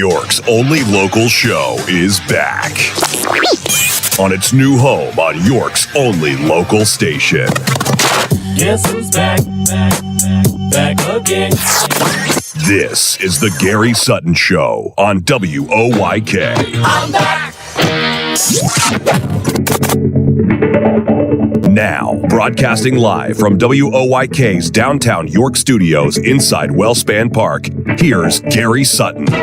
York's only local show is back on its new home on York's only local station. Guess who's back again. This is the Gary Sutton Show on WOYK. I'm back. Now, broadcasting live from WOYK's downtown York studios inside Wellspan Park, here's Gary Sutton.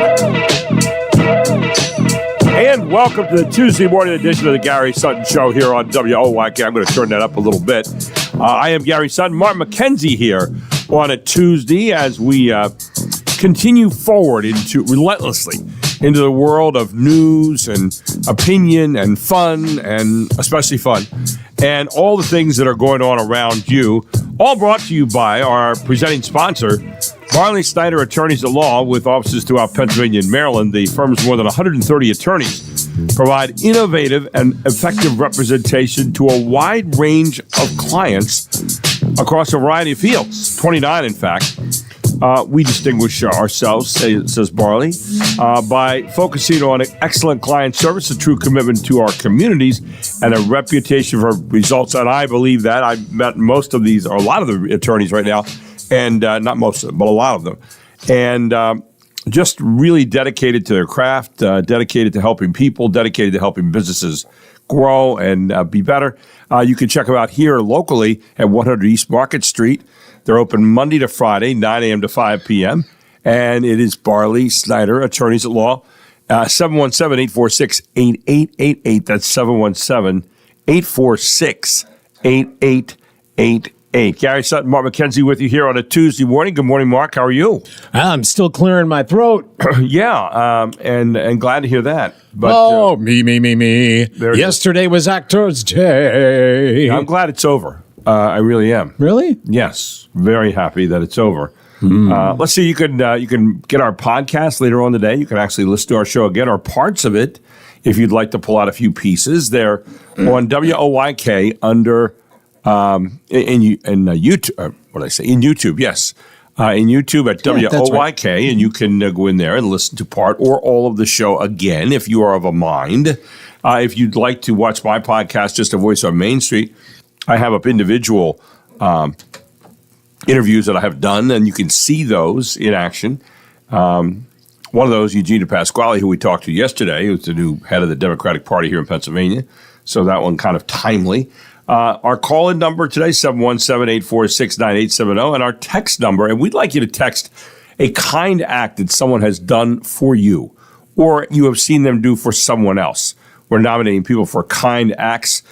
And welcome to the Tuesday morning edition of the Gary Sutton Show here on WOYK. I'm going to turn that up a little bit. I am Gary Sutton. Martin McKenzie here on a Tuesday as we continue forward relentlessly into the world of news and opinion and fun, and especially fun, and all the things that are going on around you, all brought to you by our presenting sponsor, Barnley Snyder Attorneys at Law, with offices throughout Pennsylvania and Maryland. The firm's more than 130 attorneys provide innovative and effective representation to a wide range of clients across a variety of fields, 29 in fact. We distinguish ourselves, says Barley, by focusing on excellent client service, a true commitment to our communities, and a reputation for results. And I believe that. I've met most of these, or a lot of the attorneys right now, and not most of them, but a lot of them. And just really dedicated to their craft, dedicated to helping people, dedicated to helping businesses grow and be better. You can check them out here locally at 100 East Market Street. They're open Monday to Friday, 9 a.m. to 5 p.m., and it is Barley Snyder, Attorneys at Law, 717-846-8888. That's 717-846-8888. Gary Sutton, Mark McKenzie with you here on a Tuesday morning. Good morning, Mark. How are you? I'm still clearing my throat. Yeah, and glad to hear that. But, me. Yesterday was Actors' Day. I'm glad it's over. I really am. Really? Yes. Very happy that it's over. Let's see. You can get our podcast later on today. You can actually listen to our show again, or parts of it, if you'd like to pull out a few pieces. They're on WOYK under in YouTube. What did I say? In YouTube, yes. In YouTube at WOYK, right. And you can go in there and listen to part or all of the show again if you are of a mind. If you'd like to watch my podcast, Just a Voice on Main Street, I have up individual interviews that I have done, and you can see those in action. One of those, Eugene Pasquale, who we talked to yesterday, who's the new head of the Democratic Party here in Pennsylvania. So that one kind of timely. Our call-in number today, 717-846-9870, and our text number, and we'd like you to text a kind act that someone has done for you, or you have seen them do for someone else. We're nominating people for kind acts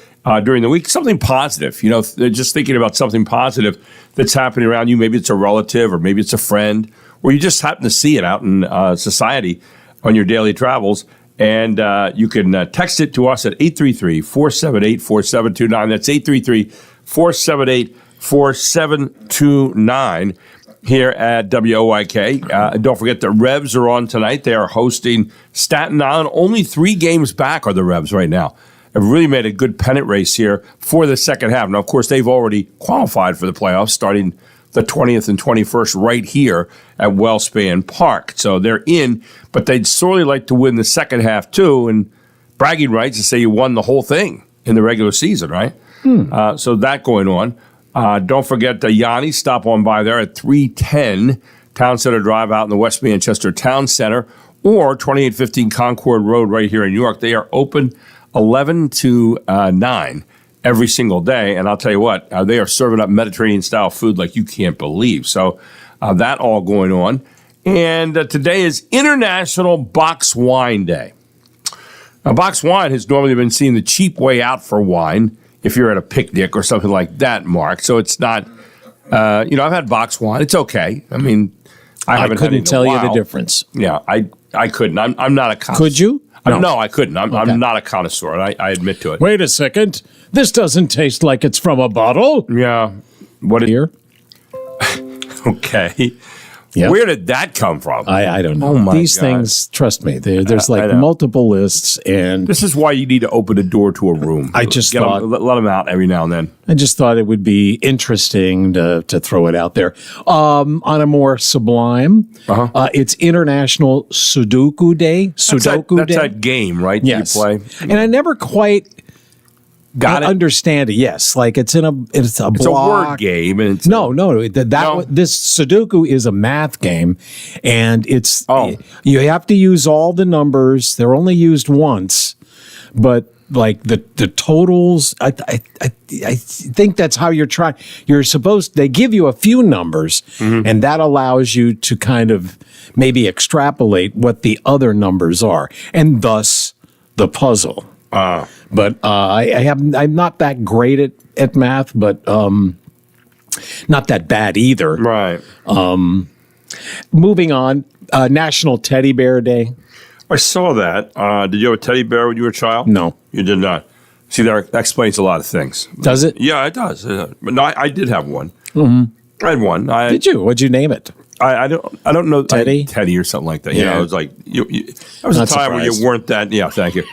during the week, something positive, just thinking about something positive that's happening around you. Maybe it's a relative, or maybe it's a friend, or you just happen to see it out in society on your daily travels. And you can text it to us at 833-478-4729. That's 833-478-4729 here at WOYK. Don't forget the Revs are on tonight. They are hosting Staten Island. Only 3 games back are the Revs right now. Have really made a good pennant race here for the second half. Now, of course, they've already qualified for the playoffs starting the 20th and 21st right here at Wellspan Park. So they're in, but they'd sorely like to win the second half too, and bragging rights to say you won the whole thing in the regular season, right? So that going on. Don't forget Yanni, stop on by there at 310 Town Center Drive out in the West Manchester Town Center, or 2815 Concord Road right here in New York. They are open 11 to 9 every single day. And I'll tell you what, they are serving up Mediterranean-style food like you can't believe. So that all going on. And today is International Box Wine Day. Now, box wine has normally been seen the cheap way out for wine if you're at a picnic or something like that, Mark. So it's not, I've had box wine. It's okay. I mean, I couldn't tell you the difference. Yeah, I couldn't. I'm not a connoisseur. Could you? No, I couldn't. I'm not a connoisseur, and I admit to it. Wait a second. This doesn't taste like it's from a bottle. Yeah. What here? Okay. Yep. Where did that come from? I don't know. Oh my These God. things, trust me, there's I like know. multiple lists, and This is why you need to open a door to a room. I just Get 'em- thought- let them out every now and then. I just thought it would be interesting to throw it out there. On a more sublime, it's International Sudoku Day. That's that game, right? that Yes. You play. And I never quite Got it. understand it. Yes, like it's a It's a block. word game, and it's No. No? This Sudoku is a math game, and it's Oh. you have to use all the numbers. They're only used once, but like the totals, I think that's how you're trying. You're supposed. They give you a few numbers, and that allows you to kind of maybe extrapolate what the other numbers are, and thus the puzzle. But I'm not that great at math, but not that bad either. right. Moving on, National Teddy Bear Day. I saw that. Did you have a teddy bear when you were a child? No. You did not. See, that explains a lot of things. Does it? Yeah, it does. But no, I did have one. Mm-hmm. I had one. Did you? What'd you name it? I don't know. Teddy? Teddy or something like that. Yeah. You know, it was like, that was Not a time where surprised. you weren't that, yeah, thank you.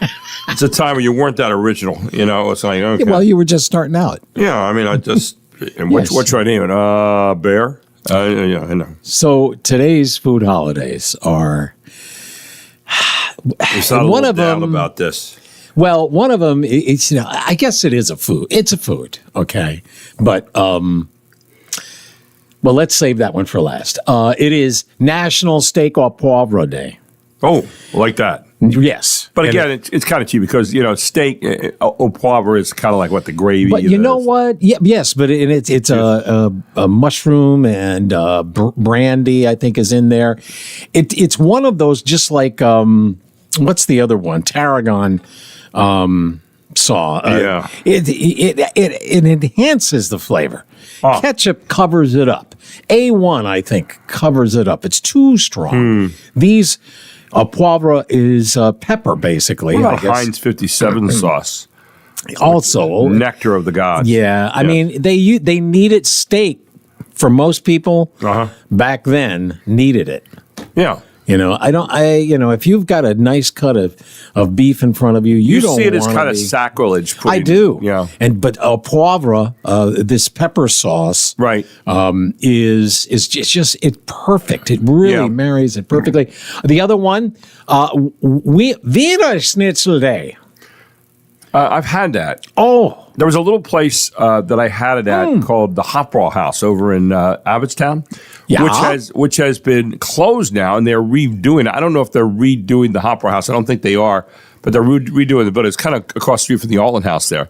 It's a time where you weren't that original. You know, it's like, okay. Well, you were just starting out. Yeah, I mean, I just, and what should I name it? Bear? Yeah, I know. So today's food holidays are It's not a one little of down them- about this. well, one of them. It's I guess it is a food. It's a food, okay, but well, let's save that one for last. It is National Steak au Poivre Day. Oh, like that. Yes, But And again, it's kind of cheap because, steak au poivre is kind of like what the gravy But you know is. what? Yeah, yes, but it's a mushroom and brandy, I think, is in there. It's one of those, just like what's the other one? Tarragon saw. Yeah. It enhances the flavor. Oh. Ketchup covers it up. A1, I think, covers it up. It's too strong. These poivre is pepper, basically. What I about guess. Heinz 57 sauce? Also, Nectar of the gods. yeah, I mean they needed steak for most people back then needed it. Yeah. If you've got a nice cut of beef in front of you, you don't see it as wanna kind of be- sacrilege. I do. Yeah. But poivre, this pepper sauce, Right. is just it's perfect. It really Yeah. marries it perfectly. The other one, Wiener Schnitzel Day. I've had that. Oh, There was a little place that I had it at called the Hopball House over in Abbottstown, Yeah. which has been closed now, and they're redoing it. I don't know if they're redoing the Hopball House. I don't think they are, but they're redoing it. But it's kind of across the street from the Alton House there.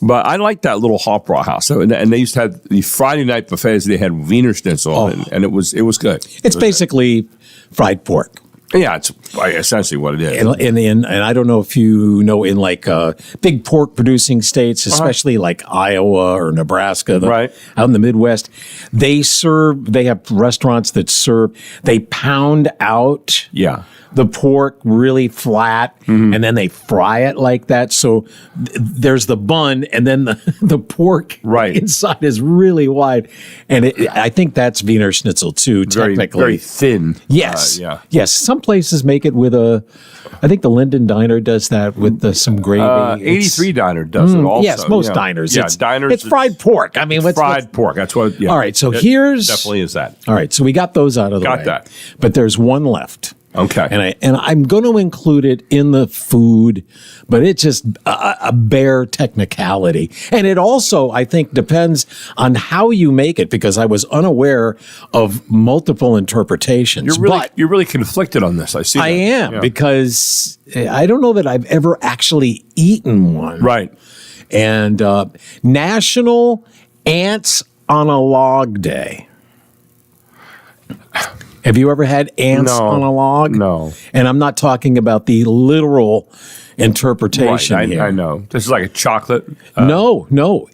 But I like that little Hopball House, and they used to have the Friday night buffets. They had Wiener Schnitzel, and it was good. it's basically fried pork. Yeah, it's essentially what it is. And I don't know if you know, in like big pork producing states, especially like Iowa or Nebraska, Right. out in the Midwest, they have restaurants that they pound out Yeah. the pork really flat, and then they fry it like that. So there's the bun, and then the pork Right. inside is really wide. And I think that's Wiener Schnitzel too, Very, technically. very thin. Yes. Yeah. Yes. Some places make it with I think the Linden Diner does that with some gravy. 83 Diner does it also. Yes, most yeah. diners. Yeah, It's, diners. it's fried pork. I mean, fried pork. That's what. Yeah. All right, so It here's- definitely is that. All right, so we got those out of the Got way. that. But there's one left. Okay. And I'm going to include it in the food, but it's just a bare technicality. And it also, I think, depends on how you make it, because I was unaware of multiple interpretations. You're really conflicted on this. I see. I that. am, Yeah. because I don't know that I've ever actually eaten one. Right. And National Ants on a Log Day. Have you ever had ants No. on a log? No. And I'm not talking about the literal interpretation Right. here. I know. This is like a chocolate. No.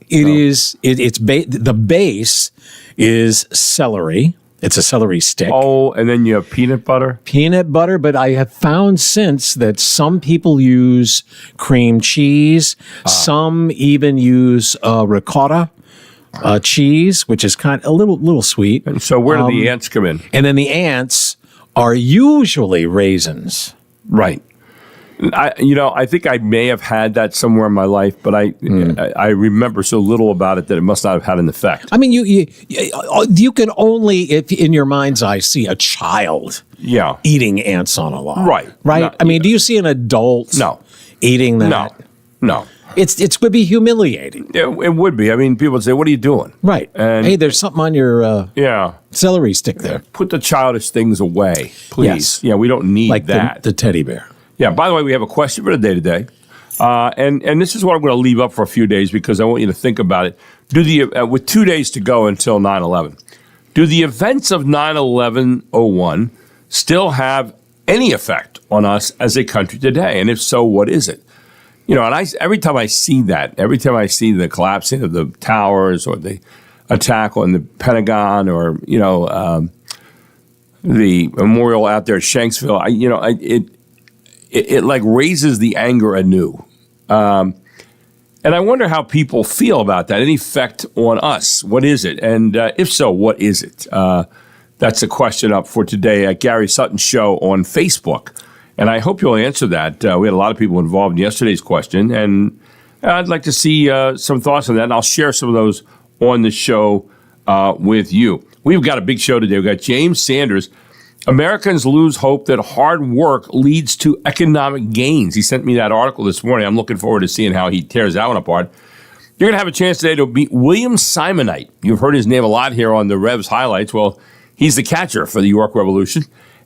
It is. The base is celery. It's a celery stick. Oh, and then you have peanut butter. Peanut butter, but I have found since that some people use cream cheese. Some even use ricotta cheese, which is kind of a little sweet. And so where do the ants come in? And then the ants are usually raisins. Right. I think I may have had that somewhere in my life, but I remember so little about it that it must not have had an effect. I mean, you can only, if in your mind's eye, see a child eating ants on a log. Right. Right? I mean, do you see an adult eating that? No. It would be humiliating. It would be. I mean, people would say, what are you doing? Right. And hey, there's something on your celery stick there. Put the childish things away, please. Yes. Yeah, we don't need like that. The teddy bear. Yeah, by the way, we have a question for the day today. And this is what I'm going to leave up for a few days because I want you to think about it. With 2 days to go until 9/11, do the events of 9/11/01 still have any effect on us as a country today? And if so, what is it? And every time I see the collapsing of the towers or the attack on the Pentagon or, the memorial out there at Shanksville, it like raises the anger anew. And I wonder how people feel about that. Any effect on us? What is it? And if so, what is it? That's a question up for today at Gary Sutton's show on Facebook. And I hope you'll answer that. We had a lot of people involved in yesterday's question, and I'd like to see some thoughts on that, and I'll share some of those on the show with you. We've got a big show today. We've got James Sanders. Americans lose hope that hard work leads to economic gains. He sent me that article this morning. I'm looking forward to seeing how he tears that one apart. You're going to have a chance today to meet William Simonite. You've heard his name a lot here on the Revs highlights. Well, he's the catcher for the York Revolution.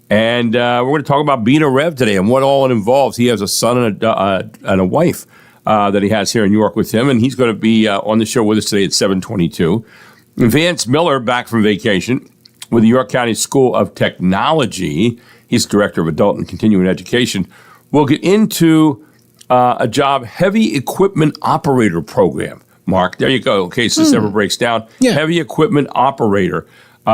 And we're going to talk about being a Rev today and what all it involves. He has a son and a wife that he has here in York with him, and he's going to be on the show with us today at 7:22. Vance Miller, back from vacation with the York County School of Technology. He's Director of Adult and Continuing Education. We'll get into a job heavy equipment operator program. Mark, there you go, in case this ever breaks down. Yeah. Heavy equipment operator.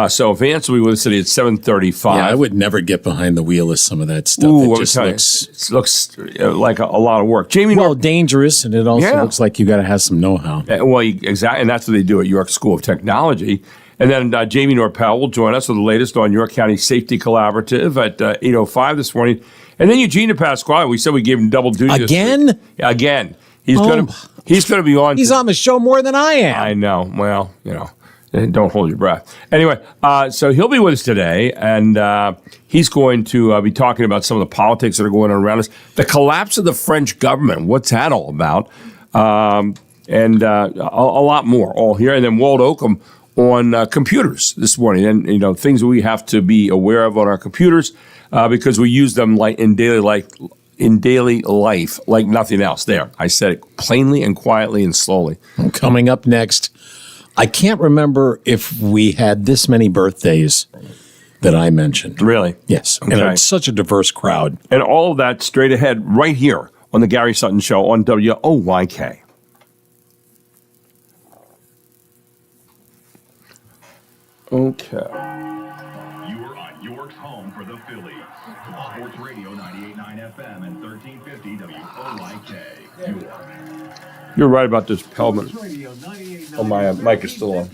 So Vance will be with us today at 7:35. Yeah, I would never get behind the wheel of some of that stuff. Ooh, it just looks like a lot of work. Jamie, dangerous, and it also looks like you got to have some know-how. Exactly, and that's what they do at York School of Technology. And then Jamie Norpel will join us with the latest on York County Safety Collaborative at 8:05 this morning. And then Eugene Pasquale, we said we gave him double duty. Again? Again. He's going to be on. He's on the show more than I am. I know. Well, don't hold your breath. Anyway, so he'll be with us today, and he's going to be talking about some of the politics that are going on around us. The collapse of the French government, what's that all about? And a lot more all here. And then Walt Oakham on computers this morning, and things that we have to be aware of on our computers because we use them like in daily life like nothing else. There, I said it plainly and quietly and slowly. Coming up next, I can't remember if we had this many birthdays that I mentioned. Really? Yes. Okay. And it's such a diverse crowd. And all of that straight ahead right here on the Gary Sutton Show on WOYK. Okay. You are on York's home for the Phillies. Sports Radio 98.9 FM and 1350 WOYK. York. You're right about this Pellman. Oh, my mic is still on.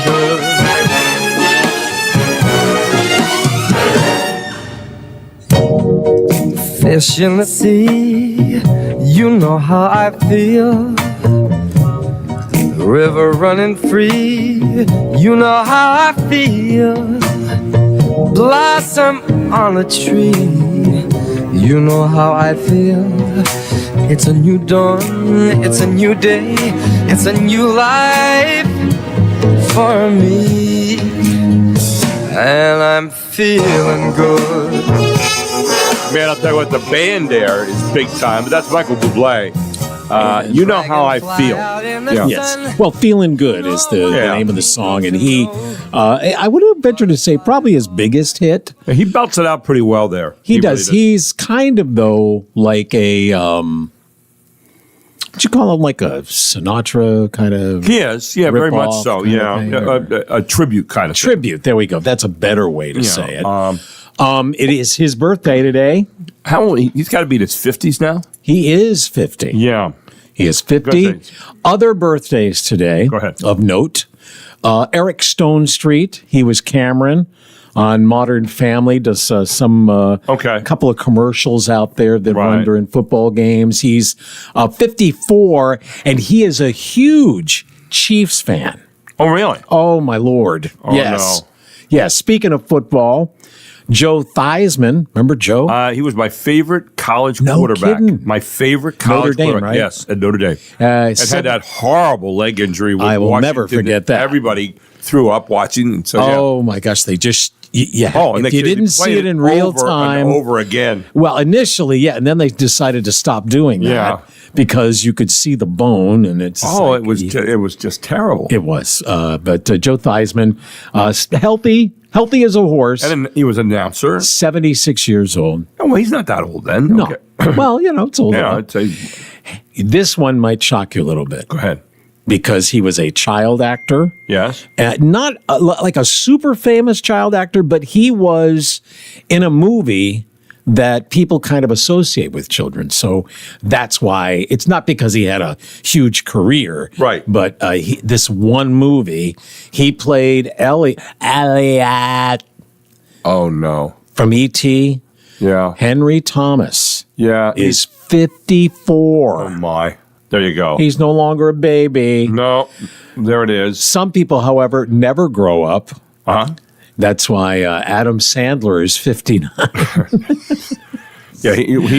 good. Fish in the sea, you know how I feel. River running free, you know how I feel. Blossom on a tree, you know how I feel. It's a new dawn, it's a new day, it's a new life for me. And I'm feeling good. Man, I'll tell you what, the band there is big time, but that's Michael Bublé. You know how I feel. Yeah. Yes. Well, Feeling Good is the name of the song. And he, I would have ventured to say, probably his biggest hit. He belts it out pretty well there. He does. Really He's kind of, though, like a, what you call him, like a Sinatra kind of. He is. Yeah, very much so. Yeah. A tribute kind of Tribute. There we go. That's a better way to say it. It is his birthday today. How old? He's got to be in his 50s now? He is 50. Yeah. He is 50. Other birthdays today of note. Eric Stone Street. He was Cameron on Modern Family. Does some couple of commercials out there that run during football games. He's 54, and he is a huge Chiefs fan. Oh, really? Oh, my Lord. Oh, yes. no. Yes. Speaking of football, Joe Theismann. Remember Joe? He was my favorite college quarterback. Kidding. My favorite college Notre Dame, quarterback. right? Yes, at Notre Dame. And had that horrible leg injury. With I will Washington never forget that. Everybody threw up watching. So, oh, my gosh. They just, Oh, and if you didn't see it in real time. And over again. Well, initially, yeah. And then they decided to stop doing that because you could see the bone. And it's it was just terrible. It was. But Joe Theismann, healthy as a horse. And he was an announcer. 76 years old. Oh, well, he's not that old then. No. Okay. Well, it's old. Yeah, This one might shock you a little bit. Go ahead. Because he was a child actor. Yes. Not like a super famous child actor, but he was in a movie that people kind of associate with children. So that's why it's not because he had a huge career. Right. But this one movie, he played Elliot. Oh, no. From E.T. Yeah. Henry Thomas. Yeah. Is 54. Oh, my. There you go. He's no longer a baby. No. There it is. Some people, however, never grow up. Uh-huh. That's why Adam Sandler is 59. Yeah,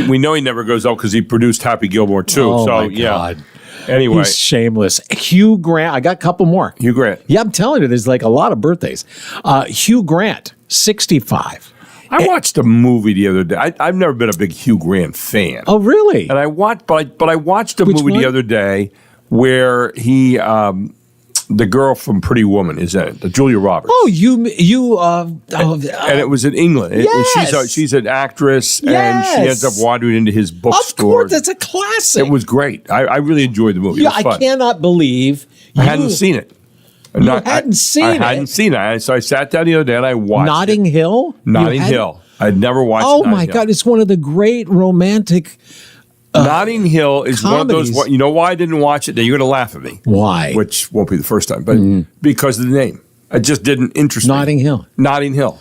we know he never goes up because he produced Happy Gilmore too. Oh, so my God. Anyway, he's shameless. Hugh Grant. I got a couple more. Hugh Grant. Yeah, I'm telling you, there's like a lot of birthdays. Hugh Grant, 65. I watched a movie the other day. I've never been a big Hugh Grant fan. Oh, really? And I watched, but I watched a Which movie one? the other day where he, the girl from Pretty Woman is in it, Julia Roberts. Oh, and it was in England. Yes. She's an actress, and she ends up wandering into his bookstore. Of course, that's a classic. It was great. I really enjoyed the movie. Yeah, it was fun. I cannot believe I hadn't seen it. I hadn't seen it. I hadn't seen it. So I sat down the other day and I watched Notting Hill? Notting Hill. I'd never watched Oh, Notting my Hill. God. It's one of the great romantic Notting Hill is comedies. one of those. You know why I didn't watch it? Now you're going to laugh at me. Why? Which won't be the first time, but because of the name. It just didn't interest Notting me. Hill. Notting Hill.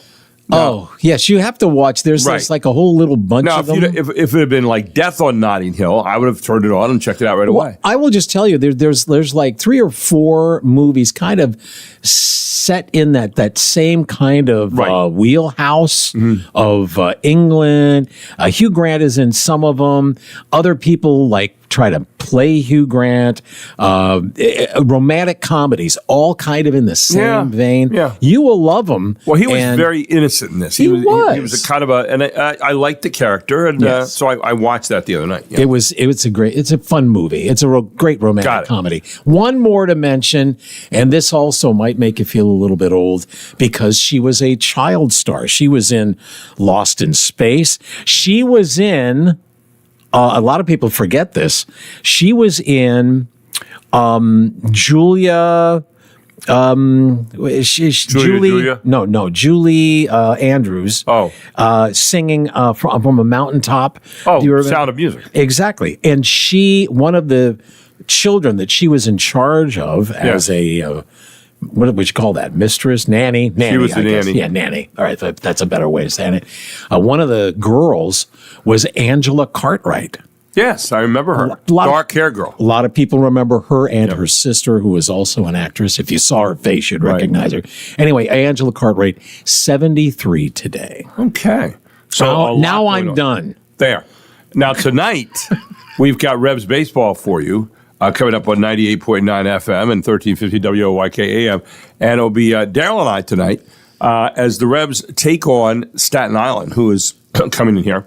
No. Oh, yes. You have to watch. There's like a whole little bunch Now, of them. if it had been like Death on Notting Hill, I would have turned it on and checked it out right away. I will just tell you, there's like 3 or 4 movies kind of set in that same kind of wheelhouse of England. Hugh Grant is in some of them. Other people like try to play Hugh Grant. Romantic comedies, all kind of in the same vein. Yeah. You will love them. Well, he was very innocent in this. He was a kind of and I liked the character, and so I watched that the other night. Yeah. It's a fun movie. It's a great romantic comedy. One more to mention, and this also might make you feel a little bit old because she was a child star. She was in Lost in Space. She was in. A lot of people forget this. She was in Julie Andrews. Singing from a mountaintop. Oh, Sound of Music. Exactly. And one of the children that she was in charge of as a what would you call that? Mistress, nanny? She was the I guess. nanny. Yeah, nanny. All right, that's a better way of saying it. One of the girls was Angela Cartwright. Yes, I remember her. Dark hair girl. A lot of people remember her and her sister, who was also an actress. If you saw her face, you'd recognize her. Anyway, Angela Cartwright, 73 today. Okay. So now I'm done. There. Now tonight, we've got Revs baseball for you. Coming up on 98.9 FM and 1350 WOYK AM. And it'll be Daryl and I tonight as the Revs take on Staten Island, who is coming in here.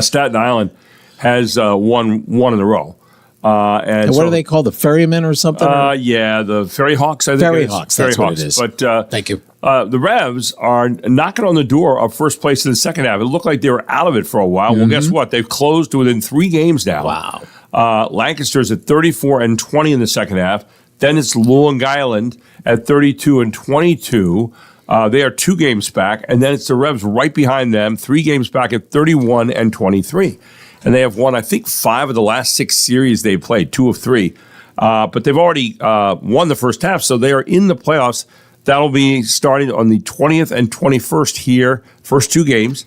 Staten Island has won one in a row. And what are they called? The Ferrymen or something? Yeah, the Ferry Hawks, I think. Ferry Hawks, that's what it is. But, thank you. The Revs are knocking on the door of first place in the second half. It looked like they were out of it for a while. Well, guess what? They've closed to within 3 games now. Wow. Lancaster's at 34-20 in the second half. Then it's Long Island at 32-22. They are 2 games back. And then it's the Revs right behind them, 3 games back at 31-23. And they have won, I think, 5 of the last 6 series they played, 2 of 3. But they've already won the first half, so they are in the playoffs. That'll be starting on the 20th and 21st here, first 2 games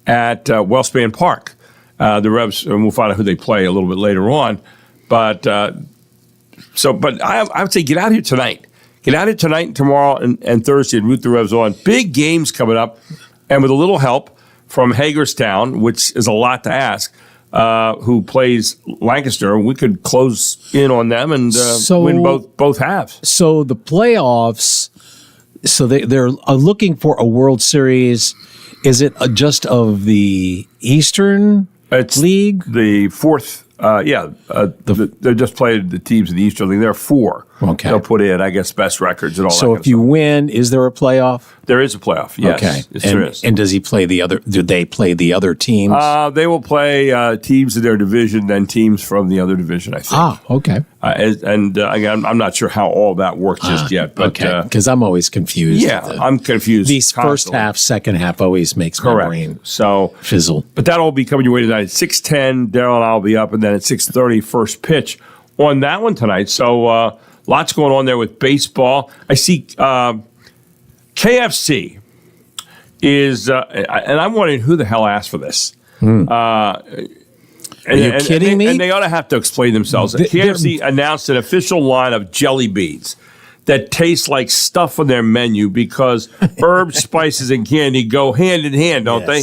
at Wellspan Park. The Revs, and we'll find out who they play a little bit later on. But I would say get out here tonight. Get out here tonight and tomorrow and Thursday and root the Revs on. Big games coming up. And with a little help from Hagerstown, which is a lot to ask, who plays Lancaster, we could close in on them and win both halves. So the playoffs, so they're looking for a World Series. Is it just of the Eastern League? The fourth, they just played the teams in the Eastern League. There are 4. Okay. They'll put in, I guess, best records and all that. So if you win, is there a playoff? There is a playoff, yes. Okay. There is. And does he play the other? Do they play the other teams? They will play teams in their division, then teams from the other division, I think. Okay. Again, I'm not sure how all that works just yet. But, okay, because I'm always confused. Yeah, I'm confused. These first half, second half always makes my brain fizzle. But that'll be coming your way tonight at 6:10. Daryl and I will be up, and then at 6:30, first pitch on that one tonight. So lots going on there with baseball. I see KFC is, and I'm wondering who the hell asked for this. Are you kidding me? And they ought to have to explain themselves. KFC announced an official line of jelly beans that taste like stuff on their menu because herbs, spices, and candy go hand in hand, don't they?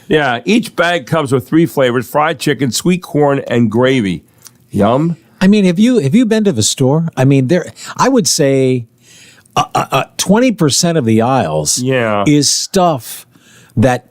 Yeah. Each bag comes with 3 flavors: fried chicken, sweet corn, and gravy. Yum. I mean, have you been to the store? I mean, I would say 20% of the aisles is stuff that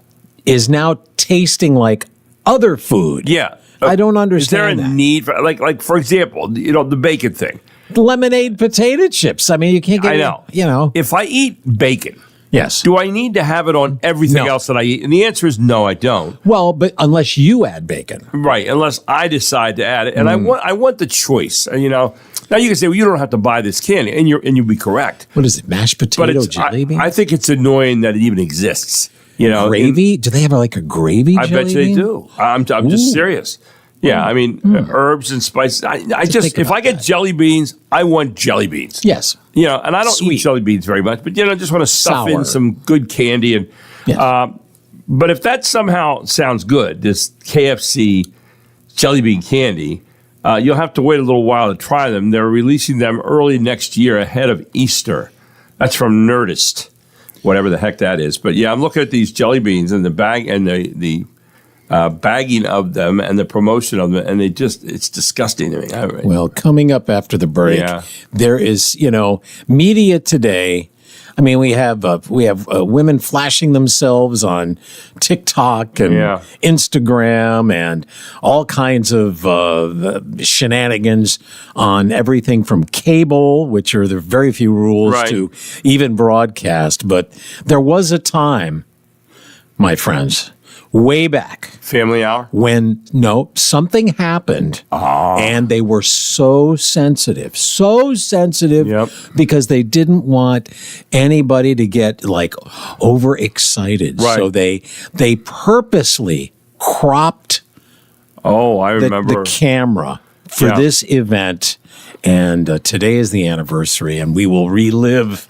is now tasting like other food. Yeah. I don't understand. Is there a need for, like for example, the bacon thing? Lemonade potato chips. I mean, you can't get. I know. If I eat bacon, yes, do I need to have it on everything else that I eat? And the answer is no, I don't. Well, but unless you add bacon, right? Unless I decide to add it, and I want the choice. Now you can say, well, you don't have to buy this candy, and you'll be correct. What is it? Mashed potato jelly bean? I think it's annoying that it even exists. Gravy? Do they have a gravy? I bet you they do. I'm just serious. Yeah, I mean, herbs and spices. I just if I get jelly beans, I want jelly beans. Yes. And I don't eat jelly beans very much, but I just want to stuff in some good candy. And but if that somehow sounds good, this KFC jelly bean candy, you'll have to wait a little while to try them. They're releasing them early next year ahead of Easter. That's from Nerdist, whatever the heck that is. But yeah, I'm looking at these jelly beans and the bag and the bagging of them and the promotion of them, and it's disgusting to me. Well, coming up after the break, there is, media today. I mean, we have women flashing themselves on TikTok and Instagram and all kinds of shenanigans on everything from cable, which are the very few rules, to even broadcast. But there was a time, my friends, way back. Family Hour? When, something happened and they were so sensitive because they didn't want anybody to get overexcited. Right. So they purposely cropped I remember the camera for this event. And today is the anniversary, and we will relive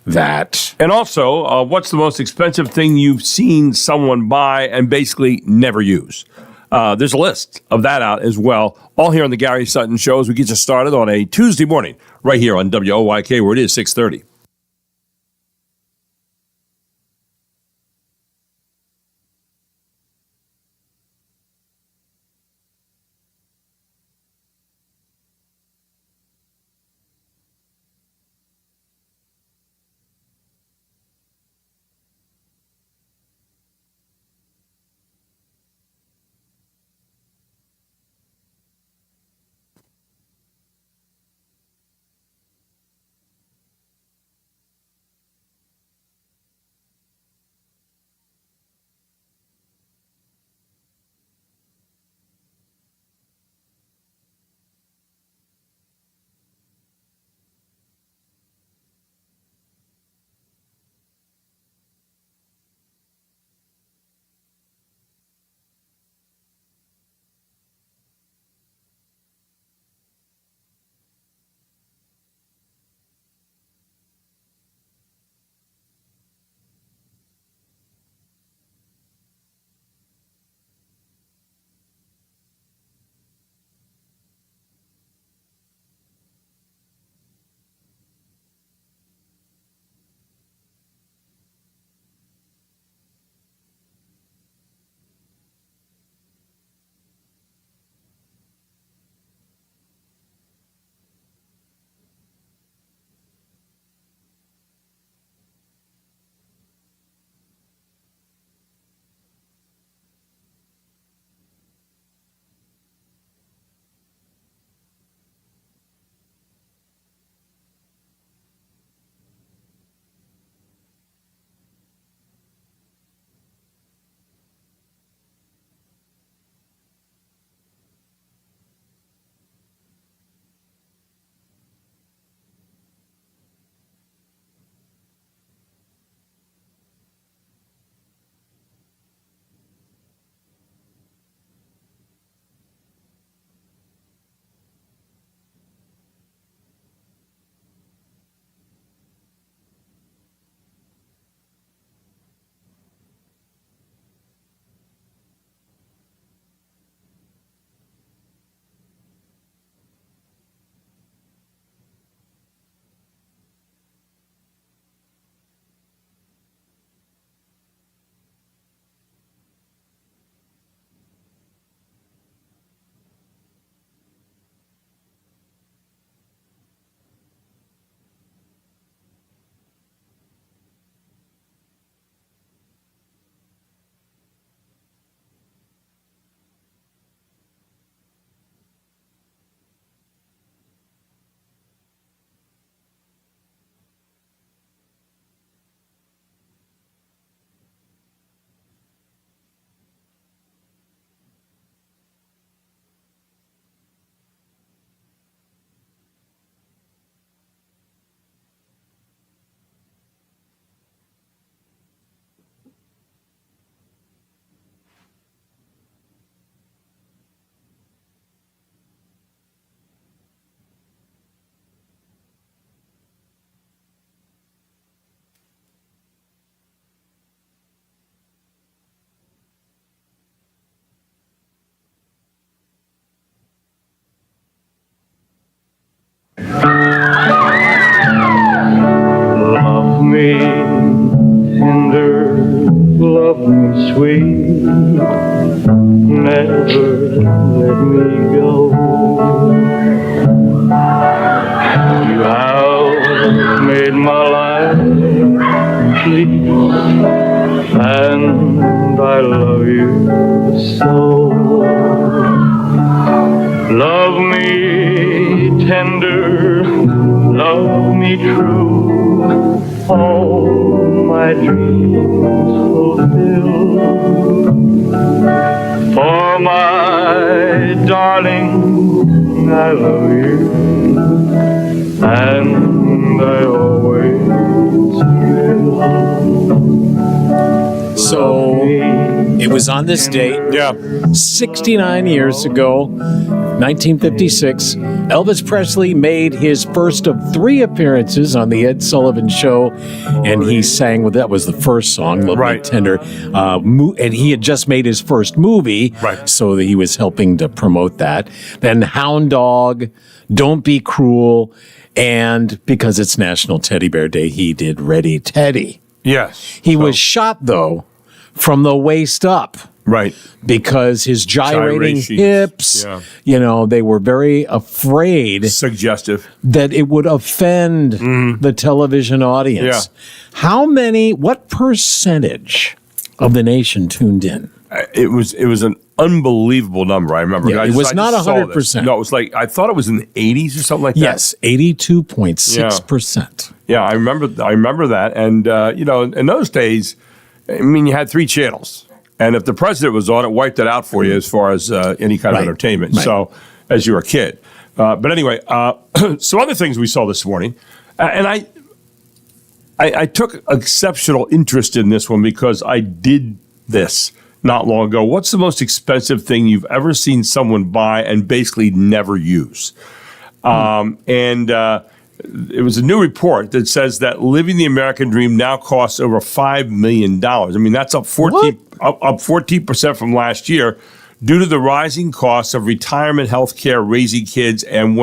that. And also, what's the most expensive thing you've seen someone buy and basically never use? There's a list of that out as well, all here on the Gary Sutton Show as we get you started on a Tuesday morning right here on WOYK, where it is 6:30. Love me tender, love me sweet, never let me go. You have made my life complete, and I love you so. Love me tender, love me true, all my dreams fulfill. For my darling, I love you, and I always will. So it was on this date, Yeah. 69 years ago, 1956, Elvis Presley made his first of 3 appearances on the Ed Sullivan Show, and he sang that was the first song, Love Me Right. Tender, and he had just made his first movie, Right. so that he was helping to promote that. Then Hound Dog, Don't Be Cruel, and because it's National Teddy Bear Day, he did Ready Teddy. Yes. He was shot, though, from the waist up. Right. Because his gyrating Gyrations. hips, Yeah. they were very afraid Suggestive. that it would offend the television audience. What percentage of the nation tuned in? It was an unbelievable number. I remember. Yeah, it was not I just saw 100%. this. No, it was like I thought it was in the 80s or something like that. Yes, 82.6%. Yeah, I remember that. And in those days, I mean, you had 3 channels, and if the president was on, it wiped it out for you as far as any kind of Right. entertainment. Right. So, as you were a kid. But anyway, some other things we saw this morning, and I took exceptional interest in this one because I did this not long ago. What's the most expensive thing you've ever seen someone buy and basically never use? It was a new report that says that living the American dream now costs over $5 million. I mean, that's up 14% from last year due to the rising costs of retirement, health care, raising kids, and,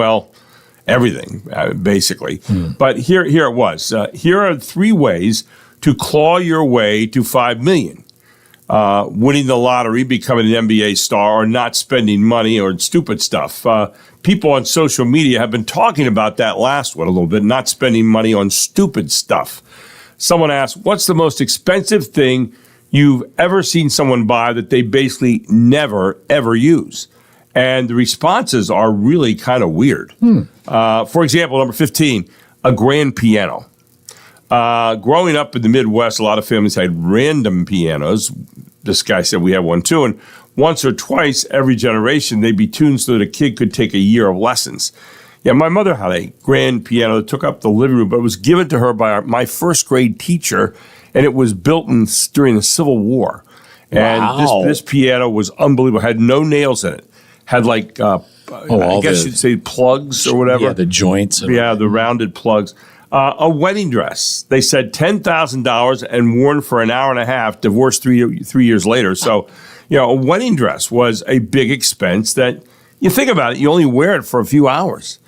everything, basically. But here it was. Here are 3 ways to claw your way to $5 million. Winning the lottery, becoming an NBA star, or not spending money, or stupid stuff. People on social media have been talking about that last one a little bit, not spending money on stupid stuff. Someone asked, what's the most expensive thing you've ever seen someone buy that they basically never, ever use? And the responses are really kind of weird. For example, number 15, a grand piano. Growing up in the Midwest, a lot of families had random pianos. This guy said we had one too. And once or twice every generation, they'd be tuned so that a kid could take a year of lessons. Yeah, my mother had a grand piano that took up the living room, but it was given to her by my first grade teacher, and it was built during the Civil War. And Wow. this piano was unbelievable. Had no nails in it. Had I guess you'd say plugs or whatever. Yeah, the joints. Yeah, the rounded plugs. A wedding dress. They said $10,000 and worn for an hour and a half, divorced 3 years later. So, a wedding dress was a big expense that you think about it, you only wear it for a few hours.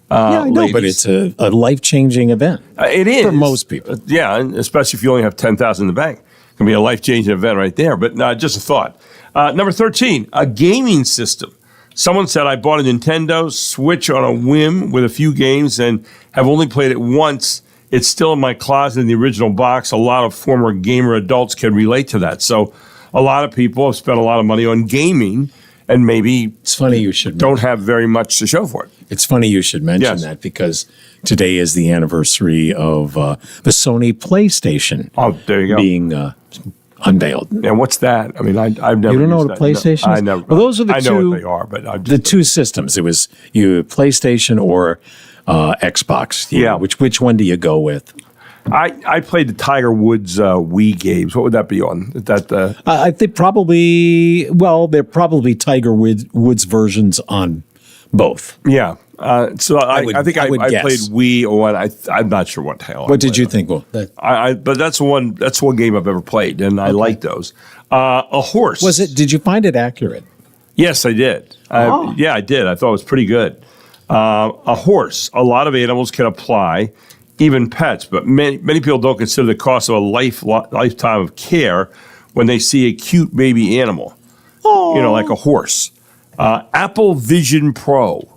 I know, but it's a life-changing event. It is. For most people. Yeah, and especially if you only have $10,000 in the bank. It can be a life-changing event right there. But just a thought. Number 13, a gaming system. Someone said, I bought a Nintendo Switch on a whim with a few games and have only played it once. It's still in my closet in the original box. A lot of former gamer adults can relate to that. So a lot of people have spent a lot of money on gaming and maybe It's funny you should don't have very much to show for it. It's funny you should mention Yes. that because today is the anniversary of the Sony PlayStation Oh, there you go. being unveiled. And what's that? I mean, I've never. You don't know used what a that. PlayStation No, is? I never. Well, those are the I know two- what they are, but I just The 2 systems. It was PlayStation or Xbox. Yeah. Which one do you go with? I played the Tiger Woods Wii games. What would that be on? Is that the? I think probably. Well, they're probably Tiger Woods versions on both. Yeah. So I think I would played guess. Wii or one. I'm not sure what the hell. What did you think? Well, But that's one game I've ever played, and I like those. A horse. was it? Did you find it accurate? Yes, I did. Yeah, I did. I thought it was pretty good. A horse. A lot of animals can apply, even pets, but many people don't consider the cost of a lifetime of care when they see a cute baby animal. Like a horse. Apple Vision Pro.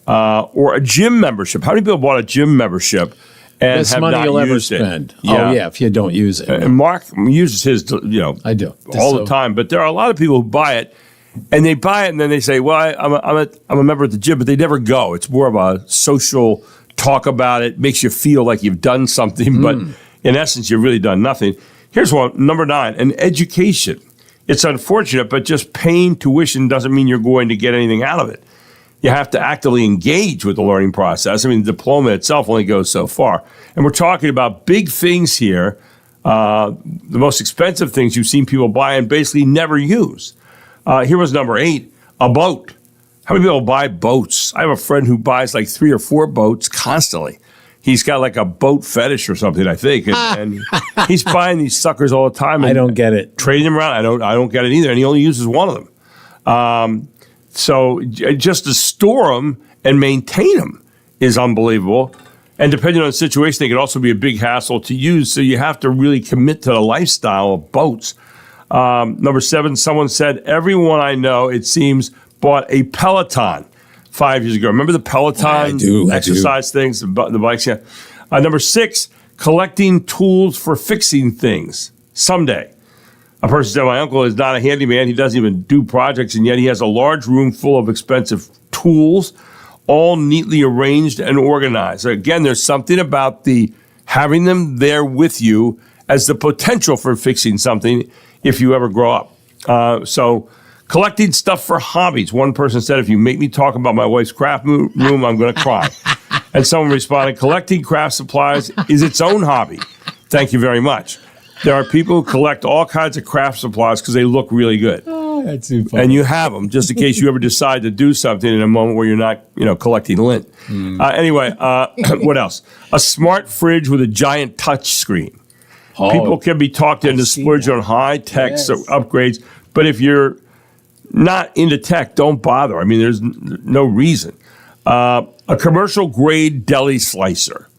Or a gym membership. How many people bought a gym membership and Best have money not you'll ever used it? spend. Oh yeah, if you don't use it. And Mark uses his, I do. all So- the time. But there are a lot of people who buy it, and they buy it, and then they say, "Well, I'm a member at the gym," but they never go. It's more of a social talk about it. Makes you feel like you've done something, but in essence, you've really done nothing. Here's one, number 9, an education. It's unfortunate, but just paying tuition doesn't mean you're going to get anything out of it. You have to actively engage with the learning process. I mean, the diploma itself only goes so far. And we're talking about big things here, the most expensive things you've seen people buy and basically never use. Here was number 8, a boat. How many people buy boats? I have a friend who buys like 3 or 4 boats constantly. He's got like a boat fetish or something, I think, and he's buying these suckers all the time. And I don't get it. Trading them around, I don't get it either. And he only uses one of them. So just to store them and maintain them is unbelievable. And depending on the situation, they can also be a big hassle to use. So you have to really commit to the lifestyle of boats. Number 7, someone said, everyone I know, it seems, bought a Peloton 5 years ago. Remember the Peloton exercise things, the bikes? Yeah. Number 6, collecting tools for fixing things. Someday. A person said, my uncle is not a handyman. He doesn't even do projects, and yet he has a large room full of expensive tools, all neatly arranged and organized. So again, there's something about the having them there with you as the potential for fixing something if you ever grow up. So collecting stuff for hobbies. One person said, if you make me talk about my wife's craft room, I'm going to cry. And someone responded, collecting craft supplies is its own hobby. Thank you very much. There are people who collect all kinds of craft supplies because they look really good. Oh, that's too funny. And you have them just in case you ever decide to do something in a moment where you're not, collecting lint. Anyway, what else? A smart fridge with a giant touch screen. Oh, People can be talked into splurging on high-tech upgrades, but if you're not into tech, don't bother. I mean, there's no reason. A commercial-grade deli slicer.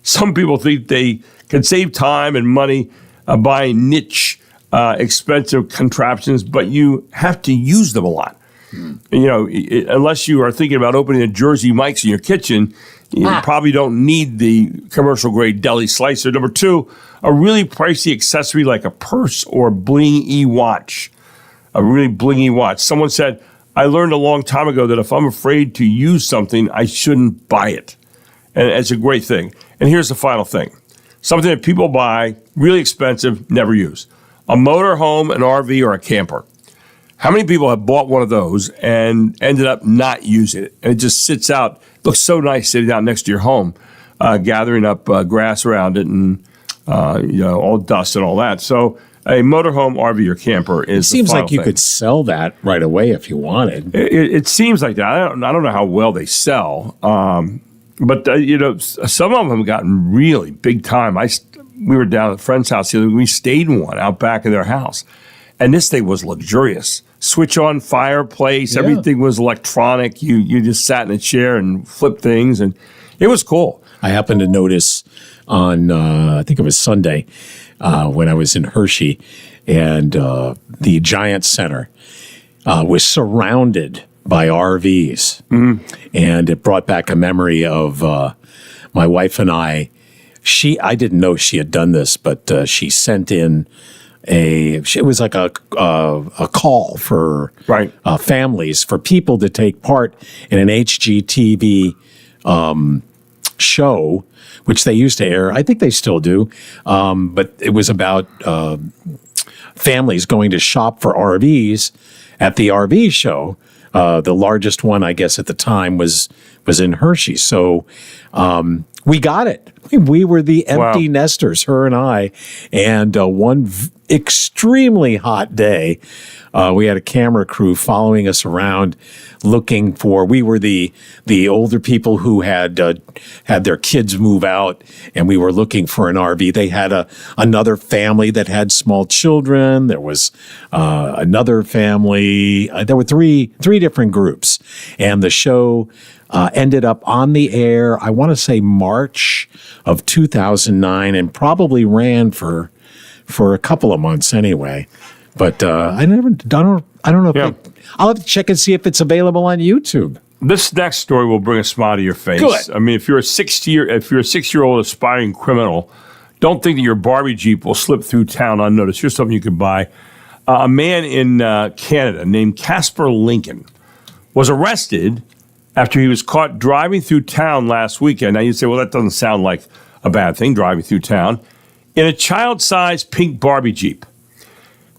Some people think they can save time and money buying niche, expensive contraptions, but you have to use them a lot. Unless you are thinking about opening a Jersey Mike's in your kitchen, you probably don't need the commercial-grade deli slicer. Number 2, a really pricey accessory like a purse or bling-y watch. A really blingy watch. Someone said, I learned a long time ago that if I'm afraid to use something, I shouldn't buy it. And it's a great thing. And here's the final thing. Something that people buy, really expensive, never use. A motorhome, an RV, or a camper. How many people have bought one of those and ended up not using it? And it just sits out, looks so nice sitting out next to your home, gathering up grass around it and, all dust and all that. So a motorhome, RV, or camper is the seems final like you thing. could sell that right away if you wanted. It seems like that. I don't know how well they sell. But some of them have gotten really big time. We were down at a friend's house the other week. We stayed in one out back in their house. And this thing was luxurious. Switch on fireplace. Yeah. Everything was electronic. You just sat in a chair and flipped things. And it was cool. I happened to notice on, I think it was Sunday, when I was in Hershey, and the Giant Center was surrounded by RVs. And it brought back a memory of my wife and I. I didn't know she had done this, but she sent in it was like a call for families, for people to take part in an HGTV show, which they used to air. I think they still do. But it was about families going to shop for RVs at the RV show. The largest one, I guess, at the time was in Hershey. So we got it. We were the empty nesters, her and I. And one extremely hot day, we had a camera crew following us around looking for, we were the older people who had their kids move out, and we were looking for an RV. They had another family that had small children. There was another family. There were three different groups, and the show ended up on the air, I want to say March of 2009, and probably ran for a couple of months anyway. But I don't know if I'll have to check and see if it's available on YouTube. This next story will bring a smile to your face. Good. I mean, if you're a 6-year-old aspiring criminal, don't think that your Barbie Jeep will slip through town unnoticed. Here's something you could buy. A man in Canada named Casper Lincoln was arrested after he was caught driving through town last weekend. Now you say, well, that doesn't sound like a bad thing, driving through town, in a child-sized pink Barbie Jeep.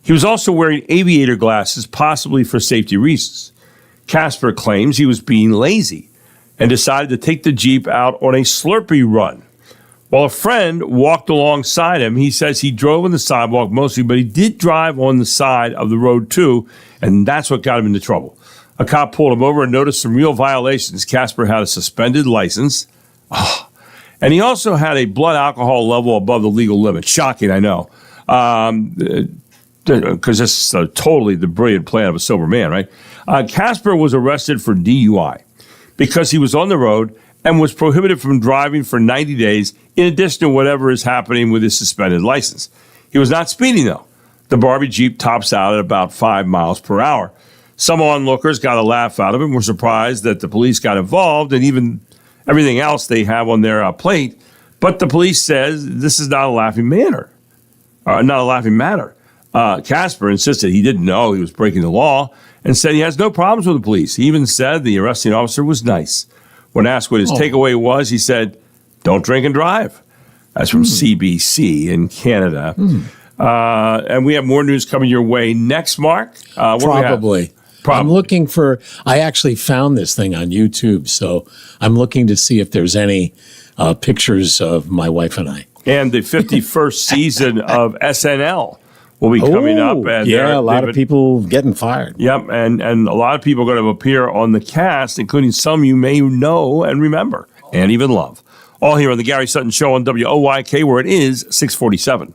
He was also wearing aviator glasses, possibly for safety reasons. Casper claims he was being lazy and decided to take the Jeep out on a Slurpee run. While a friend walked alongside him, he says he drove on the sidewalk mostly, but he did drive on the side of the road too, and that's what got him into trouble. A cop pulled him over and noticed some real violations. Casper had a suspended license. And he also had a blood alcohol level above the legal limit. Shocking, I know. Because this is totally the brilliant plan of a sober man, right? Casper was arrested for DUI because he was on the road and was prohibited from driving for 90 days, in addition to whatever is happening with his suspended license. He was not speeding, though. The Barbie Jeep tops out at about 5 miles per hour. Some onlookers got a laugh out of it and were surprised that the police got involved and even everything else they have on their plate. But the police says this is not a laughing matter. Casper insisted he didn't know he was breaking the law and said he has no problems with the police. He even said the arresting officer was nice. When asked what his takeaway was, he said, "Don't drink and drive." That's from CBC in Canada. And we have more news coming your way next, Mark. Probably. I'm looking for, I actually found this thing on YouTube, so I'm looking to see if there's any pictures of my wife and I. And the 51st season of SNL will be coming up. And a lot of people getting fired. Yep, and a lot of people are going to appear on the cast, including some you may know and remember and even love. All here on the Gary Sutton Show on WOYK, where it is 647.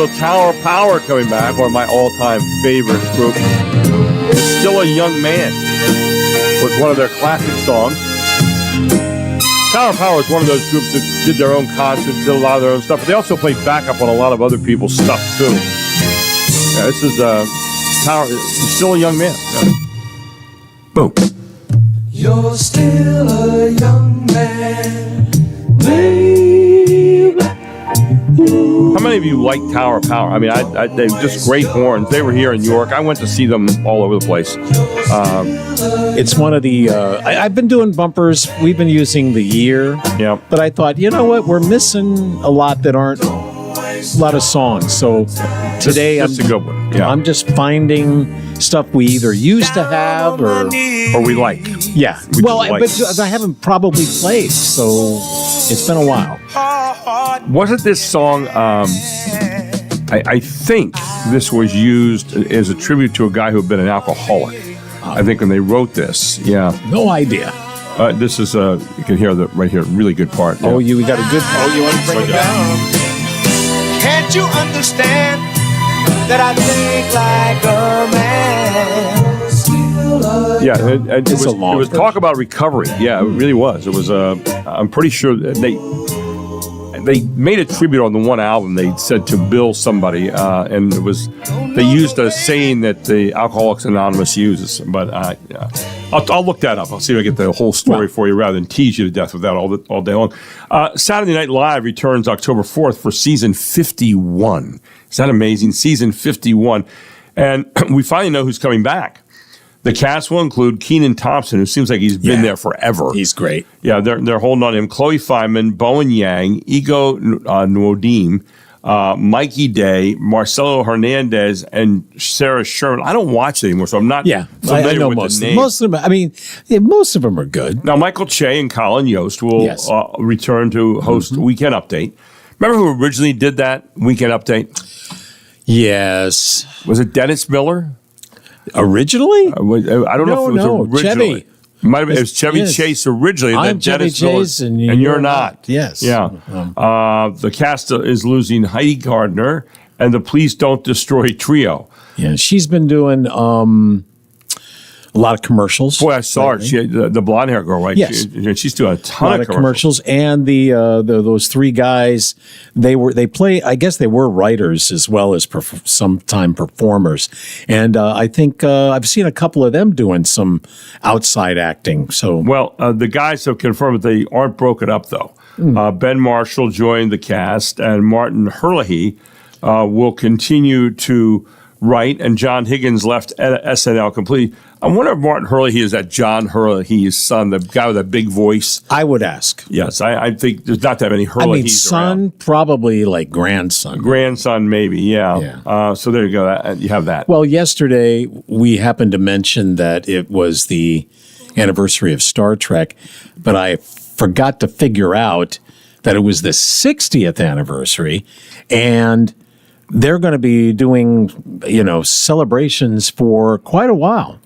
little Tower Power coming back, one of my all-time favorite groups. Still a Young Man was one of their classic songs. Tower Power is one of those groups that did their own concerts, did a lot of their own stuff, but they also played backup on a lot of other people's stuff, too. Yeah, this is Tower, Still a Young Man. Yeah. Boom. You're still a young man, baby. How many of you like Tower Power? I mean, they're just great horns. They were here in New York. I went to see them all over the place. It's one of the. I've been doing bumpers. We've been using the year. Yeah. But I thought, you know what? We're missing a lot that aren't a lot of songs. So today, That's a good one. Yeah. I'm just finding stuff we either used to have or we like. yeah. We Well, just like. but I haven't probably played, so it's been a while. Wasn't this song, I think this was used as a tribute to a guy who had been an alcoholic. I think when they wrote this, yeah. No idea. This is, you can hear the right here, really good part. Oh, you got a good. Oh, you want to break it down? Can't you understand that I think like a man? Still a Yeah, it It's was, a long it was talk about recovery. Yeah, it really was. It was. I'm pretty sure that they made a tribute on the one album. They said to Bill somebody, and it was they used a saying that the Alcoholics Anonymous uses. But yeah. I'll look that up. I'll see if I get the whole story for you rather than tease you to death with that all day long. Saturday Night Live returns October 4th for season 51. Is that amazing? Season 51, and we finally know who's coming back. The cast will include Kenan Thompson, who seems like he's been there forever. He's great. Yeah, they're holding on to him. Chloe Fineman, Bowen Yang, Ego Nwodim, Mikey Day, Marcelo Hernandez, and Sarah Sherman. I don't watch it anymore, so I'm not familiar I know with most. the names. Most of them. I mean, most of them are good. Now, Michael Che and Colin Yost will return to host Weekend Update. Remember who originally did that Weekend Update? Yes. Was it Dennis Miller? Originally? I don't know if it was originally. Chevy. Might have been, it was Chevy Yes. Chase originally. I'm then Chevy Dennis Miller, Chase and you're not. Yes. Yeah. The cast is losing Heidi Gardner and the Please Don't Destroy trio. Yeah, she's been doing a lot of commercials. Boy, I saw her. She, the blonde hair girl, right? Yes. She's doing a ton of commercials. And those three guys, they play. I guess they were writers as well as sometime performers. And I think I've seen a couple of them doing some outside acting. So well, the guys have confirmed that they aren't broken up though. Ben Marshall joined the cast, and Martin Herlihy will continue to write, and John Higgins left SNL completely. I wonder if Martin Herlihy is that John Herlihy's son, the guy with that big voice. I would ask. Yes, I think there's not that many Herlihy's I mean, son, around. probably like grandson. Grandson, maybe, yeah. So there you go. You have that. Well, yesterday we happened to mention that it was the anniversary of Star Trek, but I forgot to figure out that it was the 60th anniversary, and they're going to be doing, celebrations for quite a while.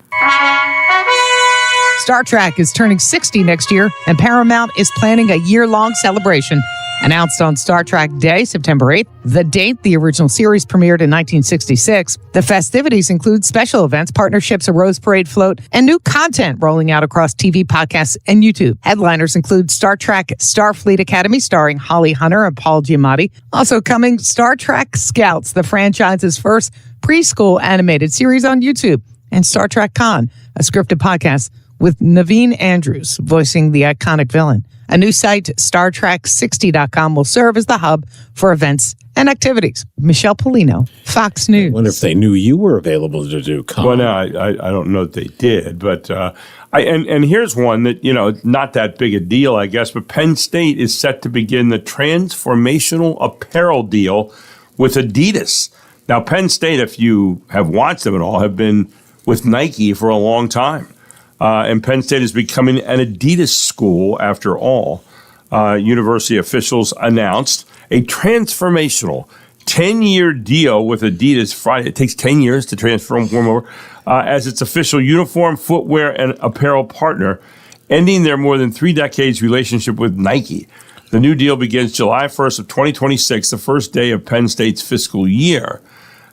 Star Trek is turning 60 next year, and Paramount is planning a year-long celebration. Announced on Star Trek Day, September 8th, the date the original series premiered in 1966. The festivities include special events, partnerships, a Rose Parade float, and new content rolling out across TV, podcasts, and YouTube. Headliners include Star Trek Starfleet Academy, starring Holly Hunter and Paul Giamatti. Also coming, Star Trek Scouts, the franchise's first preschool animated series on YouTube, and Star Trek Con, a scripted podcast with Naveen Andrews voicing the iconic villain. A new site, StarTrek60.com, will serve as the hub for events and activities. Michelle Polino, Fox News. I wonder if they knew you were available to do con. Well, no, I don't know that they did, but and here's one that not that big a deal, I guess. But Penn State is set to begin the transformational apparel deal with Adidas. Now, Penn State, if you have watched them at all, have been with Nike for a long time. And Penn State is becoming an Adidas school after all. University officials announced a transformational 10-year deal with Adidas Friday. It takes 10 years to transform over as its official uniform, footwear, and apparel partner, ending their more than 3 decades relationship with Nike. The new deal begins July 1st of 2026, the first day of Penn State's fiscal year.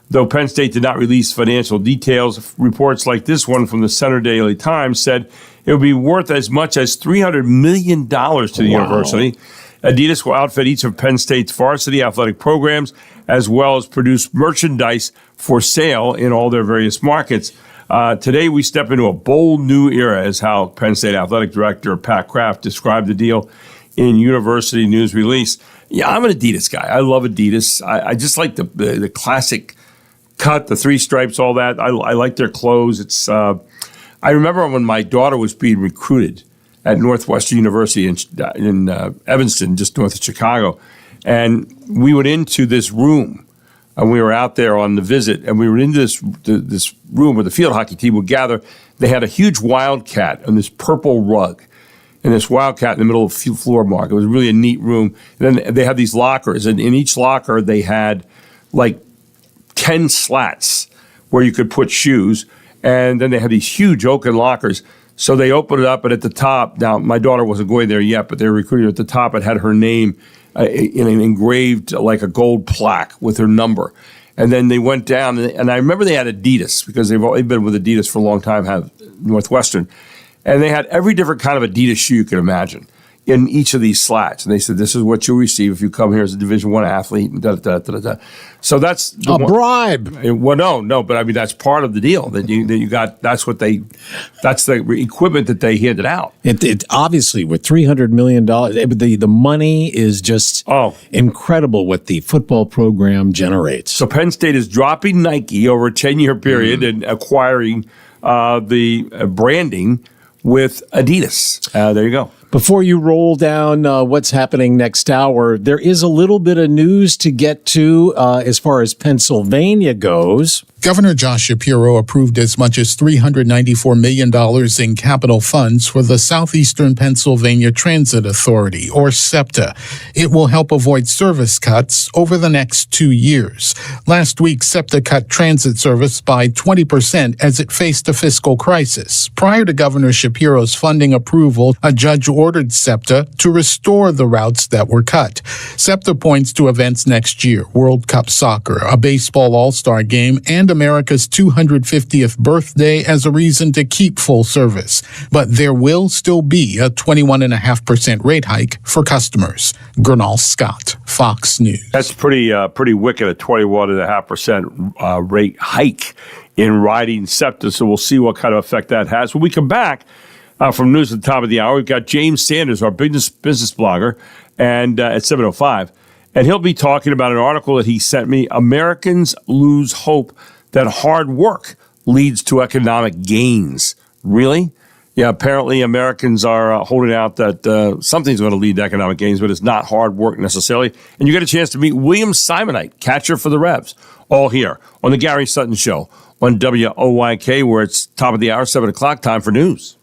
Though Penn State did not release financial details, reports like this one from the Center Daily Times said it would be worth as much as $300 million to the university. Adidas will outfit each of Penn State's varsity athletic programs, as well as produce merchandise for sale in all their various markets. Today, we step into a bold new era, is how Penn State Athletic Director Pat Kraft described the deal in University News release. Yeah, I'm an Adidas guy. I love Adidas. I just like the classic cut, the three stripes, all that. I like their clothes. It's. I remember when my daughter was being recruited at Northwestern University in Evanston, just north of Chicago. And we went into this room, and we were out there on the visit, and we were into this room where the field hockey team would gather. They had a huge wildcat on this purple rug, and this wildcat in the middle of the floor mark. It was really a neat room. And then they had these lockers, and in each locker they had like 10 slats where you could put shoes, and then they had these huge oaken lockers. So they opened it up, and at the top, now my daughter wasn't going there yet, but they were recruiting her. At the top, it had her name in an engraved, like a gold plaque with her number. And then they went down, and I remember they had Adidas, because they've been with Adidas for a long time, have Northwestern. And they had every different kind of Adidas shoe you could imagine in each of these slats. And they said, this is what you'll receive if you come here as a Division I athlete. And So that's a bribe. Well, no, but I mean, that's part of the deal that you got. That's the equipment that they handed out. It obviously, with $300 million, the money is just incredible what the football program generates. So Penn State is dropping Nike over a 10-year period and acquiring the branding with Adidas. There you go. Before you roll down what's happening next hour, there is a little bit of news to get to as far as Pennsylvania goes. Governor Josh Shapiro approved as much as $394 million in capital funds for the Southeastern Pennsylvania Transit Authority, or SEPTA. It will help avoid service cuts over the next 2 years. Last week, SEPTA cut transit service by 20% as it faced a fiscal crisis. Prior to Governor Shapiro's funding approval, a judge ordered SEPTA to restore the routes that were cut. SEPTA points to events next year: World Cup soccer, a baseball all-star game, and America's 250th birthday as a reason to keep full service. But there will still be a 21.5% rate hike for customers. Gernal Scott, Fox News. That's pretty wicked, a 21.5% rate hike in riding SEPTA. So we'll see what kind of effect that has. When we come back from news at the top of the hour, we've got James Sanders, our business blogger, and at 7:05. And he'll be talking about an article that he sent me, Americans Lose Hope That Hard Work Leads to Economic Gains. Really? Yeah, apparently Americans are holding out that something's going to lead to economic gains, but it's not hard work necessarily. And you get a chance to meet William Simonite, catcher for the Revs, all here on the Gary Sutton Show on WOYK, where it's top of the hour, 7 o'clock, time for news.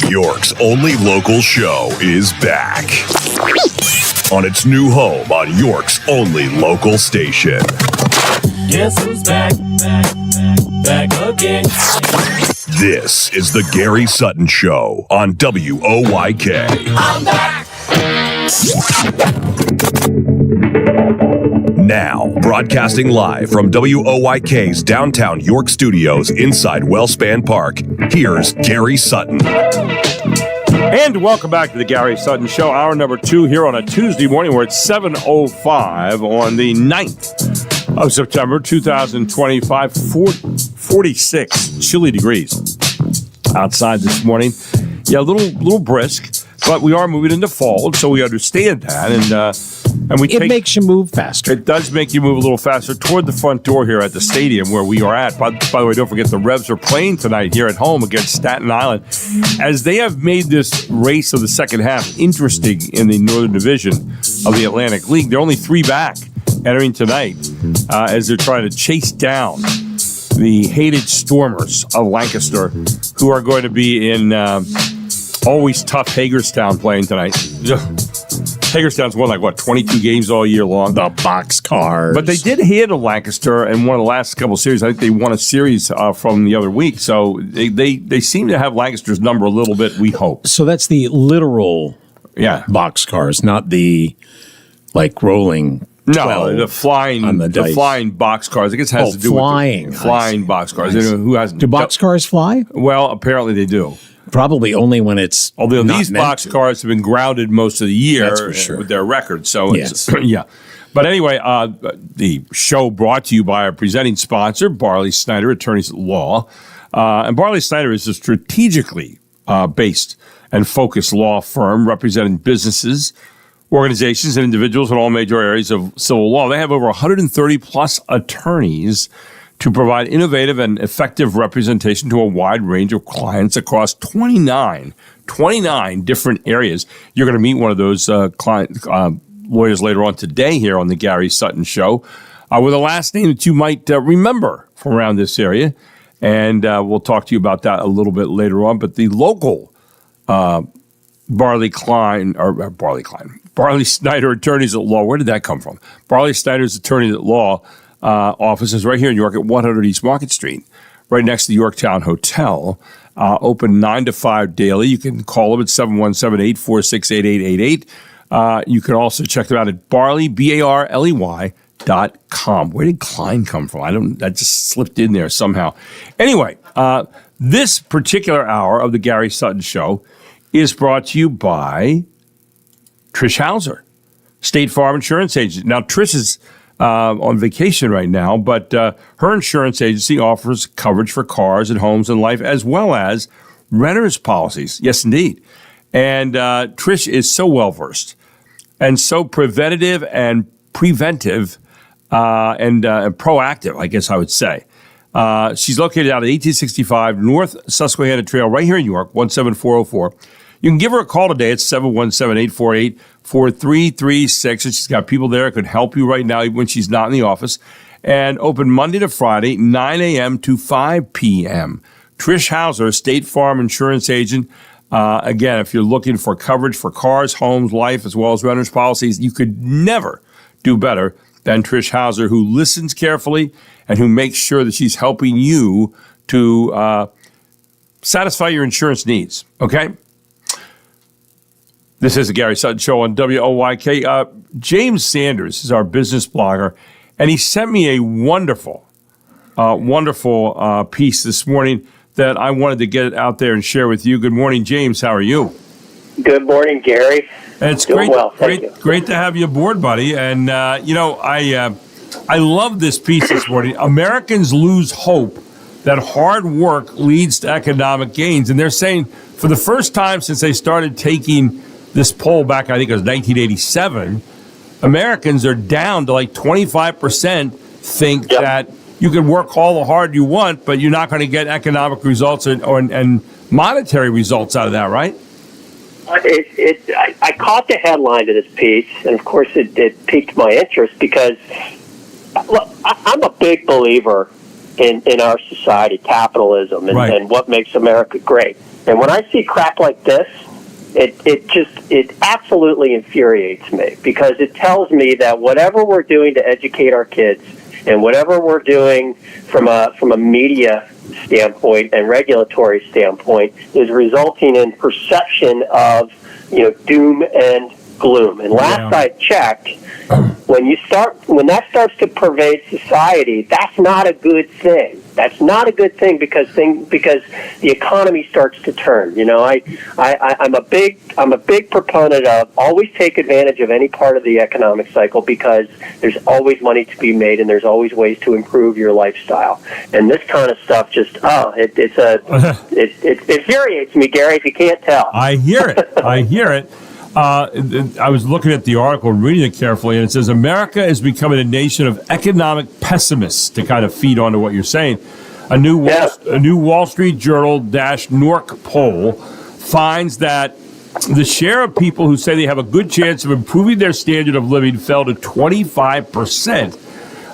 York's only local show is back on its new home on York's only local station. Guess who's back? Back again. This is the Gary Sutton Show on WOYK. I'm back. Now, broadcasting live from WOYK's downtown York studios inside Wellspan Park, here's Gary Sutton. And welcome back to the Gary Sutton Show, hour number 2 here on a Tuesday morning. We're at 7:05 on the 9th of September, 2025, 46 chilly degrees outside this morning. Yeah, a little brisk, but we are moving into fall, so we understand that. And It makes you move faster. It does make you move a little faster toward the front door here at the stadium where we are at. By the way, don't forget the Revs are playing tonight here at home against Staten Island, as they have made this race of the second half interesting in the Northern Division of the Atlantic League. They're only 3 back entering tonight as they're trying to chase down the hated Stormers of Lancaster, who are going to be in always tough Hagerstown playing tonight. Hagerstown's won 22 games all year long. The boxcars. But they did handle Lancaster in one of the last couple of series. I think they won a series from the other week. So they seem to have Lancaster's number a little bit, we hope. So that's the literal boxcars, not the rolling. No, the flying boxcars. I guess it has to do flying. With flying boxcars. Who hasn't? Do boxcars fly? Well, apparently they do. Probably only when it's. Although these boxcars have been grounded most of the year That's for sure. with their records. So, Yes. yeah. But anyway, the show brought to you by our presenting sponsor, Barley Snyder, Attorneys at Law. And Barley Snyder is a strategically based and focused law firm representing businesses, organizations, and individuals in all major areas of civil law. They have over 130 plus attorneys to provide innovative and effective representation to a wide range of clients across 29 different areas. You're going to meet one of those lawyers later on today here on the Gary Sutton Show with a last name that you might remember from around this area. And we'll talk to you about that a little bit later on. But the local Barley Snyder Attorneys at Law, where did that come from? Barley Snyder's Attorneys at Law office is right here in York at 100 East Market Street, right next to the Yorktown Hotel. Open 9 to 5 daily. You can call them at 717-846-8888. You can also check them out at barley.com. Where did Klein come from? That just slipped in there somehow. Anyway, this particular hour of the Gary Sutton Show is brought to you by Trish Hauser, State Farm Insurance Agent. Now, Trish is on vacation right now, but her insurance agency offers coverage for cars and homes and life, as well as renter's policies. Yes, indeed. And Trish is so well-versed and so preventative and preventive and proactive, I guess I would say. She's located out at 1865 North Susquehanna Trail right here in York, 17404. You can give her a call today at 717-848-4336. And she's got people there that could help you right now, even when she's not in the office. And open Monday to Friday, 9 a.m. to 5 p.m. Trish Hauser, State Farm Insurance Agent. Again, if you're looking for coverage for cars, homes, life, as well as renter's policies, you could never do better than Trish Hauser, who listens carefully and who makes sure that she's helping you to satisfy your insurance needs. Okay? This is the Gary Sutton Show on WOYK. James Sanders is our business blogger, and he sent me a wonderful piece this morning that I wanted to get out there and share with you. Good morning, James. How are you? Good morning, Gary. And it's Doing well, thank you. Great to have you aboard, buddy. And I love this piece this morning. Americans lose hope that hard work leads to economic gains, and they're saying for the first time since they started taking this poll back, I think it was 1987, Americans are down to 25% think that you can work all the hard you want, but you're not going to get economic results and monetary results out of that, right? I caught the headline to this piece, and of course it piqued my interest because, look, I'm a big believer in our society, capitalism, and what makes America great. And when I see crap like this, it absolutely infuriates me, because it tells me that whatever we're doing to educate our kids and whatever we're doing from a media standpoint and regulatory standpoint is resulting in perception of doom and gloom. And last I checked, when that starts to pervade society, that's not a good thing. That's not a good thing because the economy starts to turn. I'm a big proponent of always take advantage of any part of the economic cycle, because there's always money to be made and there's always ways to improve your lifestyle. And this kind of stuff it infuriates me, Gary, if you can't tell. I hear it. I was looking at the article, reading it carefully, and it says America is becoming a nation of economic pessimists, to kind of feed onto what you're saying. A new Wall Street Journal-Newark poll finds that the share of people who say they have a good chance of improving their standard of living fell to 25%,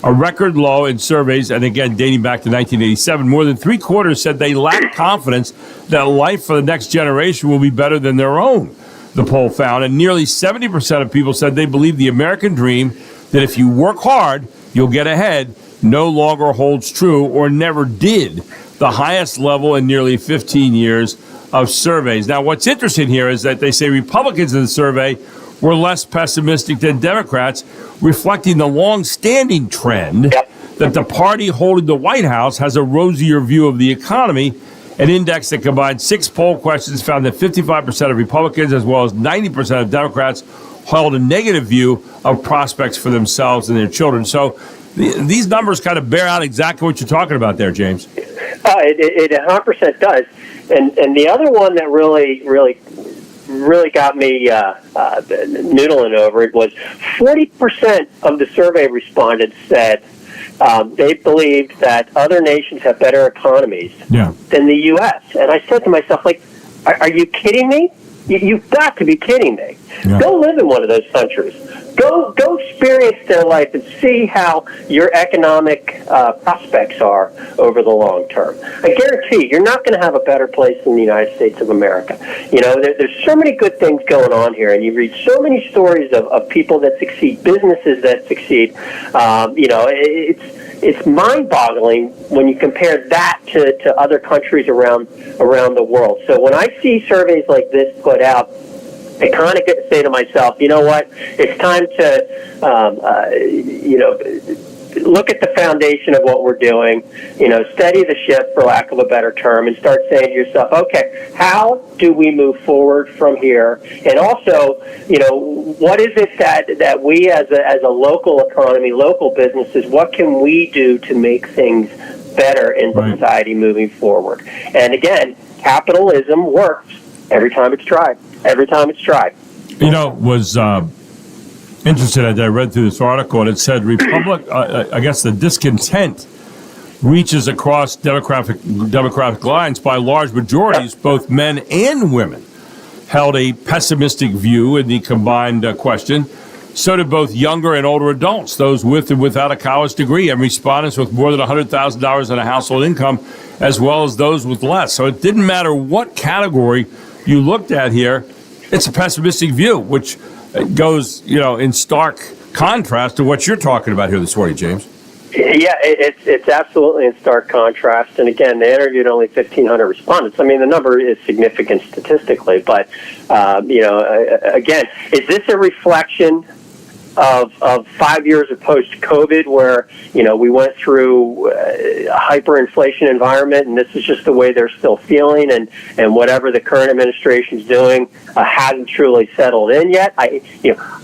a record low in surveys, and again, dating back to 1987. More than three-quarters said they lack confidence that life for the next generation will be better than their own, the poll found. And nearly 70% of people said they believe the American dream, that if you work hard, you'll get ahead, no longer holds true or never did, the highest level in nearly 15 years of surveys. Now, what's interesting here is that they say Republicans in the survey were less pessimistic than Democrats, reflecting the long-standing trend that the party holding the White House has a rosier view of the economy. An index that combined 6 poll questions found that 55% of Republicans as well as 90% of Democrats held a negative view of prospects for themselves and their children. So these numbers kind of bear out exactly what you're talking about there, James. It 100% does. And the other one that really got me noodling over it was 40% of the survey respondents said they believed that other nations have better economies than the U.S. And I said to myself, are you kidding me? You've got to be kidding me. Yeah. Go live in one of those countries. Go experience their life and see how your economic prospects are over the long term. I guarantee you're not going to have a better place than the United States of America. There's so many good things going on here, and you read so many stories of people that succeed, businesses that succeed. It's mind-boggling when you compare that to other countries around the world. So when I see surveys like this put out, I kind of get to say to myself, you know what? It's time to, look at the foundation of what we're doing, steady the ship, for lack of a better term, and start saying to yourself, okay, how do we move forward from here? And also, what is it that we as a local economy, local businesses, what can we do to make things better in society moving forward? And again, capitalism works every time it's tried. Was interested as I read through this article, and it said I guess the discontent reaches across demographic lines by large majorities. Both men and women held a pessimistic view in the combined question. So did both younger and older adults, those with and without a college degree, and respondents with more than $100,000 in a household income, as well as those with less. So it didn't matter what category you looked at here, it's a pessimistic view, which goes, in stark contrast to what you're talking about here this morning, James. Yeah, it's absolutely in stark contrast. And again, they interviewed only 1,500 respondents. I mean, the number is significant statistically, but again, is this a reflection of 5 years of post-COVID, where we went through a hyperinflation environment, and this is just the way they're still feeling, and whatever the current administration's doing hasn't truly settled in yet? I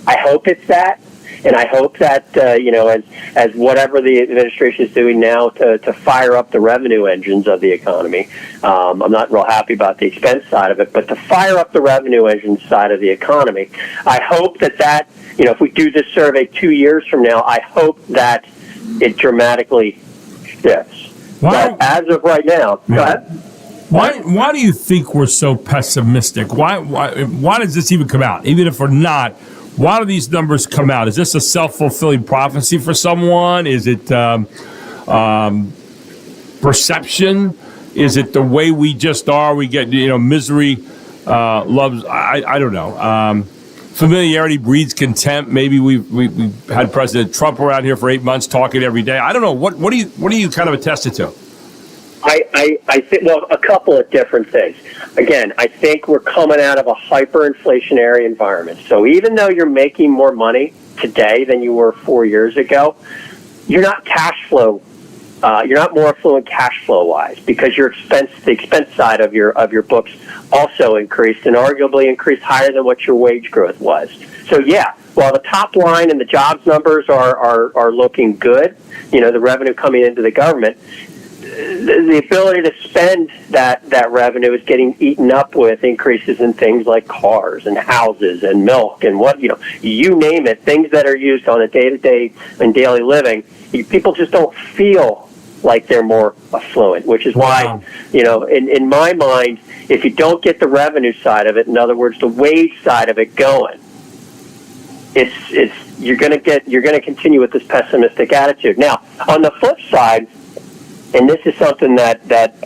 hope it's that. And I hope that, as whatever the administration is doing now to fire up the revenue engines of the economy, I'm not real happy about the expense side of it, but to fire up the revenue engine side of the economy, I hope that if we do this survey 2 years from now, I hope that it dramatically shifts. But as of right now, go ahead. Why do you think we're so pessimistic? Why does this even come out? Even if we're not, why do these numbers come out? Is this a self-fulfilling prophecy for someone? Is it perception? Is it the way we just are? We get, misery loves, I don't know. Familiarity breeds contempt. Maybe we had President Trump around here for 8 months talking every day. I don't know. What do you kind of attest it to? I think, well, a couple of different things. Again, I think we're coming out of a hyperinflationary environment. So even though you're making more money today than you were 4 years ago, you're not cash flow. You're not more affluent cash flow wise because the expense side of your books also increased and arguably increased higher than what your wage growth was. So yeah, while the top line and the jobs numbers are looking good, the revenue coming into the government, the ability to spend that revenue is getting eaten up with increases in things like cars and houses and milk and you name it, things that are used on a day-to-day and daily living. People just don't feel like they're more affluent, which is why, in my mind, if you don't get the revenue side of it, in other words, the wage side of it going, you're going to continue with this pessimistic attitude. Now, on the flip side, and this is something that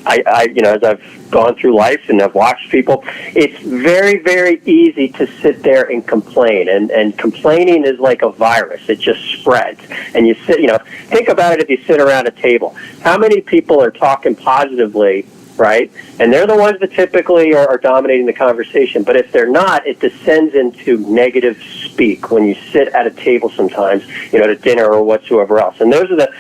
I as I've gone through life and I've watched people, it's very, very easy to sit there and complain. And complaining is like a virus. It just spreads. And you think about it if you sit around a table. How many people are talking positively, right? And they're the ones that typically are dominating the conversation. But if they're not, it descends into negative speak when you sit at a table sometimes, to dinner or whatsoever else. And those are the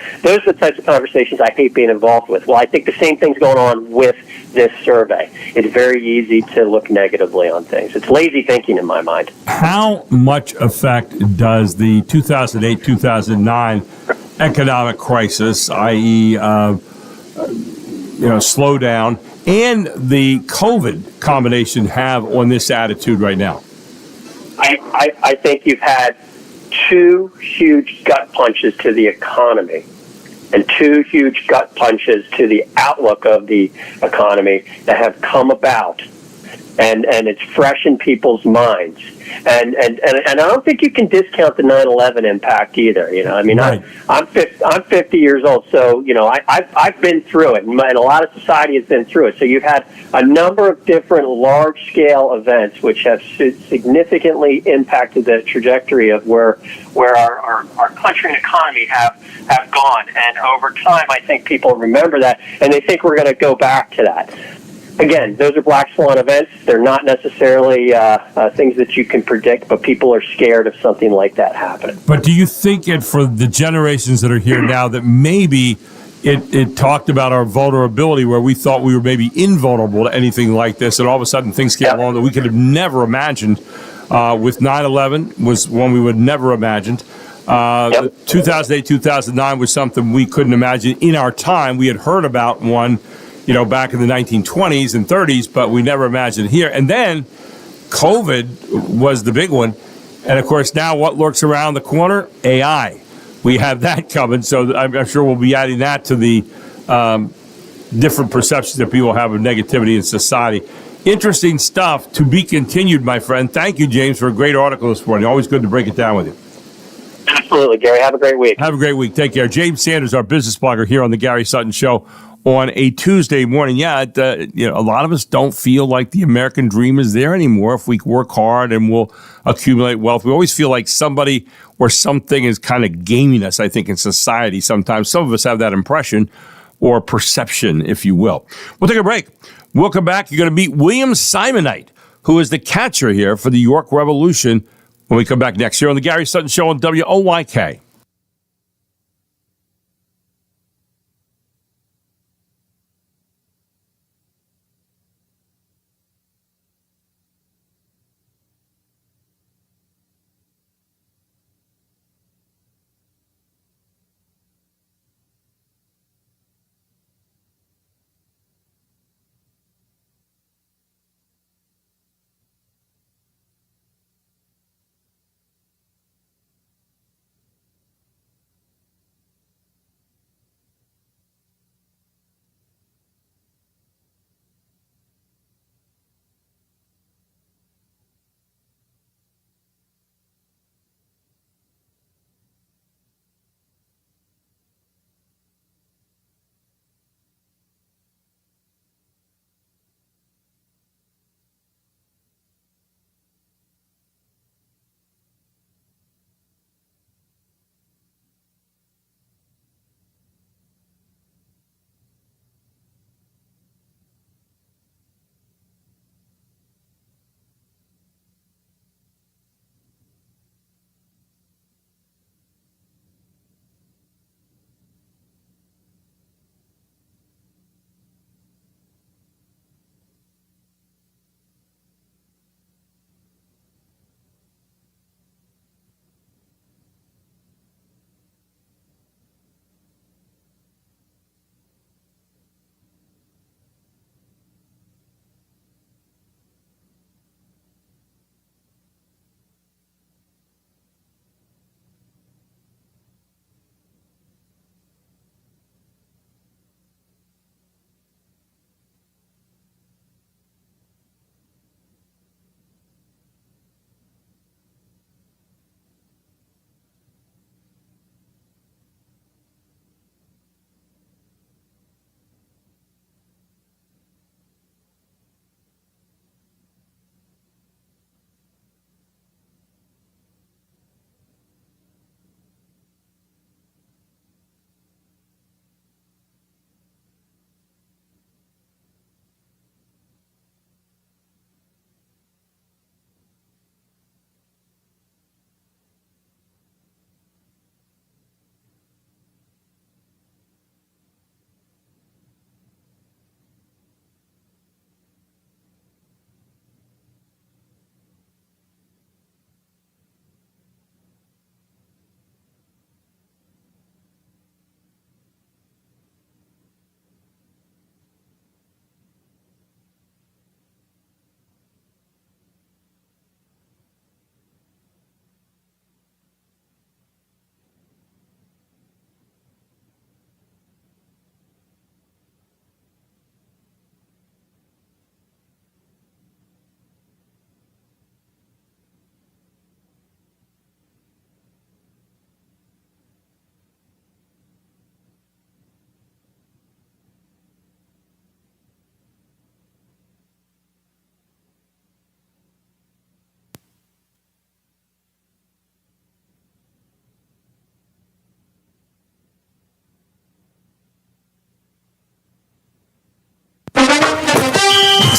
types of conversations I hate being involved with. Well, I think the same thing's going on with this survey. It's very easy to look negatively on things. It's lazy thinking in my mind. How much effect does the 2008-2009 economic crisis, i.e., slowdown, and the COVID combination have on this attitude right now? I think you've had two huge gut punches to the economy and two huge gut punches to the outlook of the economy that have come about, and it's fresh in people's minds. And I don't think you can discount the 9/11 impact either. Right. I'm 50 years old, so I've been through it, and a lot of society has been through it. So you've had a number of different large-scale events which have significantly impacted the trajectory of where our country and economy have gone. And over time, I think people remember that, and they think we're going to go back to that. Again, those are black swan events. They're not necessarily things that you can predict, but people are scared of something like that happening. But do you think for the generations that are here now that maybe it talked about our vulnerability where we thought we were maybe invulnerable to anything like this, and all of a sudden things came along that we could have never imagined? With 9/11 was one we would never imagined. 2008, 2009 was something we couldn't imagine in our time. We had heard about one back in the 1920s and 30s, but we never imagined here. And then COVID was the big one. And, of course, now what lurks around the corner? AI. We have that coming, so I'm sure we'll be adding that to the different perceptions that people have of negativity in society. Interesting stuff to be continued, my friend. Thank you, James, for a great article this morning. Always good to break it down with you. Absolutely, Gary. Have a great week. Have a great week. Take care. James Sanders, our business blogger here on the Gary Sutton Show on a Tuesday morning. Yeah, a lot of us don't feel like the American dream is there anymore. If we work hard and we'll accumulate wealth, we always feel like somebody or something is kind of gaming us, I think, in society sometimes. Some of us have that impression or perception, if you will. We'll take a break. We'll come back. You're going to meet William Simonite, who is the catcher here for the York Revolution, when we come back next year on the Gary Sutton Show on WOYK.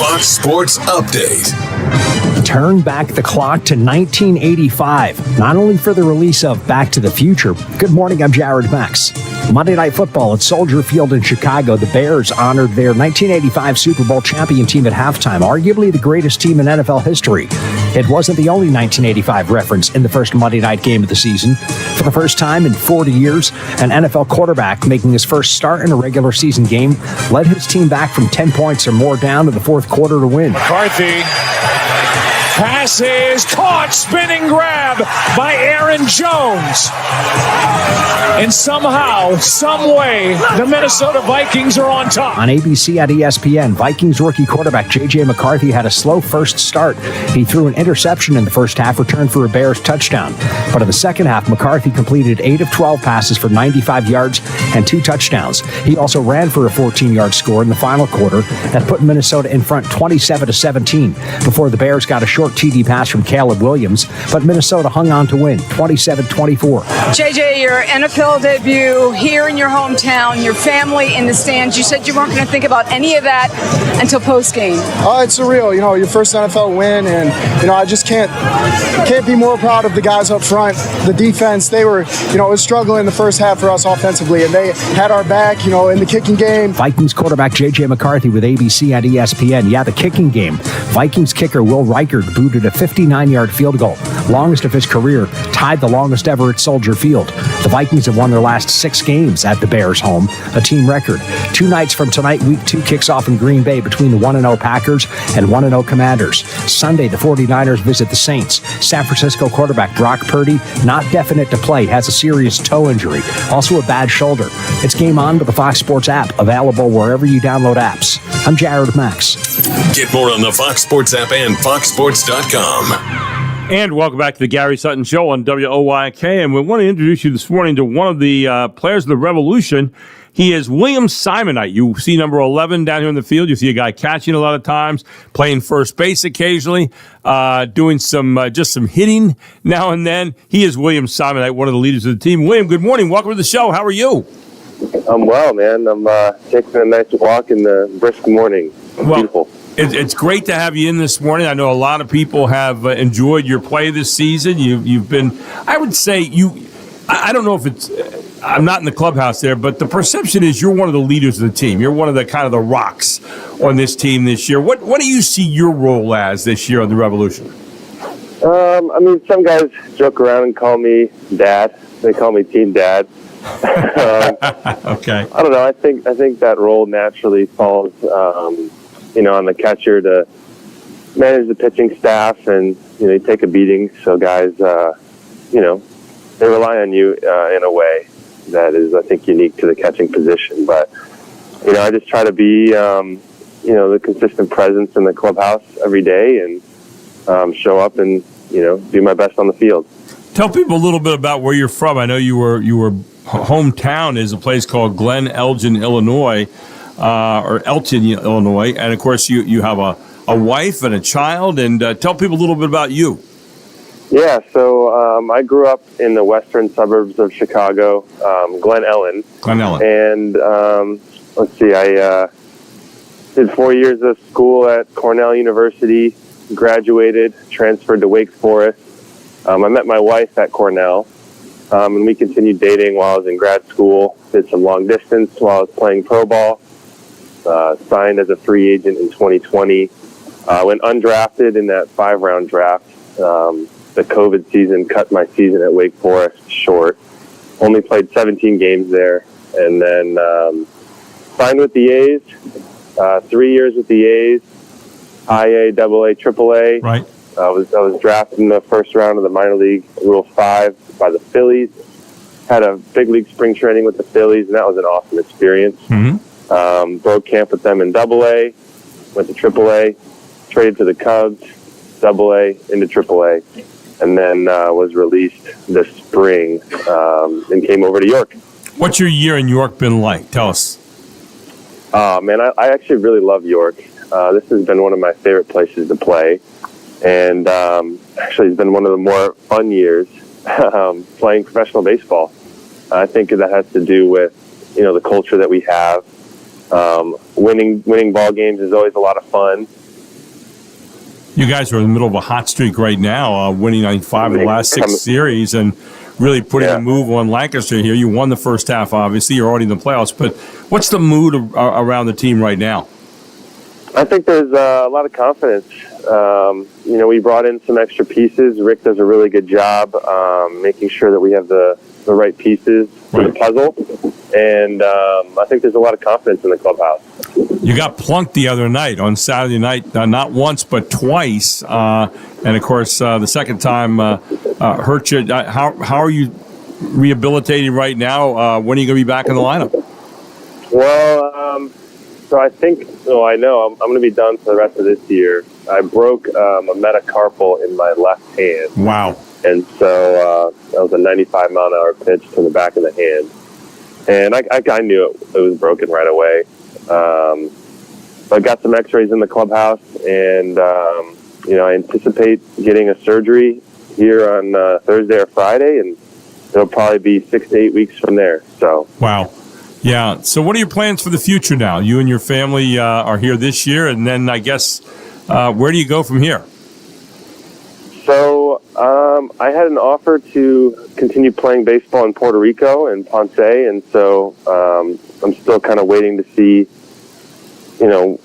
Fox Sports Update. Turn back the clock to 1985, not only for the release of Back to the Future. Good morning, I'm Jared Max. Monday Night Football at Soldier Field in Chicago. The Bears honored their 1985 Super Bowl champion team at halftime, arguably the greatest team in NFL history. It wasn't the only 1985 reference in the first Monday night game of the season. For the first time in 40 years, an NFL quarterback making his first start in a regular season game led his team back from 10 points or more down to the fourth quarter to win. McCarthy. Pass is caught, spinning grab by Aaron Jones. And somehow, some way, the Minnesota Vikings are on top. On ABC at ESPN, Vikings rookie quarterback J.J. McCarthy had a slow first start. He threw an interception in the first half, returned for a Bears touchdown. But in the second half, McCarthy completed 8 of 12 passes for 95 yards and 2 touchdowns. He also ran for a 14-yard score in the final quarter that put Minnesota in front 27-17 before the Bears got a short TD pass from Caleb Williams, but Minnesota hung on to win 27-24. JJ, your NFL debut here in your hometown, your family in the stands. You said you weren't going to think about any of that until post-game. It's surreal, your first NFL win, and I just can't be more proud of the guys up front. The defense, they were, it was struggling in the first half for us offensively, and they had our back, in the kicking game. Vikings quarterback J.J. McCarthy with ABC at ESPN. Yeah, the kicking game. Vikings kicker Will Reichard booted a 59-yard field goal, longest of his career, tied the longest ever at Soldier Field. The Vikings have won their last 6 games at the Bears' home, a team record. 2 nights from tonight, Week 2 kicks off in Green Bay between the 1-0 Packers and 1-0 Commanders. Sunday, the 49ers visit the Saints. San Francisco quarterback Brock Purdy, not definite to play, has a serious toe injury, also a bad shoulder. It's Game On with the Fox Sports app, available wherever you download apps. I'm Jared Max. Get more on the Fox Sports app and foxsports.com. And welcome back to the Gary Sutton Show on WOYK. And we want to introduce you this morning to one of the players of the Revolution. He is William Simonite. You see number 11 down here in the field. You see a guy catching a lot of times, playing first base occasionally, doing some hitting now and then. He is William Simonite, one of the leaders of the team. William, good morning. Welcome to the show. How are you? I'm well, man. I'm taking a nice walk in the brisk morning. Beautiful. It's great to have you in this morning. I know a lot of people have enjoyed your play this season. You've been, I would say, I don't know if it's, I'm not in the clubhouse there, but the perception is you're one of the leaders of the team. You're one of the kind of the rocks on this team this year. What do you see your role as this year on the Revolution? Some guys joke around and call me Dad. They call me Team Dad. Okay. I don't know. I think that role naturally falls, on the catcher to manage the pitching staff, and you take a beating. So guys, they rely on you in a way that is, I think, unique to the catching position. But I just try to be, the consistent presence in the clubhouse every day, and show up and do my best on the field. Tell people a little bit about where you're from. I know you were hometown is a place called Glen Elgin, Illinois, or Elton, Illinois, and of course you have a wife and a child. And tell people a little bit about you. Yeah, so I grew up in the western suburbs of Chicago, Glen Ellen. And let's see, I did 4 years of school at Cornell University, graduated, transferred to Wake Forest. I met my wife at Cornell, and we continued dating while I was in grad school, did some long distance while I was playing pro ball, signed as a free agent in 2020, went undrafted in that 5-round draft. The COVID season cut my season at Wake Forest short. Only played 17 games there, and then signed with the A's. 3 years with the A's, IA, AA, AAA. Right. I was drafted in the first round of the minor league Rule 5 by the Phillies. Had a big league spring training with the Phillies, and that was an awesome experience. Mm-hmm. Broke camp with them in AA, went to AAA, traded to the Cubs, AA into AAA, and then was released this spring and came over to York. What's your year in York been like? Tell us. Man, I actually really love York. This has been one of my favorite places to play. And actually, it's been one of the more fun years playing professional baseball. I think that has to do with, the culture that we have. Winning ball games is always a lot of fun. You guys are in the middle of a hot streak right now, winning, I think, 5 of the last 6 series and really putting a move on Lancaster here. You won the first half, obviously. You're already in the playoffs. But what's the mood around the team right now? I think there's a lot of confidence. We brought in some extra pieces. Rick does a really good job making sure that we have the right pieces for the puzzle. And I think there's a lot of confidence in the clubhouse. You got plunked the other night on Saturday night, not once but twice. And, of course, the second time hurt you. How are you rehabilitating right now? When are you going to be back in the lineup? Well, so I think, I know I'm going to be done for the rest of this year. I broke a metacarpal in my left hand. Wow. And so that was a 95-mile-an-hour pitch to the back of the hand. And I knew it was broken right away. So I got some x-rays in the clubhouse, and, I anticipate getting a surgery here on Thursday or Friday, and it'll probably be 6 to 8 weeks from there. So. Wow. Yeah. So what are your plans for the future now? You and your family are here this year, and then I guess where do you go from here? So I had an offer to continue playing baseball in Puerto Rico and Ponce, and so I'm still kind of waiting to see,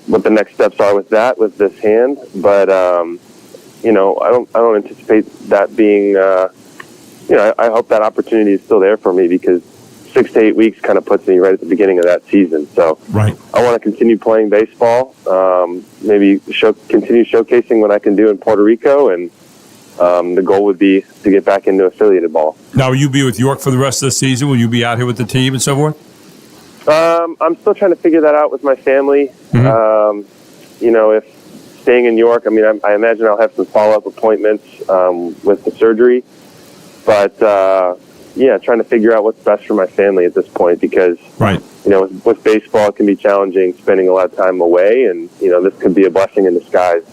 what the next steps are with this hand. But I don't anticipate that being. I hope that opportunity is still there for me because 6 to 8 weeks kind of puts me right at the beginning of that season. So right. I want to continue playing baseball, maybe continue showcasing what I can do in Puerto Rico, and the goal would be to get back into affiliated ball. Now, will you be with York for the rest of the season? Will you be out here with the team and so forth? I'm still trying to figure that out with my family. Mm-hmm. If staying in York, I imagine I'll have some follow-up appointments with the surgery. But, trying to figure out what's best for my family at this point because, right. With baseball, it can be challenging spending a lot of time away, and, this could be a blessing in disguise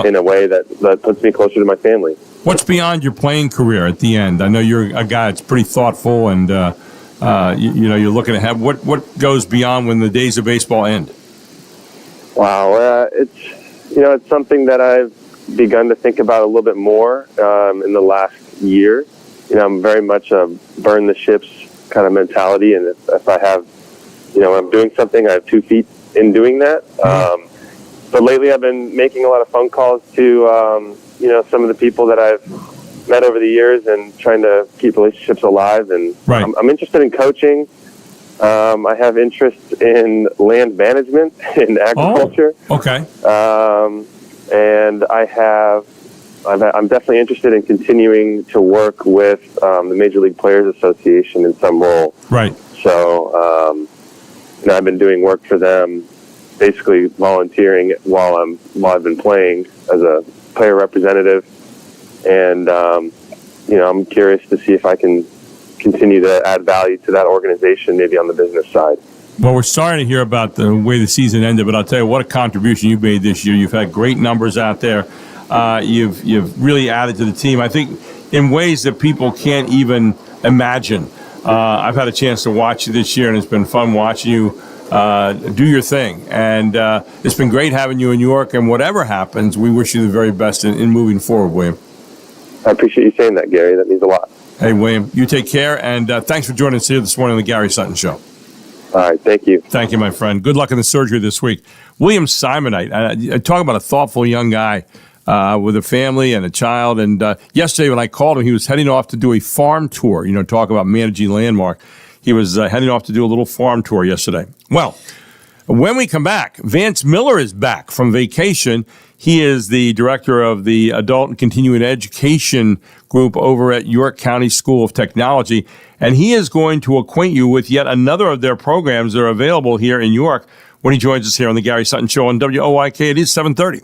in a way that puts me closer to my family. What's beyond your playing career at the end? I know you're a guy that's pretty thoughtful, and, you're looking ahead. What goes beyond when the days of baseball end? Wow. It's something that I've begun to think about a little bit more in the last year. I'm very much a burn the ships kind of mentality, and if I have, when I'm doing something, I have 2 feet in doing that. But lately I've been making a lot of phone calls to, some of the people that I've met over the years and trying to keep relationships alive. And right. I'm interested in coaching. I have interest in land management and agriculture. Oh, okay. And I'm definitely interested in continuing to work with the Major League Players Association in some role. Right. So, I've been doing work for them, basically volunteering while I've been playing as a player representative. And, I'm curious to see if I can continue to add value to that organization, maybe on the business side. Well, we're sorry to hear about the way the season ended, but I'll tell you what a contribution you made this year. You've had great numbers out there. You've really added to the team, I think, in ways that people can't even imagine. I've had a chance to watch you this year, and it's been fun watching you do your thing. And it's been great having you in New York, and whatever happens, we wish you the very best in moving forward, William. I appreciate you saying that, Gary. That means a lot. Hey, William, you take care, and thanks for joining us here this morning on the Gary Sutton Show. All right, thank you. Thank you, my friend. Good luck in the surgery this week. William Simonite, talk about a thoughtful young guy with a family and a child. And yesterday when I called him, he was heading off to do a farm tour, talk about managing landmark. He was heading off to do a little farm tour yesterday. Well, when we come back, Vance Miller is back from vacation. He is the director of the Adult and Continuing Education Group over at York County School of Technology, and he is going to acquaint you with yet another of their programs that are available here in York when he joins us here on the Gary Sutton Show on WOYK. It is 7:30.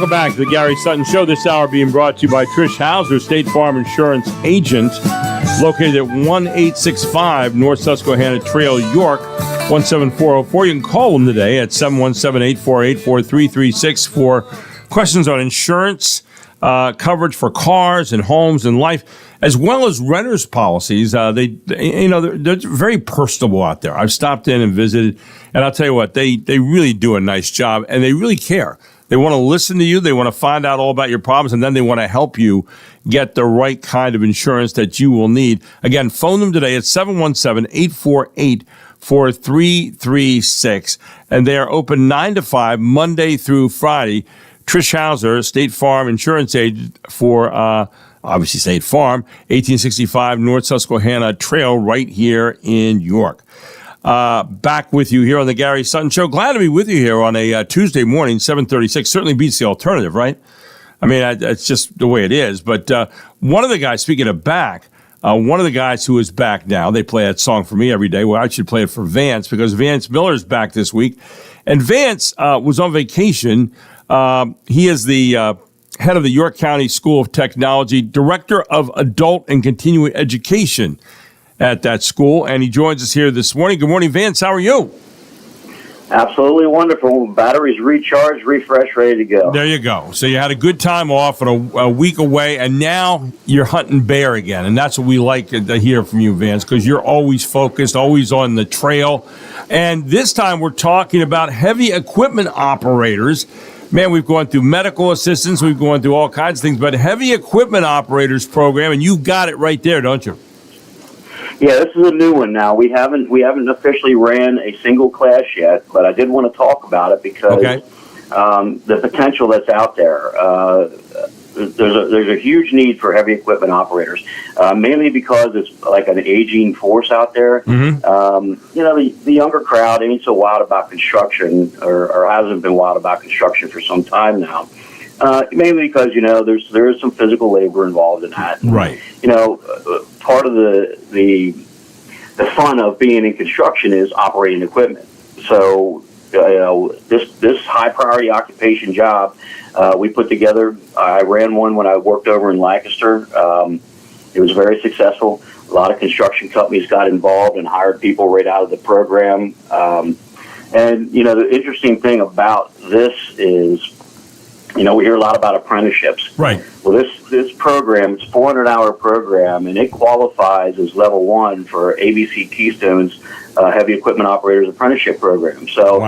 Welcome back to the Gary Sutton Show. This hour being brought to you by Trish Hauser, State Farm Insurance Agent, located at 1865 North Susquehanna Trail, York, 17404. You can call them today at 717-848-4336 for questions on insurance, coverage for cars and homes and life, as well as renters policies. They're very personable out there. I've stopped in and visited, and I'll tell you what, they really do a nice job, and they really care. They want to listen to you. They want to find out all about your problems, and then they want to help you get the right kind of insurance that you will need. Again, phone them today at 717-848-4336, and they are open 9 to 5, Monday through Friday. Trish Hauser, State Farm Insurance Agent for, obviously, State Farm, 1865 North Susquehanna Trail right here in York. Back with you here on the Gary Sutton Show. Glad to be with you here on a Tuesday morning, 7:36. Certainly beats the alternative, right? I mean, it's just the way it is. But one of the guys, speaking of back, one of the guys who is back now, they play that song for me every day. Well, I should play it for Vance because Vance Miller's back this week. And Vance was on vacation. He is the head of the York County School of Technology, director of adult and continuing education at that school, and he joins us here this morning. Good morning, Vance. How are you? Absolutely wonderful. Batteries recharged, refreshed, ready to go. There you go. So you had a good time off and a week away, and now you're hunting bear again, and that's what we like to hear from you, Vance, because you're always focused, always on the trail. And this time we're talking about heavy equipment operators. Man, we've gone through medical assistants, we've gone through all kinds of things, but heavy equipment operators program, and you got it right there, don't you? Yeah, this is a new one now. We haven't officially ran a single class yet, but I did want to talk about it because the potential that's out there. There's a huge need for heavy equipment operators, mainly because it's like an aging force out there. The younger crowd ain't so wild about construction, or hasn't been wild about construction for some time now. Mainly because there is some physical labor involved in that. Right. Part of the fun of being in construction is operating equipment. So this high priority occupation job we put together. I ran one when I worked over in Lancaster. It was very successful. A lot of construction companies got involved and hired people right out of the program. And the interesting thing about this is, we hear a lot about apprenticeships. Right. Well, this program, it's a 400-hour program, and it qualifies as level 1 for ABC Keystone's Heavy Equipment Operators Apprenticeship Program. So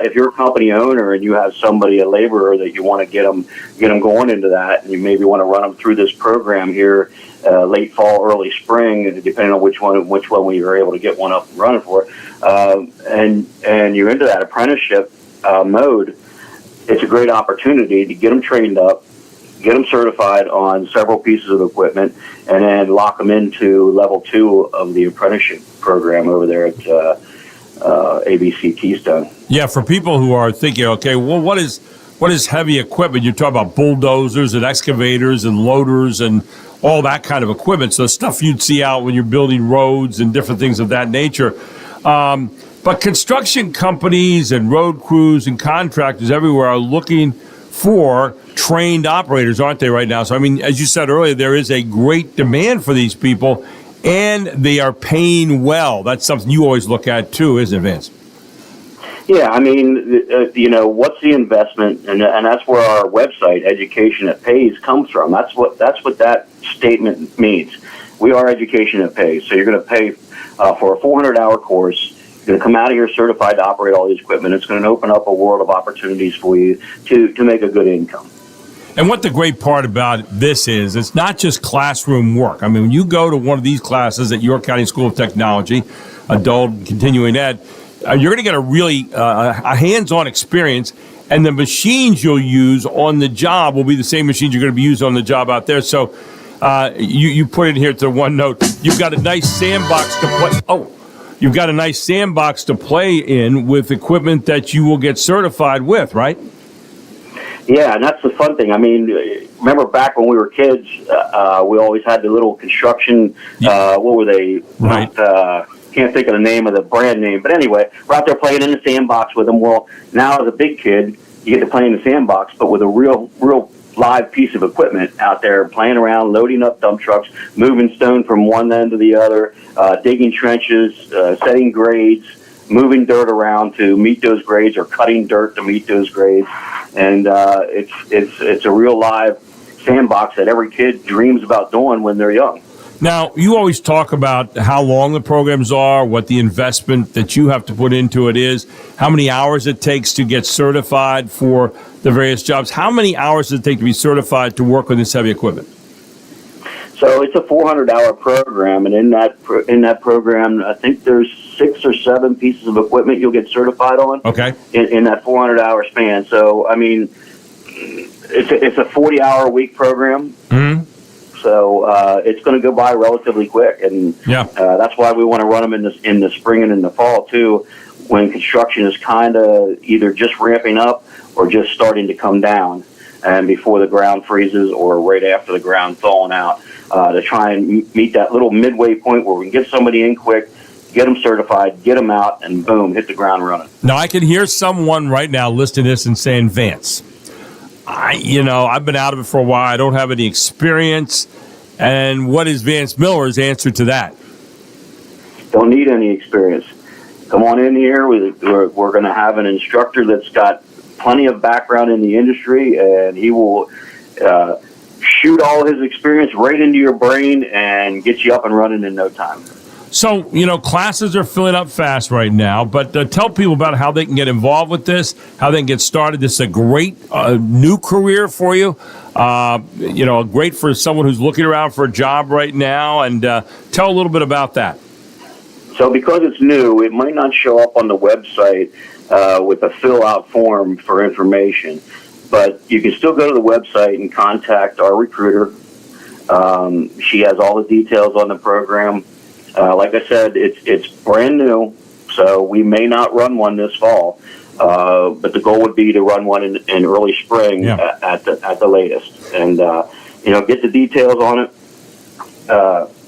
if you're a company owner and you have somebody, a laborer, that you want to get them going into that, and you maybe want to run them through this program here late fall, early spring, depending on which one we were able to get one up and running for, and you're into that apprenticeship mode, it's a great opportunity to get them trained up, get them certified on several pieces of equipment, and then lock them into level 2 of the apprenticeship program over there at ABC Keystone. Yeah, for people who are thinking, okay, well, what is heavy equipment? You're talking about bulldozers and excavators and loaders and all that kind of equipment. So stuff you'd see out when you're building roads and different things of that nature. But construction companies and road crews and contractors everywhere are looking for trained operators, aren't they, right now? So, I mean, as you said earlier, there is a great demand for these people, and they are paying well. That's something you always look at, too, isn't it, Vince? Yeah, I mean, what's the investment? And that's where our website, Education That Pays, comes from. That's what that statement means. We are Education That Pays. So you're going to pay for a 400-hour course. You're going to come out of here certified to operate all these equipment. It's going to open up a world of opportunities for you to make a good income. And what the great part about this is, it's not just classroom work. I mean, when you go to one of these classes at York County School of Technology, adult and continuing ed, you're going to get a really a hands-on experience, and the machines you'll use on the job will be the same machines you're going to be using on the job out there. So you put it here to one note. You've got a nice sandbox to play. You've got a nice sandbox to play in with equipment that you will get certified with, right? Yeah, and that's the fun thing. I mean, remember back when we were kids, we always had the little construction, what were they? Right. Can't think of the name of the brand name. But anyway, we're out there playing in the sandbox with them. Well, now as a big kid, you get to play in the sandbox, but with a real live piece of equipment out there, playing around, loading up dump trucks, moving stone from one end to the other, digging trenches, setting grades, moving dirt around to meet those grades, or cutting dirt to meet those grades. And it's a real live sandbox that every kid dreams about doing when they're young. Now, you always talk about how long the programs are, what the investment that you have to put into it is, how many hours it takes to get certified for the various jobs. How many hours does it take to be certified to work on this heavy equipment? So it's a 400-hour program, and in that program, I think there's 6 or 7 pieces of equipment you'll get certified on. Okay. In that 400-hour span. So I mean, it's a 40-hour week program. Mm-hmm. So it's going to go by relatively quick, and that's why we want to run them in the spring and in the fall too, when construction is kind of either just ramping up or just starting to come down, and before the ground freezes or right after the ground thawing out, to try and meet that little midway point where we can get somebody in quick, get them certified, get them out, and boom, hit the ground running. Now, I can hear someone right now listening to this and saying, Vance, I've been out of it for a while. I don't have any experience. And what is Vance Miller's answer to that? Don't need any experience. Come on in here. We're going to have an instructor that's got plenty of background in the industry, and he will shoot all his experience right into your brain and get you up and running in no time. So, classes are filling up fast right now, but tell people about how they can get involved with this, how they can get started. This is a great new career for you, great for someone who's looking around for a job right now, and tell a little bit about that. So because it's new, it might not show up on the website with a fill-out form for information, but you can still go to the website and contact our recruiter. She has all the details on the program. Like I said, it's brand new, so we may not run one this fall, but the goal would be to run one in early spring at the latest, and get the details on it.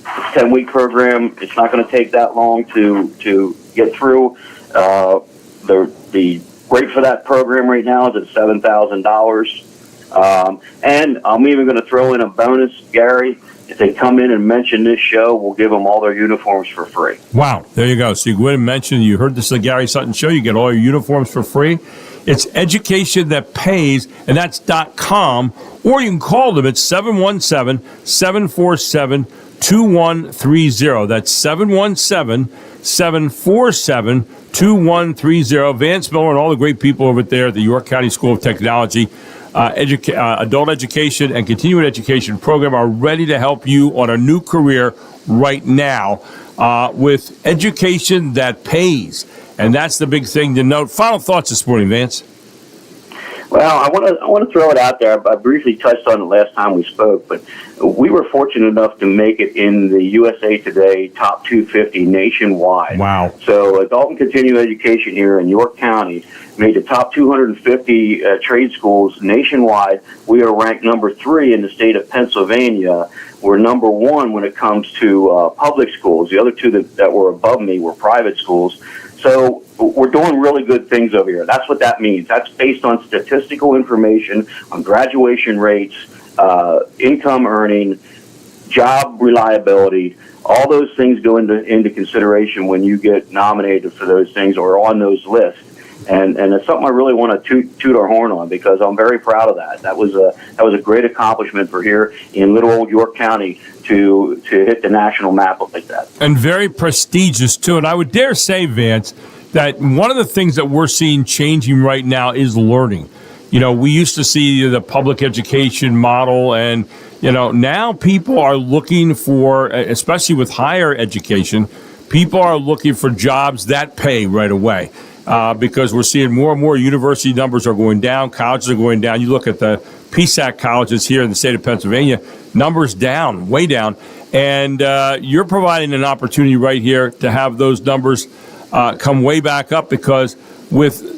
10-week program. It's not going to take that long to get through. The rate for that program right now is at $7,000, and I'm even going to throw in a bonus, Gary. If they come in and mention this show, we'll give them all their uniforms for free. Wow. There you go. So you go in and mention, you heard this is the Gary Sutton Show, you get all your uniforms for free. It's education that pays, and that's .com, or you can call them at 717-747-2130. That's 717-747-2130. Vance Miller and all the great people over there at the York County School of Technology, adult education and continuing education program are ready to help you on a new career right now with education that pays. And that's the big thing to note. Final thoughts this morning, Vance. Well, I want to throw it out there. I briefly touched on it last time we spoke, but we were fortunate enough to make it in the USA Today Top 250 nationwide. Wow. So adult and continuing education here in York County made the top 250 trade schools nationwide. We are ranked number 3 in the state of Pennsylvania. We're number 1 when it comes to public schools. The other two that were above me were private schools. So we're doing really good things over here. That's what that means. That's based on statistical information on graduation rates, income earning, job reliability. All those things go into consideration when you get nominated for those things or on those lists. And it's something I really want to toot our horn on, because I'm very proud of that. That was a great accomplishment for here in little old York County to hit the national map like that. And very prestigious, too. And I would dare say, Vance, that one of the things that we're seeing changing right now is learning. We used to see the public education model, and, now people are looking for, especially with higher education, people are looking for jobs that pay right away. Because we're seeing more and more university numbers are going down, colleges are going down. You look at the PSAC colleges here in the state of Pennsylvania, numbers down, way down. And you're providing an opportunity right here to have those numbers come way back up, because with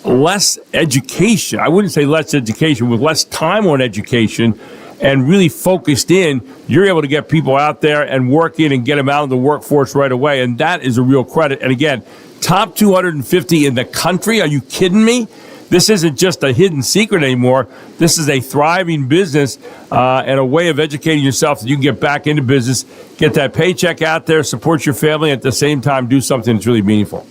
less education, I wouldn't say less education, with less time on education and really focused in, you're able to get people out there and working and get them out of the workforce right away. And that is a real credit. And again, top 250 in the country. Are you kidding me? this isn't just a hidden secret anymore. This is a thriving business and a way of educating yourself that you can get back into business, get that paycheck out there, support your family, at the same time do something that's really meaningful.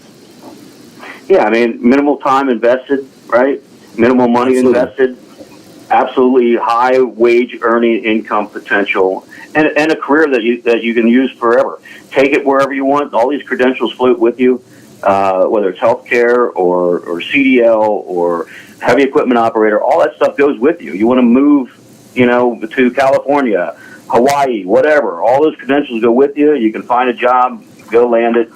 Yeah, I mean, minimal time invested, right? Minimal money invested. Absolutely high wage earning income potential, and a career that you can use forever. Take it wherever you want. All these credentials float with you, whether it's healthcare or CDL or heavy equipment operator. All that stuff goes with you. You want to move, to California, Hawaii, whatever. All those credentials go with you. You can find a job, go land it,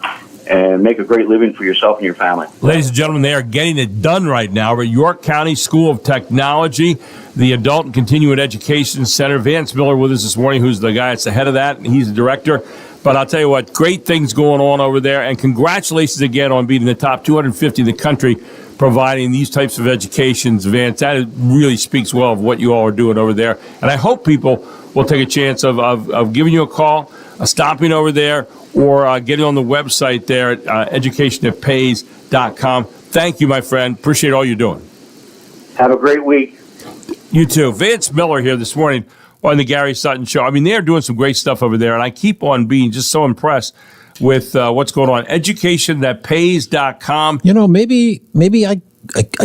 and make a great living for yourself and your family. Ladies and gentlemen, they are getting it done right now. We're at York County School of Technology, the Adult and Continuing Education Center. Vance Miller with us this morning, who's the guy that's the head of that, and he's the director. But I'll tell you what, great things going on over there, and congratulations again on being in the top 250 in the country providing these types of educations, Vance. That really speaks well of what you all are doing over there. And I hope people will take a chance of giving you a call, stopping over there, or getting on the website there at educationthatpays.com. Thank you, my friend. Appreciate all you're doing. Have a great week. You too. Vance Miller here this morning on the Gary Sutton Show. I mean, they're doing some great stuff over there, and I keep on being just so impressed with what's going on. Educationthatpays.com. Maybe I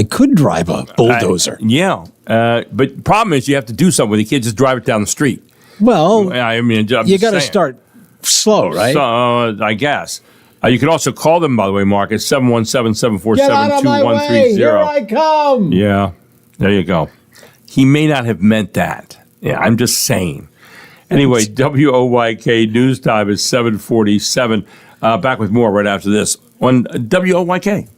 could drive a bulldozer. But the problem is you have to do something with it. You can't just drive it down the street. Well, I mean, you got to start slow, right? So, I guess. You can also call them, by the way, Mark, at 717-747-2130. Get out of my way. Here I come. Yeah, there you go. He may not have meant that. Yeah, I'm just saying. Anyway, WOYK News Time is 7:47. Back with more right after this on WOYK.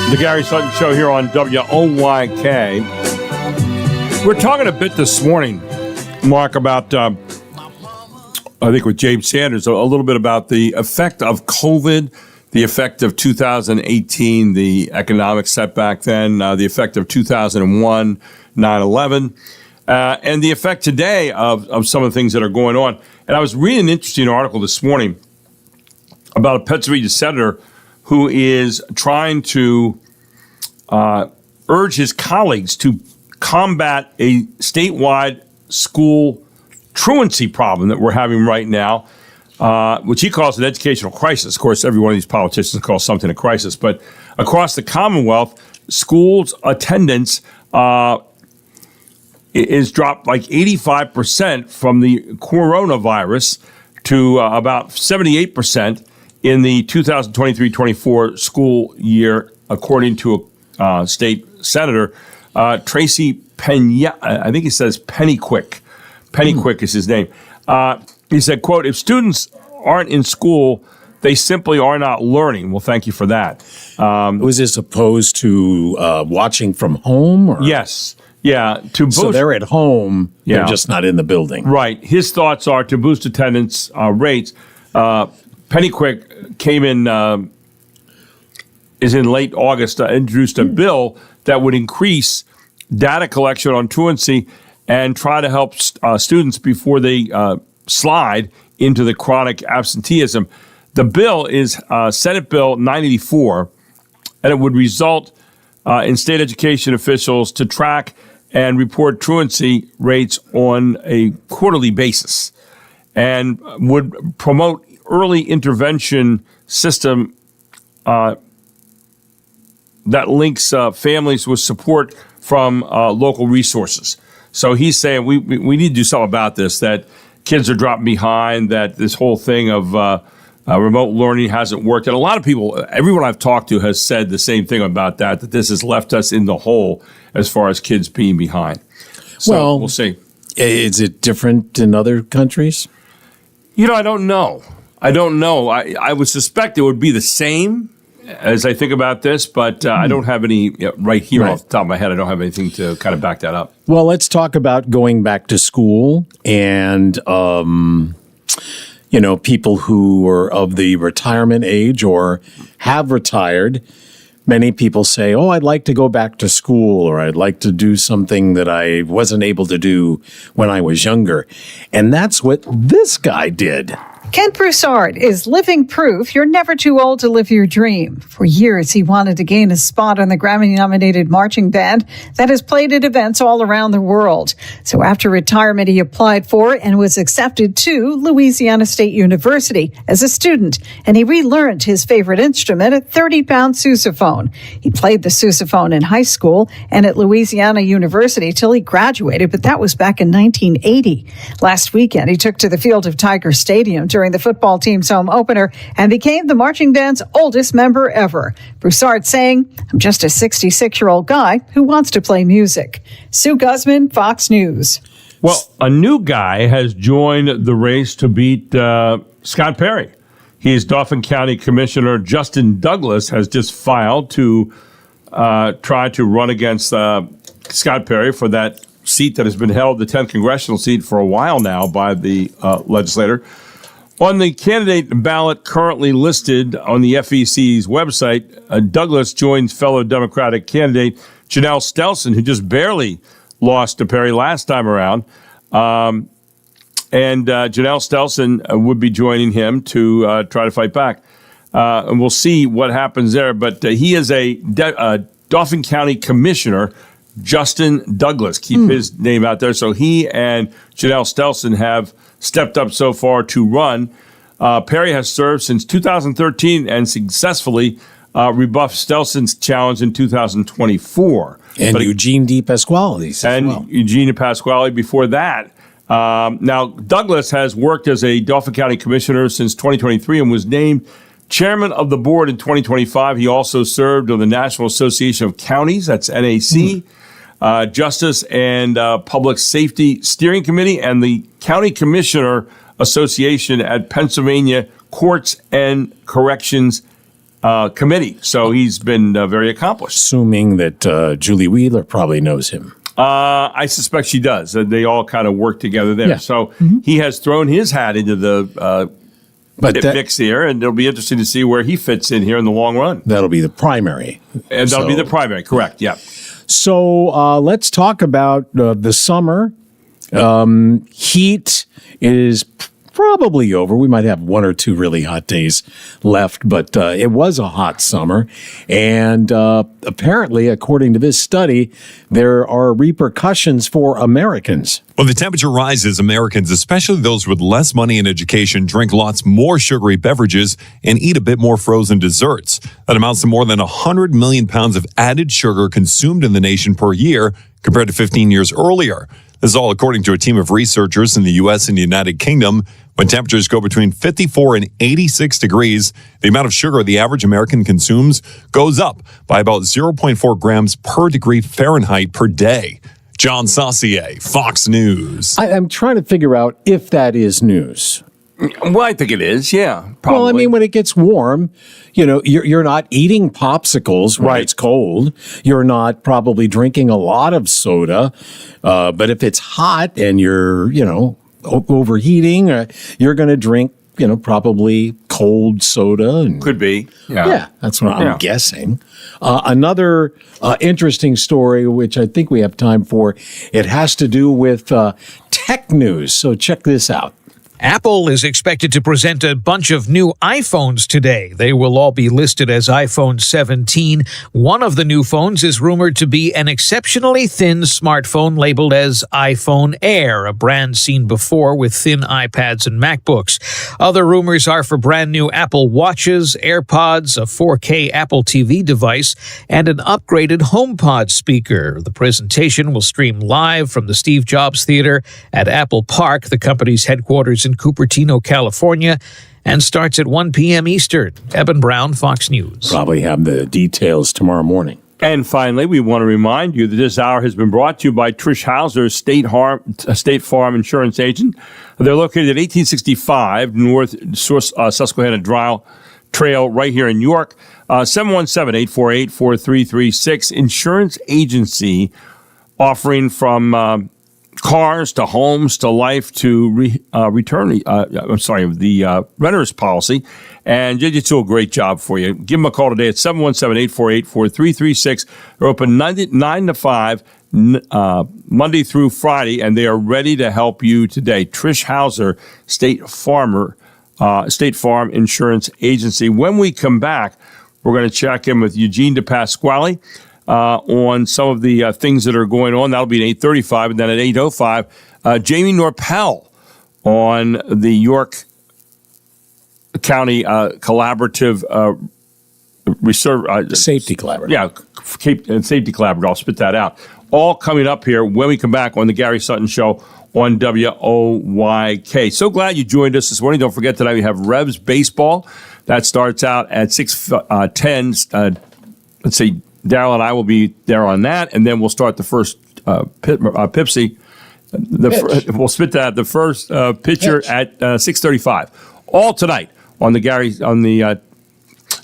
The Gary Sutton Show here on WOYK. We're talking a bit this morning, Mark, about, I think with James Sanders, a little bit about the effect of COVID, the effect of 2018, the economic setback then, the effect of 2001, 9/11, and the effect today of some of the things that are going on. And I was reading an interesting article this morning about a Pennsylvania senator who is trying to urge his colleagues to combat a statewide school truancy problem that we're having right now, which he calls an educational crisis. Of course, every one of these politicians calls something a crisis, but across the Commonwealth, schools attendance is dropped like 85% from the coronavirus to about 78% in the 2023-24 school year, according to a state senator, Tracy Pena. I think he says Pennyquick. Pennyquick is his name. He said, quote, "If students aren't in school, they simply are not learning." Well, thank you for that. Was this opposed to watching from home? Or? Yes. Yeah. So they're at home. Yeah. They're just not in the building. Right. His thoughts are to boost attendance rates. Pennyquick came in, is in late August, introduced a bill that would increase data collection on truancy and try to help students before they slide into the chronic absenteeism. The bill is Senate Bill 984, and it would result in state education officials to track and report truancy rates on a quarterly basis, and would promote early intervention system that links families with support from local resources. So he's saying we need to do something about this, that kids are dropping behind, that this whole thing of remote learning hasn't worked. And a lot of people, everyone I've talked to has said the same thing about that this has left us in the hole as far as kids being behind. So we'll see. Is it different in other countries? I don't know. I would suspect it would be the same as I think about this, but I don't have any right here off the top of my head. I don't have anything to kind of back that up. Well, let's talk about going back to school and, people who are of the retirement age or have retired. Many people say, oh, I'd like to go back to school, or I'd like to do something that I wasn't able to do when I was younger. And that's what this guy did. Kent Broussard is living proof you're never too old to live your dream. For years, he wanted to gain a spot on the Grammy-nominated marching band that has played at events all around the world. So after retirement, he applied for and was accepted to Louisiana State University as a student, and he relearned his favorite instrument, a 30-pound sousaphone. He played the sousaphone in high school and at Louisiana University till he graduated, but that was back in 1980. Last weekend, he took to the field of Tiger Stadium during the football team's home opener and became the marching band's oldest member ever. Broussard saying, "I'm just a 66-year-old guy who wants to play music." Sue Guzman, Fox News. Well, a new guy has joined the race to beat Scott Perry. His Dauphin County Commissioner Justin Douglas has just filed to try to run against Scott Perry for that seat that has been held, the 10th congressional seat, for a while now by the legislator. On the candidate ballot currently listed on the FEC's website, Douglas joins fellow Democratic candidate Janelle Stelson, who just barely lost to Perry last time around. And Janelle Stelson would be joining him to try to fight back. And we'll see what happens there. But he is a Dauphin County Commissioner, Justin Douglas. Keep his name out there. So he and Janelle Stelson have stepped up so far to run. Perry has served since 2013 and successfully rebuffed Stelson's challenge in 2024. And Eugene D. Pasquale. Eugene Pasquale before that. Now, Douglas has worked as a Dauphin County Commissioner since 2023 and was named chairman of the board in 2025. He also served on the National Association of Counties, that's NAC, Justice and Public Safety Steering Committee, and the County Commissioner Association at Pennsylvania Courts and Corrections committee. So he's been very accomplished. Assuming that Julie Wheeler probably knows him. I suspect she does. They all kind of work together there. Yeah. So he has thrown his hat into the mix here, and it'll be interesting to see where he fits in here in the long run. That'll be the primary. And that'll be the primary, correct, yeah. So let's talk about the summer. Heat is probably over. We might have 1 or 2 really hot days left, but it was a hot summer. And apparently, according to this study, there are repercussions for Americans. When the temperature rises, Americans, especially those with less money and education, drink lots more sugary beverages and eat a bit more frozen desserts. That amounts to more than 100 million pounds of added sugar consumed in the nation per year compared to 15 years earlier. This is all according to a team of researchers in the U.S. and the United Kingdom. When temperatures go between 54 and 86 degrees, the amount of sugar the average American consumes goes up by about 0.4 grams per degree Fahrenheit per day. John Saucier, Fox News. I'm trying to figure out if that is news. Well, I think it is, yeah. Probably. Well, I mean, when it gets warm, you're not eating popsicles when it's cold. You're not probably drinking a lot of soda. But if it's hot and you're, overheating, you're going to drink, probably cold soda. And, could be. Yeah, that's what I'm guessing. Another interesting story, which I think we have time for, it has to do with tech news. So check this out. Apple is expected to present a bunch of new iPhones today. They will all be listed as iPhone 17. One of the new phones is rumored to be an exceptionally thin smartphone labeled as iPhone Air, a brand seen before with thin iPads and MacBooks. Other rumors are for brand new Apple Watches, AirPods, a 4K Apple TV device, and an upgraded HomePod speaker. The presentation will stream live from the Steve Jobs Theater at Apple Park, the company's headquarters in Cupertino, California, and starts at 1 p.m. Eastern. Eben Brown, Fox News. Probably have the details tomorrow morning. And finally, we want to remind you that this hour has been brought to you by Trish Hauser, State Farm Insurance Agent. They're located at 1865 North Susquehanna Trail right here in York. 717-848-4336. Insurance agency offering from cars to homes to life to the renter's policy. And they just do a great job for you. Give them a call today at 717-848-4336. They're open 9 to 5, Monday through Friday, and they are ready to help you today. Trish Hauser, State Farm Insurance Agency. When we come back, we're going to check in with Eugene DePasquale on some of the things that are going on. That'll be at 8:35, and then at 8:05, Jamie Norpel on the York County Collaborative Safety Collaborative. Yeah, Safety Collaborative. I'll spit that out. All coming up here when we come back on the Gary Sutton Show on WOYK. So glad you joined us this morning. Don't forget tonight we have Revs Baseball. That starts out at 6:10. Let's see. Daryl and I will be there on that, and then we'll start the first Pipsy. We'll spit that the first pitcher at 6:35. All tonight on the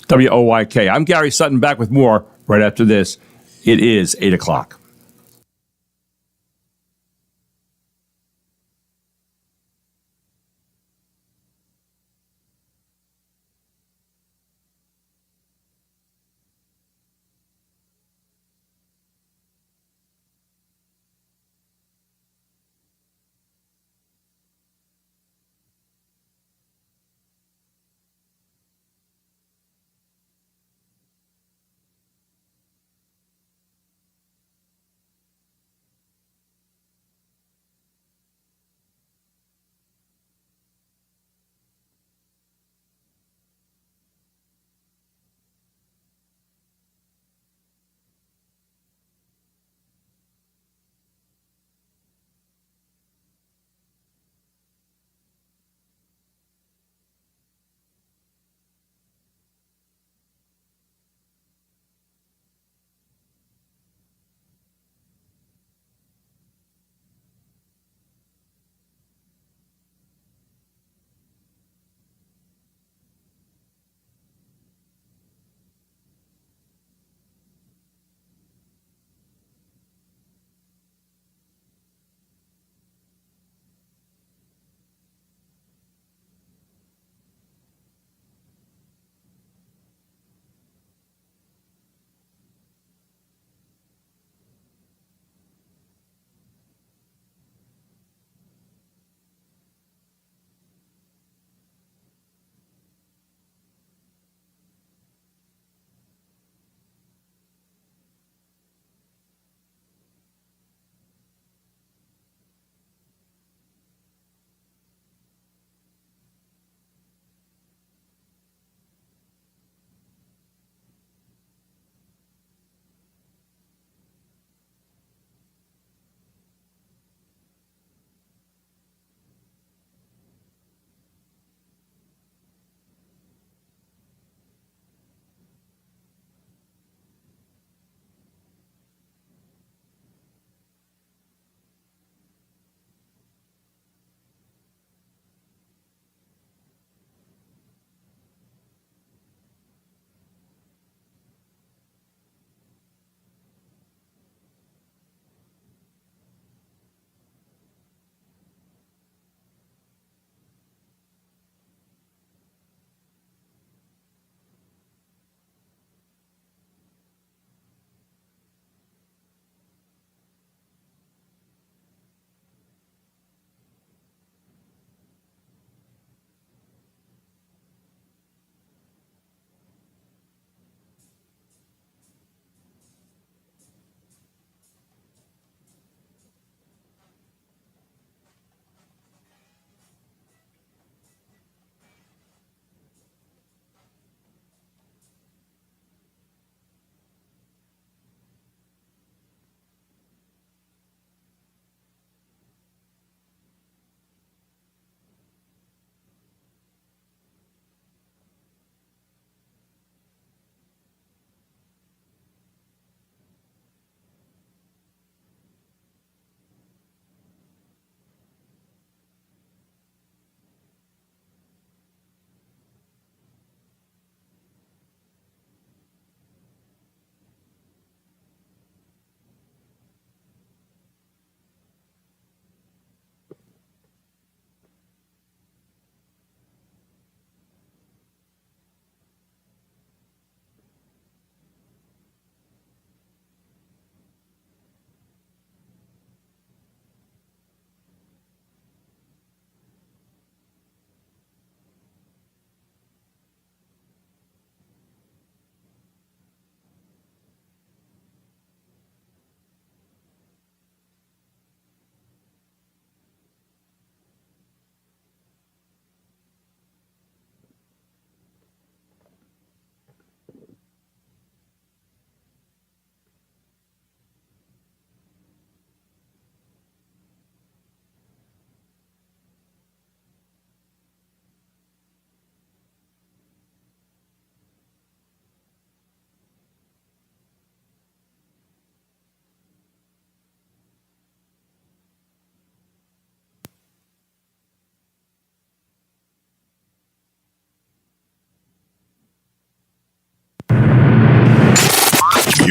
WOYK. I'm Gary Sutton, back with more right after this. It is 8 o'clock.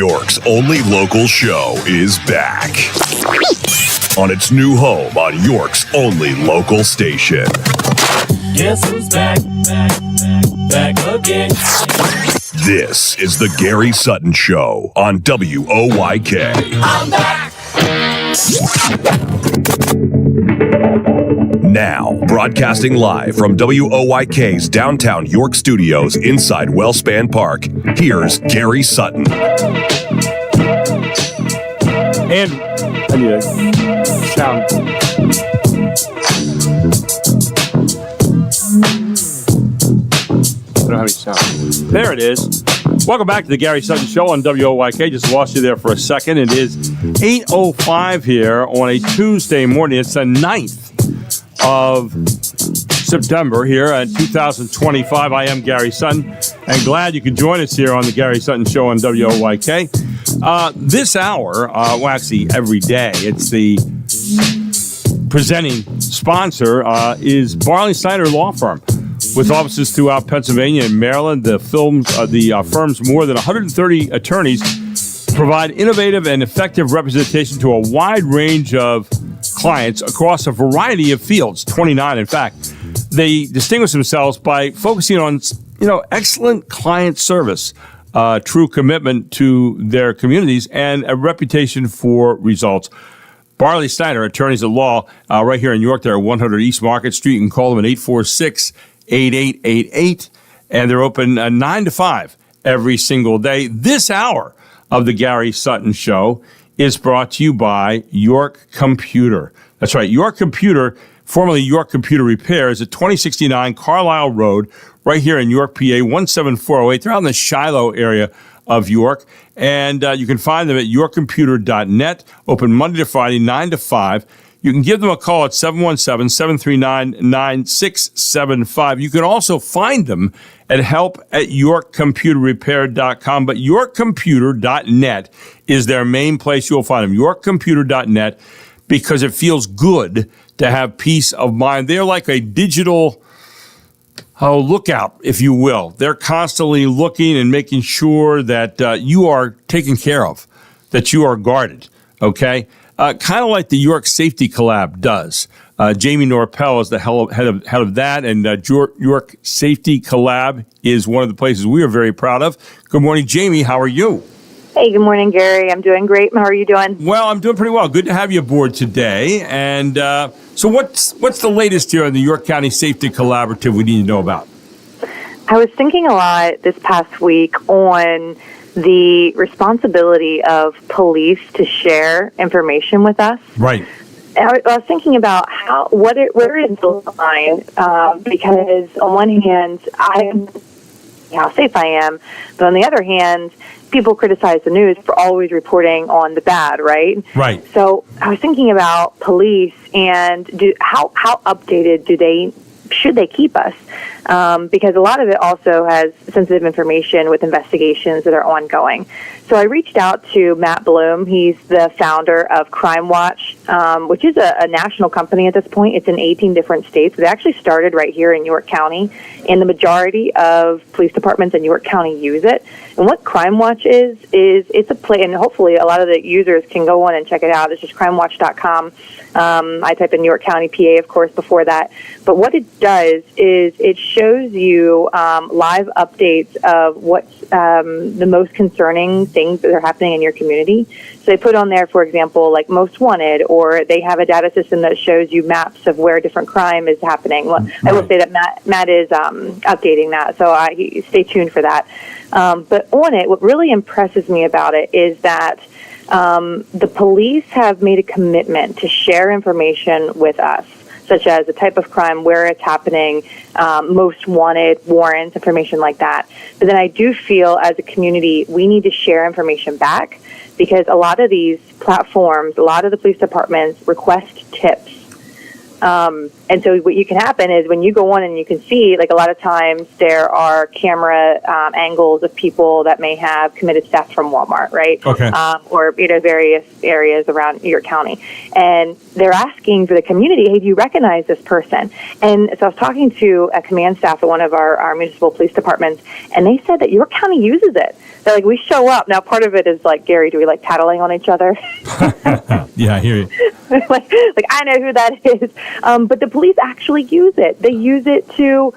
York's only local show is back on its new home on York's only local station. Guess who's back? Back again. This is the Gary Sutton Show on WOYK. I'm back. Now, broadcasting live from WOYK's downtown York studios inside Wellspan Park, here's Gary Sutton. And I need a sound. I don't have any sound. There it is. Welcome back to the Gary Sutton Show on WOYK. Just lost you there for a second. It is 8:05 here on a Tuesday morning. It's the 9th of September here in 2025. I am Gary Sutton, and glad you could join us here on the Gary Sutton Show on WOYK. This hour, well, actually every day, it's the presenting sponsor is Barley Snyder Law Firm. With offices throughout Pennsylvania and Maryland, the firm's more than 130 attorneys provide innovative and effective representation to a wide range of clients across a variety of fields, 29 in fact. They distinguish themselves by focusing on, excellent client service, true commitment to their communities, and a reputation for results. Barley Snyder, attorneys at law, right here in York. They're at 100 East Market Street. You can call them at 846-8888, and they're open 9 to 5 every single day. This hour of the Gary Sutton Show is brought to you by York Computer. That's right, York Computer, formerly York Computer Repair, is at 2069 Carlisle Road, right here in York, PA, 17408. They're out in the Shiloh area of York, and you can find them at yorkcomputer.net, open Monday to Friday, 9 to 5. You can give them a call at 717-739-9675. You can also find them at help@yorkcomputerrepair.com, but yorkcomputer.net is their main place you'll find them, yorkcomputer.net, because it feels good to have peace of mind. They're like a digital lookout, if you will. They're constantly looking and making sure that you are taken care of, that you are guarded, okay? Kind of like the York Safety Collab does. Jamie Norpel is the head of that, and York Safety Collab is one of the places we are very proud of. Good morning, Jamie. How are you? Hey, good morning, Gary. I'm doing great. How are you doing? Well, I'm doing pretty well. Good to have you aboard today. And so what's the latest here on the York County Safety Collaborative we need to know about? I was thinking a lot this past week on the responsibility of police to share information with us. Right. I was thinking about where is the line? Because on one hand, how safe I am, but on the other hand, people criticize the news for always reporting on the bad, right? Right. So I was thinking about police and how updated should they keep us? Because a lot of it also has sensitive information with investigations that are ongoing. So I reached out to Matt Bloom. He's the founder of Crime Watch, which is a national company at this point. It's in 18 different states. It actually started right here in York County, and the majority of police departments in York County use it. And what Crime Watch is it's a play, and hopefully a lot of the users can go on and check it out. It's just crimewatch.com. I type in York County, PA, of course, before that. But what it does is it shows you live updates of what's the most concerning things that are happening in your community. So they put on there, for example, like most wanted, or they have a data system that shows you maps of where different crime is happening. Well, I will say that Matt is updating that, so stay tuned for that. But on it, what really impresses me about it is that the police have made a commitment to share information with us, such as the type of crime, where it's happening, most wanted, warrants, information like that. But then I do feel as a community, we need to share information back, because a lot of these platforms, a lot of the police departments request tips And so what you can happen is when you go on and you can see, like a lot of times there are camera angles of people that may have committed theft from Walmart, right? Okay. Or various areas around your county. And they're asking for the community, hey, do you recognize this person? And so I was talking to a command staff at one of our municipal police departments, and they said that your county uses it. They're like, we show up. Now, part of it is like, Gary, do we like tattling on each other? Yeah, I hear you. like I know who that is. But the police actually use it. They use it to,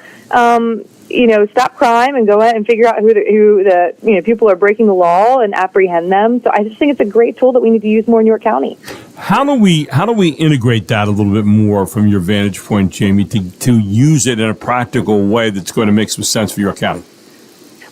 stop crime and go out and figure out who the people are breaking the law and apprehend them. So I just think it's a great tool that we need to use more in York County. How do we integrate that a little bit more from your vantage point, Jamie, to use it in a practical way that's going to make some sense for York County?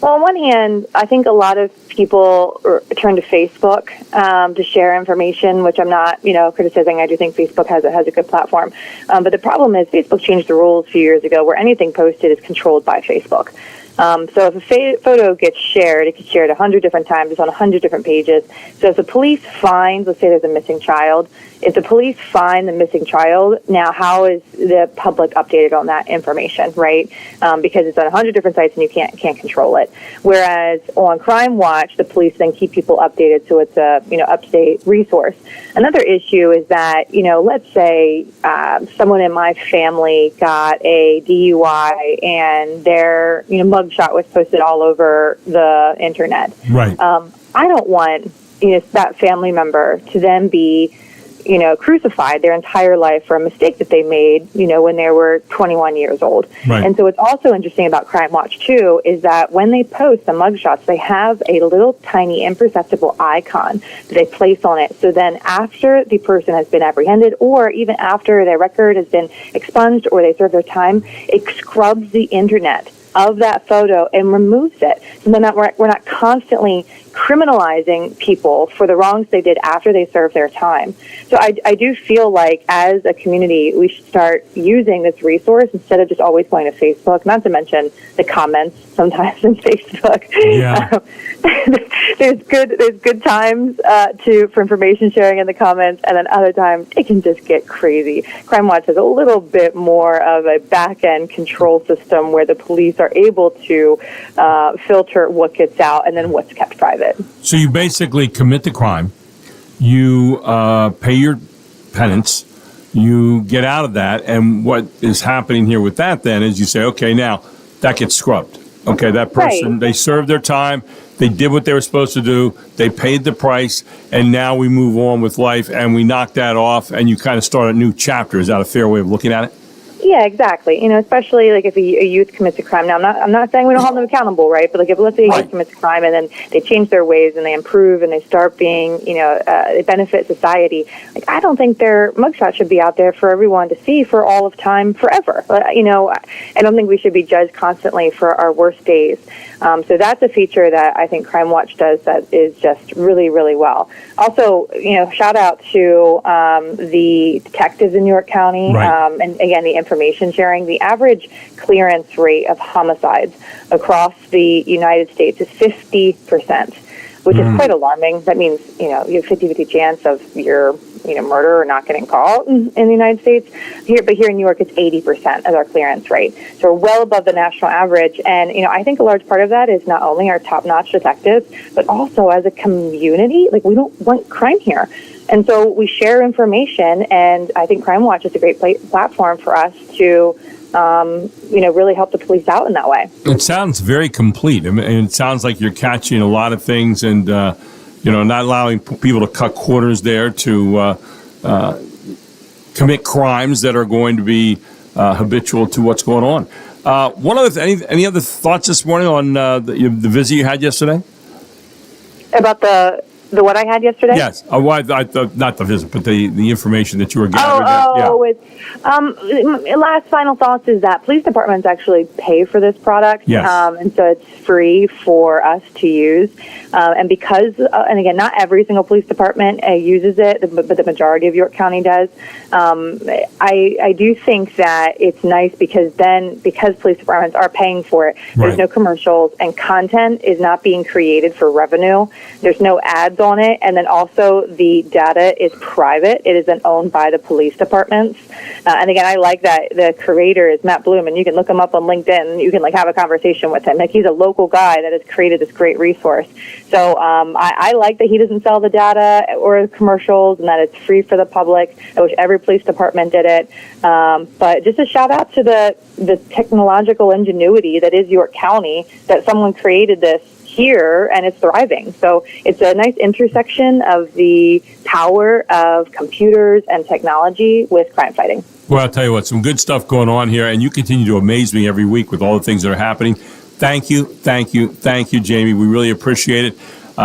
Well, on one hand, I think a lot of people turn to Facebook to share information, which I'm not, criticizing. I do think Facebook has a good platform. But the problem is Facebook changed the rules a few years ago where anything posted is controlled by Facebook. So if a photo gets shared, it gets shared 100 different times. It's on 100 different pages. So if the police find, let's say there's a missing child, if the police find the missing child, now how is the public updated on that information, right? Because it's on 100 different sites and you can't control it. Whereas on Crime Watch, the police then keep people updated, so it's a up-to-date resource. Another issue is that let's say someone in my family got a DUI and their mugshot was posted all over the internet. Right. I don't want that family member to then be crucified their entire life for a mistake that they made, when they were 21 years old. Right. And so what's also interesting about Crime Watch, too, is that when they post the mugshots, they have a little tiny imperceptible icon that they place on it. So then after the person has been apprehended, or even after their record has been expunged or they serve their time, it scrubs the internet of that photo and removes it. And then we're not constantly criminalizing people for the wrongs they did after they served their time. So I do feel like as a community, we should start using this resource instead of just always going to Facebook, not to mention the comments sometimes in Facebook. Yeah. There's good times for information sharing in the comments, and then other times it can just get crazy. Crime Watch has a little bit more of a back-end control system where the police are able to filter what gets out and then what's kept private. So you basically commit the crime, you pay your penance, you get out of that, and what is happening here with that then is you say, okay, now that gets scrubbed. Okay, that person, Right. They served their time, they did what they were supposed to do, they paid the price, and now we move on with life and we knock that off and you kind of start a new chapter. Is that a fair way of looking at it? Yeah, exactly. Especially like if a youth commits a crime. Now, I'm not saying we don't hold them accountable, right? But like if let's say a youth commits a crime and then they change their ways and they improve and they start being, they benefit society. Like I don't think their mugshot should be out there for everyone to see for all of time, forever. I don't think we should be judged constantly for our worst days. So that's a feature that I think Crime Watch does that is just really, really well. Also, shout out to the detectives in New York County, Right. and again, the information sharing. The average clearance rate of homicides across the United States is 50%, which is quite alarming. That means, you have 50-50 chance of your, murder or not getting caught in the United States. But here in New York, it's 80% as our clearance rate. So we're well above the national average. And, I think a large part of that is not only our top-notch detectives, but also as a community, like we don't want crime here. And so we share information, and I think Crime Watch is a great platform for us to, really help the police out in that way. It sounds very complete. I mean, it sounds like you're catching a lot of things and, not allowing people to cut corners there to commit crimes that are going to be habitual to what's going on. One other any other thoughts this morning on the visit you had yesterday? About the what I had yesterday? Yes. Not the visit, but the information that you were gathering. Last final thoughts is that police departments actually pay for this product. Yes. And so it's free for us to use. And because, and again, not every single police department uses it, but the majority of York County does. I do think that it's nice because police departments are paying for it, there's no commercials and content is not being created for revenue. There's no ads on it, and then also the data is private. It is then owned by the police departments. And again, I like that the creator is Matt Bloom, and you can look him up on LinkedIn. You can like have a conversation with him. Like, he's a local guy that has created this great resource. So I like that he doesn't sell the data or commercials, and that it's free for the public. I wish every police department did it. But just a shout out to the technological ingenuity that is York County, that someone created this here and it's thriving. So it's a nice intersection of the power of computers and technology with crime fighting. Well, I'll tell you what, some good stuff going on here, and you continue to amaze me every week with all the things that are happening. Thank you, Jamie. We really appreciate it.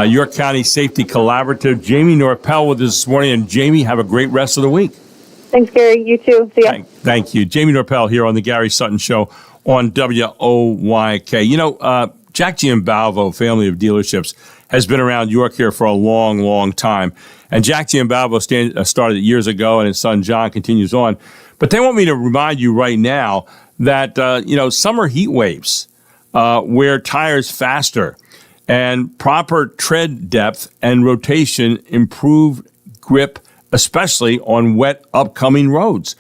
York County Safety Collaborative, Jamie Norpel with us this morning. And Jamie, have a great rest of the week. Thanks, Gary. You too. See ya. Thank you. Jamie Norpel here on the Gary Sutton Show on WOYK. You know, Jack Giambalvo Family of Dealerships has been around York here for a long, long time. And Jack Giambalvo started it years ago, and his son John continues on. But they want me to remind you right now that, summer heat waves wear tires faster, and proper tread depth and rotation improve grip, especially on wet upcoming roads.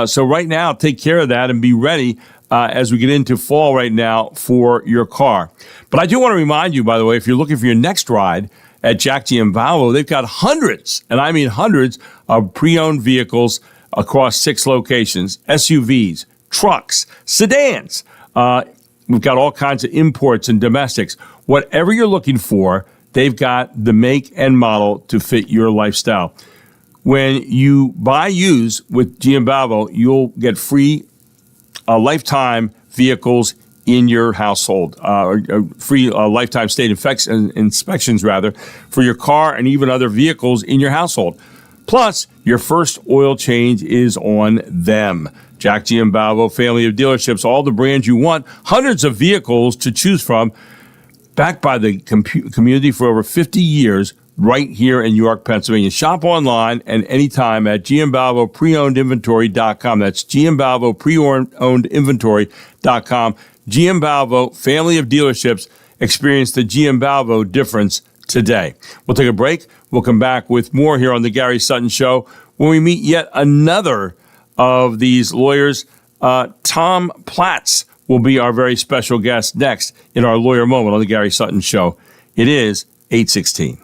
So right now, take care of that and be ready as we get into fall right now for your car. But I do want to remind you, by the way, if you're looking for your next ride at Jack Giambalvo, they've got hundreds, and I mean hundreds, of pre-owned vehicles across 6 locations: SUVs, trucks, sedans. We've got all kinds of imports and domestics. Whatever you're looking for, they've got the make and model to fit your lifestyle. When you buy used with Giambalvo, you'll get free lifetime vehicles in your household, free lifetime state inspections for your car and even other vehicles in your household. Plus, your first oil change is on them. Jack Giambalvo Family of Dealerships, all the brands you want, hundreds of vehicles to choose from, backed by the community for over 50 years, right here in York, Pennsylvania. Shop online and anytime at GiambalvoPreOwnedInventory.com. That's GiambalvoPreOwnedInventory.com. Giambalvo Family of Dealerships. Experience the Giambalvo difference today. We'll take a break. We'll come back with more here on the Gary Sutton Show when we meet yet another of these lawyers. Tom Platz will be our very special guest next in our Lawyer Moment on the Gary Sutton Show. It is 8:16.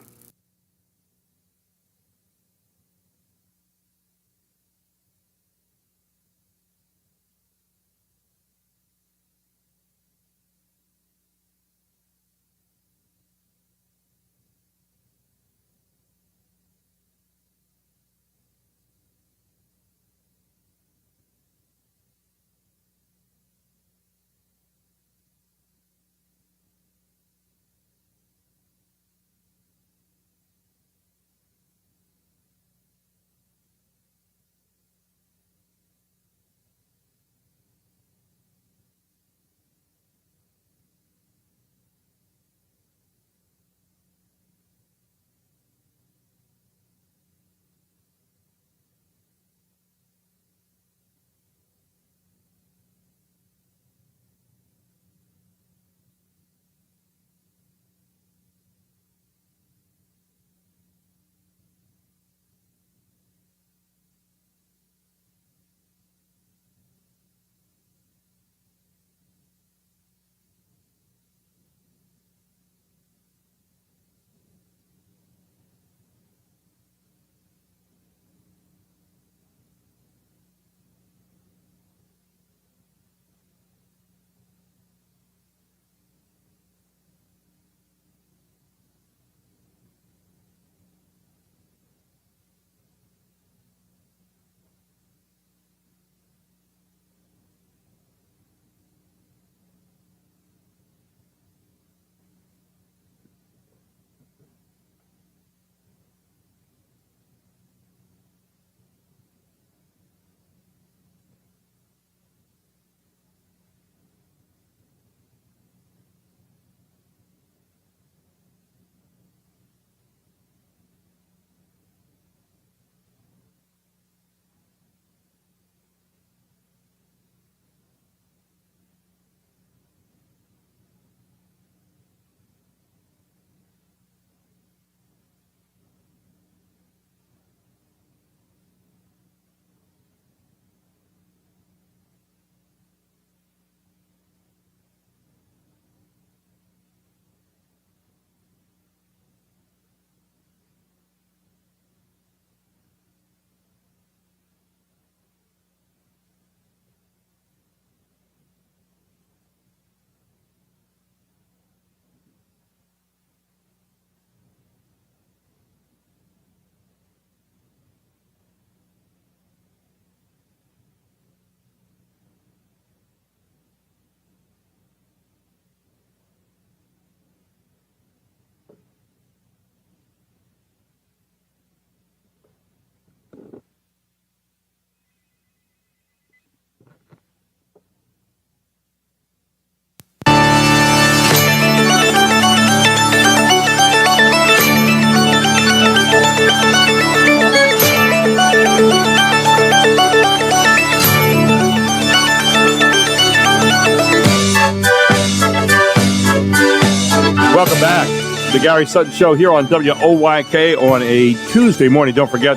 the Gary Sutton Show here on WOYK on a Tuesday morning. Don't forget,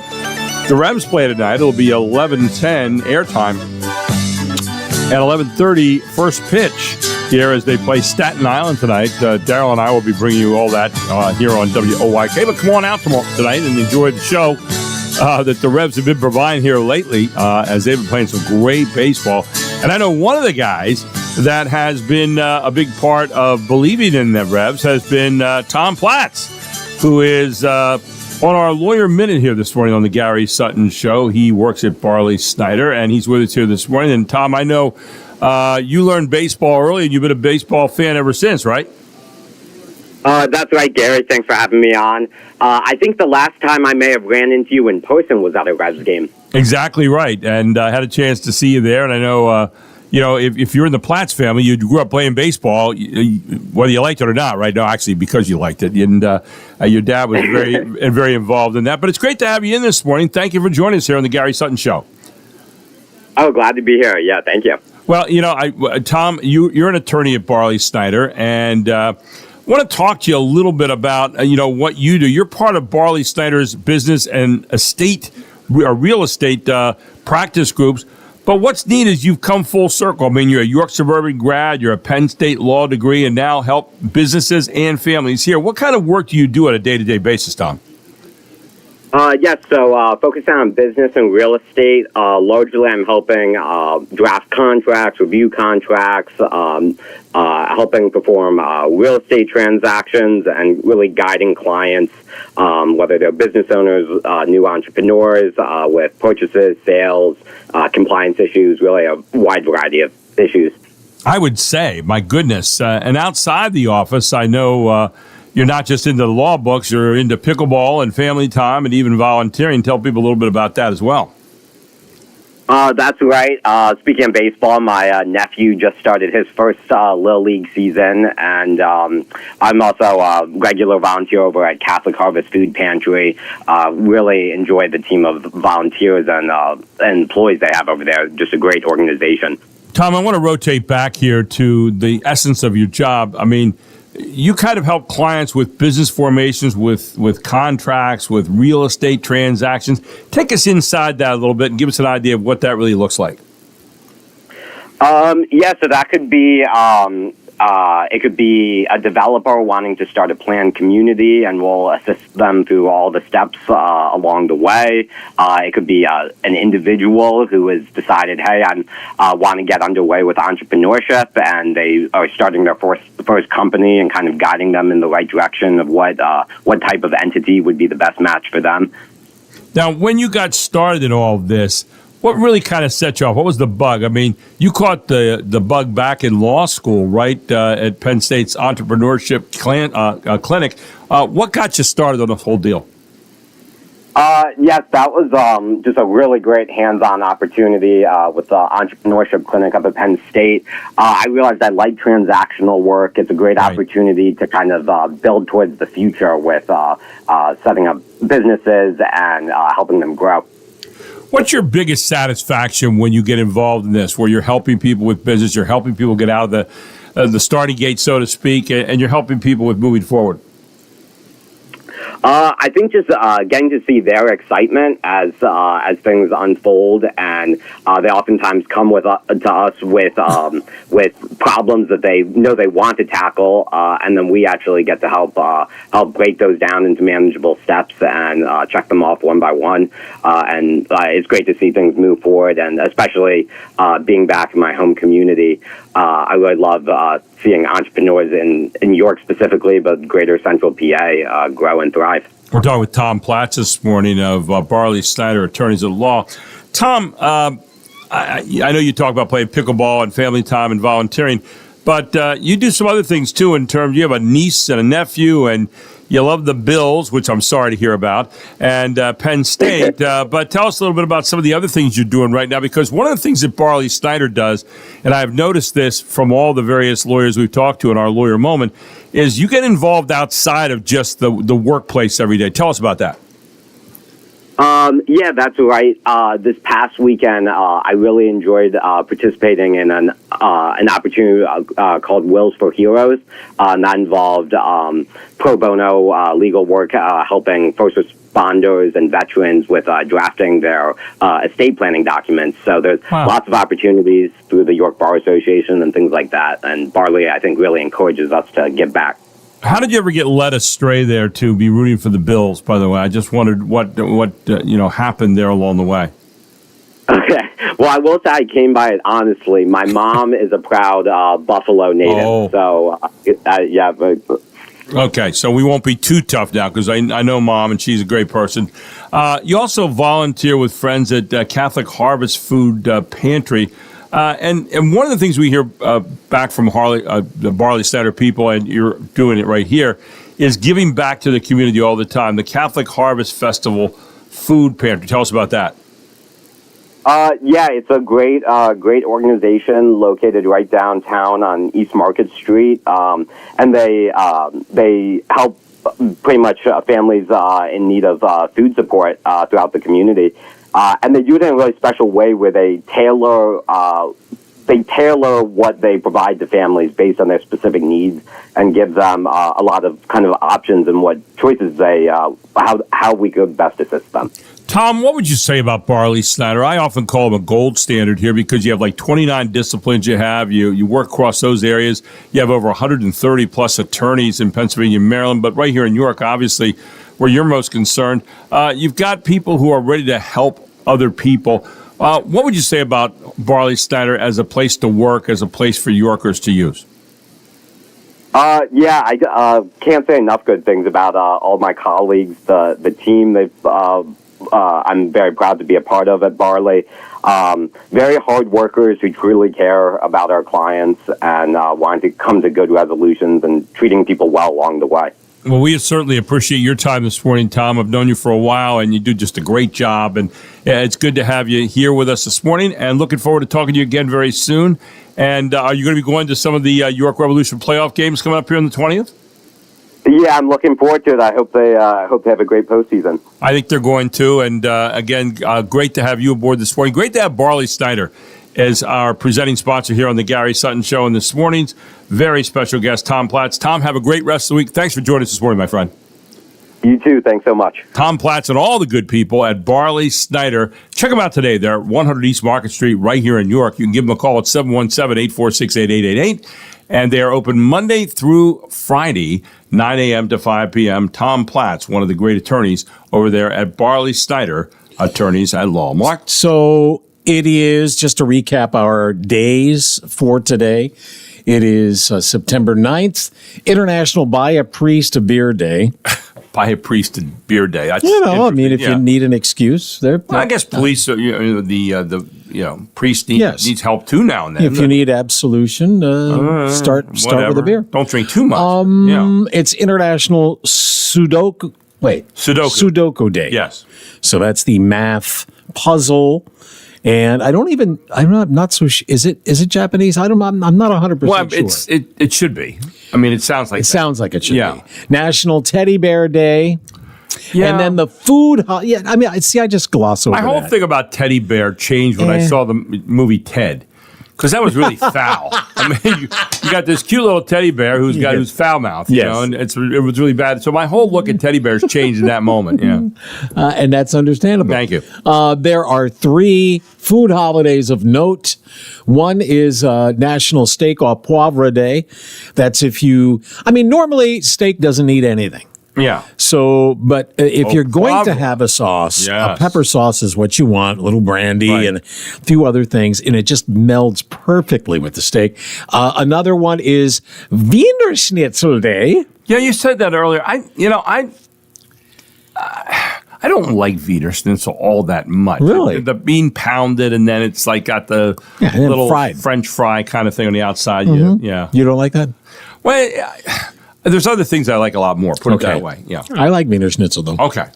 the Revs play tonight. It'll be 11:10 airtime. At 11:30, first pitch here as they play Staten Island tonight. Daryl and I will be bringing you all that here on WOYK. But come on out tonight and enjoy the show that the Revs have been providing here lately as they've been playing some great baseball. And I know one of the guys that has been a big part of believing in the Revs has been Tom Platz, who is on our Lawyer Minute here this morning on the Gary Sutton Show. He works at Barley Snyder, and he's with us here this morning. And, Tom, I know you learned baseball early, and you've been a baseball fan ever since, right? That's right, Gary. Thanks for having me on. I think the last time I may have ran into you in person was at a Revs game. Exactly right, and I had a chance to see you there. And I know, if you're in the Platts family, you grew up playing baseball, whether you liked it or not, right? No, actually, because you liked it. And your dad was very involved in that. But it's great to have you in this morning. Thank you for joining us here on the Gary Sutton Show. Oh, glad to be here. Yeah, thank you. Well, Tom, you're an attorney at Barley Snyder, and I want to talk to you a little bit about, what you do. You're part of Barley Snyder's business and real estate practice groups. But what's neat is you've come full circle. I mean, you're a York Suburban grad, you're a Penn State law degree, and now help businesses and families here. What kind of work do you do on a day-to-day basis, Tom? Yes, so focusing on business and real estate, largely I'm helping draft contracts, review contracts, helping perform real estate transactions, and really guiding clients, whether they're business owners, new entrepreneurs, with purchases, sales, compliance issues, really a wide variety of issues. I would say, my goodness. And outside the office, I know you're not just into the law books, you're into pickleball and family time and even volunteering. Tell people a little bit about that as well. That's right. Speaking of baseball, my nephew just started his first Little League season, and I'm also a regular volunteer over at Catholic Harvest Food Pantry. Really enjoy the team of volunteers and employees they have over there. Just a great organization. Tom, I want to rotate back here to the essence of your job. I mean, you kind of help clients with business formations, with contracts, with real estate transactions. Take us inside that a little bit and give us an idea of what that really looks like. Yeah, so that could be it could be a developer wanting to start a planned community, and we'll assist them through all the steps along the way. It could be an individual who has decided, hey, I want to get underway with entrepreneurship, and they are starting their first company and kind of guiding them in the right direction of what type of entity would be the best match for them. Now, when you got started in all of this, what really kind of set you off? What was the bug? I mean, you caught the bug back in law school, right, at Penn State's entrepreneurship clinic. What got you started on this whole deal? Yes, that was just a really great hands-on opportunity with the entrepreneurship clinic up at Penn State. I realized I like transactional work. It's a great opportunity to kind of build towards the future with setting up businesses and helping them grow. What's your biggest satisfaction when you get involved in this, where you're helping people with business, you're helping people get out of the starting gate, so to speak, and you're helping people with moving forward? I think just getting to see their excitement as things unfold, and they oftentimes come to us with problems that they know they want to tackle, and then we actually get to help break those down into manageable steps and check them off one by one. And it's great to see things move forward, and especially being back in my home community. I really love seeing entrepreneurs in York specifically, but greater central PA grow and thrive. We're talking with Tom Platz this morning of Barley Snyder, Attorneys at Law. Tom, I know you talk about playing pickleball and family time and volunteering, but you do some other things too in terms, you have a niece and a nephew, and you love the Bills, which I'm sorry to hear about, and Penn State. But tell us a little bit about some of the other things you're doing right now, because one of the things that Barley Snyder does, and I've noticed this from all the various lawyers we've talked to in our Lawyer Moment, is you get involved outside of just the workplace every day. Tell us about that. Yeah, that's right. This past weekend, I really enjoyed participating in an an opportunity called Wills for Heroes, and that involved pro bono legal work helping first responders and veterans with drafting their estate planning documents. So there's lots of opportunities through the York Bar Association and things like that. And Barley, I think, really encourages us to give back. How did you ever get led astray there to be rooting for the Bills, by the way? I just wondered what happened there along the way. Okay. Well, I will say I came by it honestly. My mom is a proud Buffalo native. So, yeah. Okay, so we won't be too tough now because I know Mom and she's a great person. You also volunteer with friends at Catholic Harvest Food Pantry. And one of the things we hear back from the Barley Snyder people, and you're doing it right here, is giving back to the community all the time. The Catholic Harvest Festival Food Pantry. Tell us about that. Yeah, it's a great organization located right downtown on East Market Street, and they help pretty much families in need of food support throughout the community, and they do it in a really special way where they tailor what they provide to families based on their specific needs and give them a lot of kind of options and what choices they how we could best assist them. Tom, what would you say about Barley Snyder? I often call him a gold standard here because you have like 29 disciplines you work across those areas. You have over 130 plus attorneys in Pennsylvania and Maryland, but right here in New York, obviously, where you're most concerned, you've got people who are ready to help other people. What would you say about Barley Snyder as a place to work, as a place for Yorkers to use? Yeah, I can't say enough good things about all my colleagues, the team. I'm very proud to be a part of at Barley. Very hard workers who truly care about our clients and want to come to good resolutions and treating people well along the way. Well, we certainly appreciate your time this morning, Tom. I've known you for a while, and you do just a great job. And it's good to have you here with us this morning, and looking forward to talking to you again very soon. And are you going to be going to some of the York Revolution playoff games coming up here on the 20th? Yeah, I'm looking forward to it. I hope they have a great postseason. I think they're going to. And again, great to have you aboard this morning. Great to have Barley Snyder as our presenting sponsor here on the Gary Sutton Show. And this morning's very special guest, Tom Platz. Tom, have a great rest of the week. Thanks for joining us this morning, my friend. You too. Thanks so much. Tom Platz and all the good people at Barley Snyder. Check them out today. They're at 100 East Market Street right here in York. You can give them a call at 717-846-8888. And they are open Monday through Friday, 9 a.m. to 5 p.m. Tom Platz, one of the great attorneys over there at Barley Snyder Attorneys at Law. Mark? So it is, just to recap our days for today, it is September 9th, International Buy a Priest a Beer Day. Buy a Priest a Beer Day. That's if you need an excuse, there. I guess police, priest needs help too now and then. If you need absolution, start with a beer. Don't drink too much. It's International Sudoku Day. Yes. So that's the math puzzle. And I'm not so is it Japanese? I'm not 100% sure. It should be. I mean, it sounds like sounds like it should be. National Teddy Bear Day. Yeah. And then the food. I just gloss over my whole thing about Teddy Bear changed when I saw the movie Ted. Because that was really foul. I mean, you got this cute little teddy bear who's foul mouthed, and it was really bad. So my whole look at teddy bears changed in that moment. Yeah, and that's understandable. Thank you. There are 3 food holidays of note. One is National Steak au Poivre Day. That's normally steak doesn't need anything. Yeah. So, but if you're going to have a sauce, a pepper sauce is what you want, a little brandy and a few other things, and it just melds perfectly with the steak. Another one is Wiener Schnitzel Day. Yeah, you said that earlier. I don't like Wiener Schnitzel all that much. Really? The bean pounded, and then it's like got the little French fry kind of thing on the outside. Mm-hmm. Yeah. You don't like that? Well, there's other things I like a lot more. Put it that way. Yeah. I like Wiener Schnitzel, though. Okay.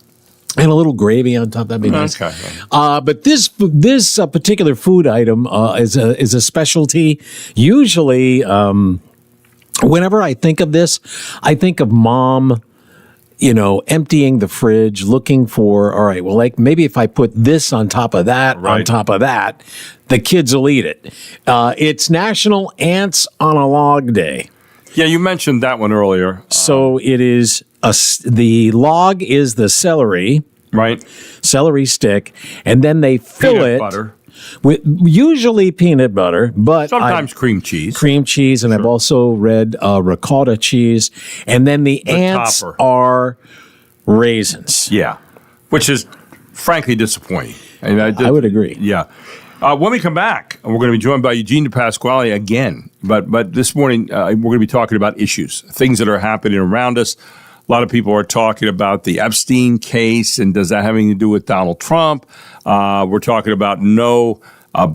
And a little gravy on top, that'd be nice. Okay. But this particular food item is a specialty. Usually, whenever I think of this, I think of Mom, emptying the fridge, looking for, all right, well, like maybe if I put this on top of that, on top of that, the kids will eat it. It's National Ants on a Log Day. Yeah, you mentioned that one earlier. So it is the log is the celery, right? Celery stick, and then they fill Peanut it butter. with usually peanut butter, but Sometimes cream cheese. Cream cheese, and I've also read ricotta cheese, and then the ants topper. are raisins. Yeah, which is frankly disappointing. I would agree. Yeah. When we come back, we're going to be joined by Eugene DePasquale again. But this morning, we're going to be talking about issues, things that are happening around us. A lot of people are talking about the Epstein case, and does that have anything to do with Donald Trump? We're talking about no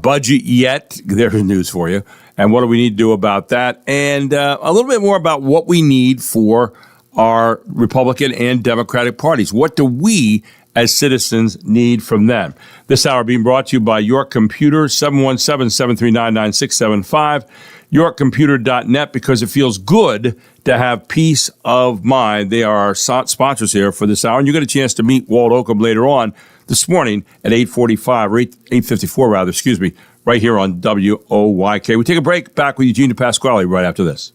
budget yet. There's news for you. And what do we need to do about that? And a little bit more about what we need for our Republican and Democratic parties. What do we as citizens need from them? This hour being brought to you by York Computer, 717-739-9675, yorkcomputer.net, because it feels good to have peace of mind. They are our sponsors here for this hour, and you get a chance to meet Walt Oakham later on this morning at 8:45 or 8:54 rather, right here on WOYK. We take a break, back with Eugene DePasquale right after this.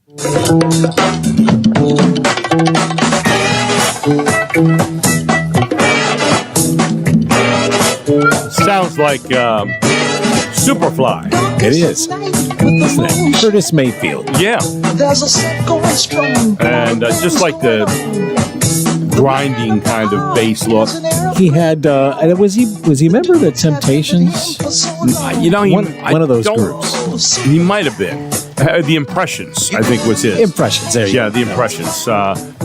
Sounds like Superfly. It is. Isn't it? Curtis Mayfield. Yeah. And just like the grinding kind of bass look. He had. Was he a member of the Temptations? You know, one of those groups. He might have been. The Impressions, I think, was his. Impressions. There you go. Yeah, the Impressions.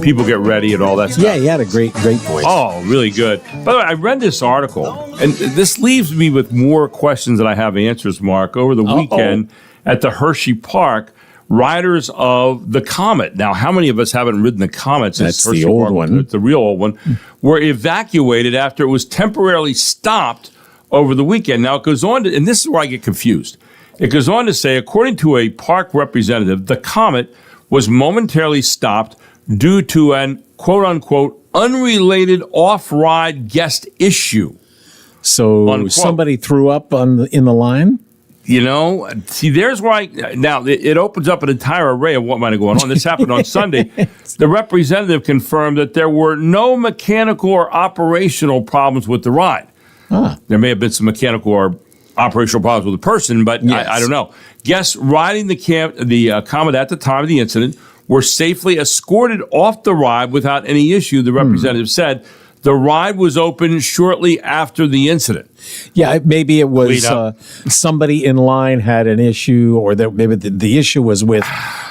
People Get Ready and all that stuff. Yeah, he had a great voice. Oh, really good. By the way, I read this article, and this leaves me with more questions than I have answers, Mark. Over the weekend at the Hershey Park, riders of the Comet. Now, how many of us haven't ridden the Comet since That's Hershey the old Park, one. the real old one, were evacuated after it was temporarily stopped over the weekend. Now, it goes on to, and this is where I get confused. It goes on to say, according to a park representative, the Comet was momentarily stopped due to an quote-unquote unrelated off-ride guest issue. So Unquote. Somebody threw up in the line? You know, see, there's why. Now, it opens up an entire array of what might have gone on. This happened on Sunday. The representative confirmed that there were no mechanical or operational problems with the ride. There may have been some mechanical or operational problems with the person, but Yes. I don't know. Guests riding the Comet at the time of the incident were safely escorted off the ride without any issue, the representative said. The ride was open shortly after the incident. Yeah, maybe it was somebody in line had an issue, or maybe the issue was with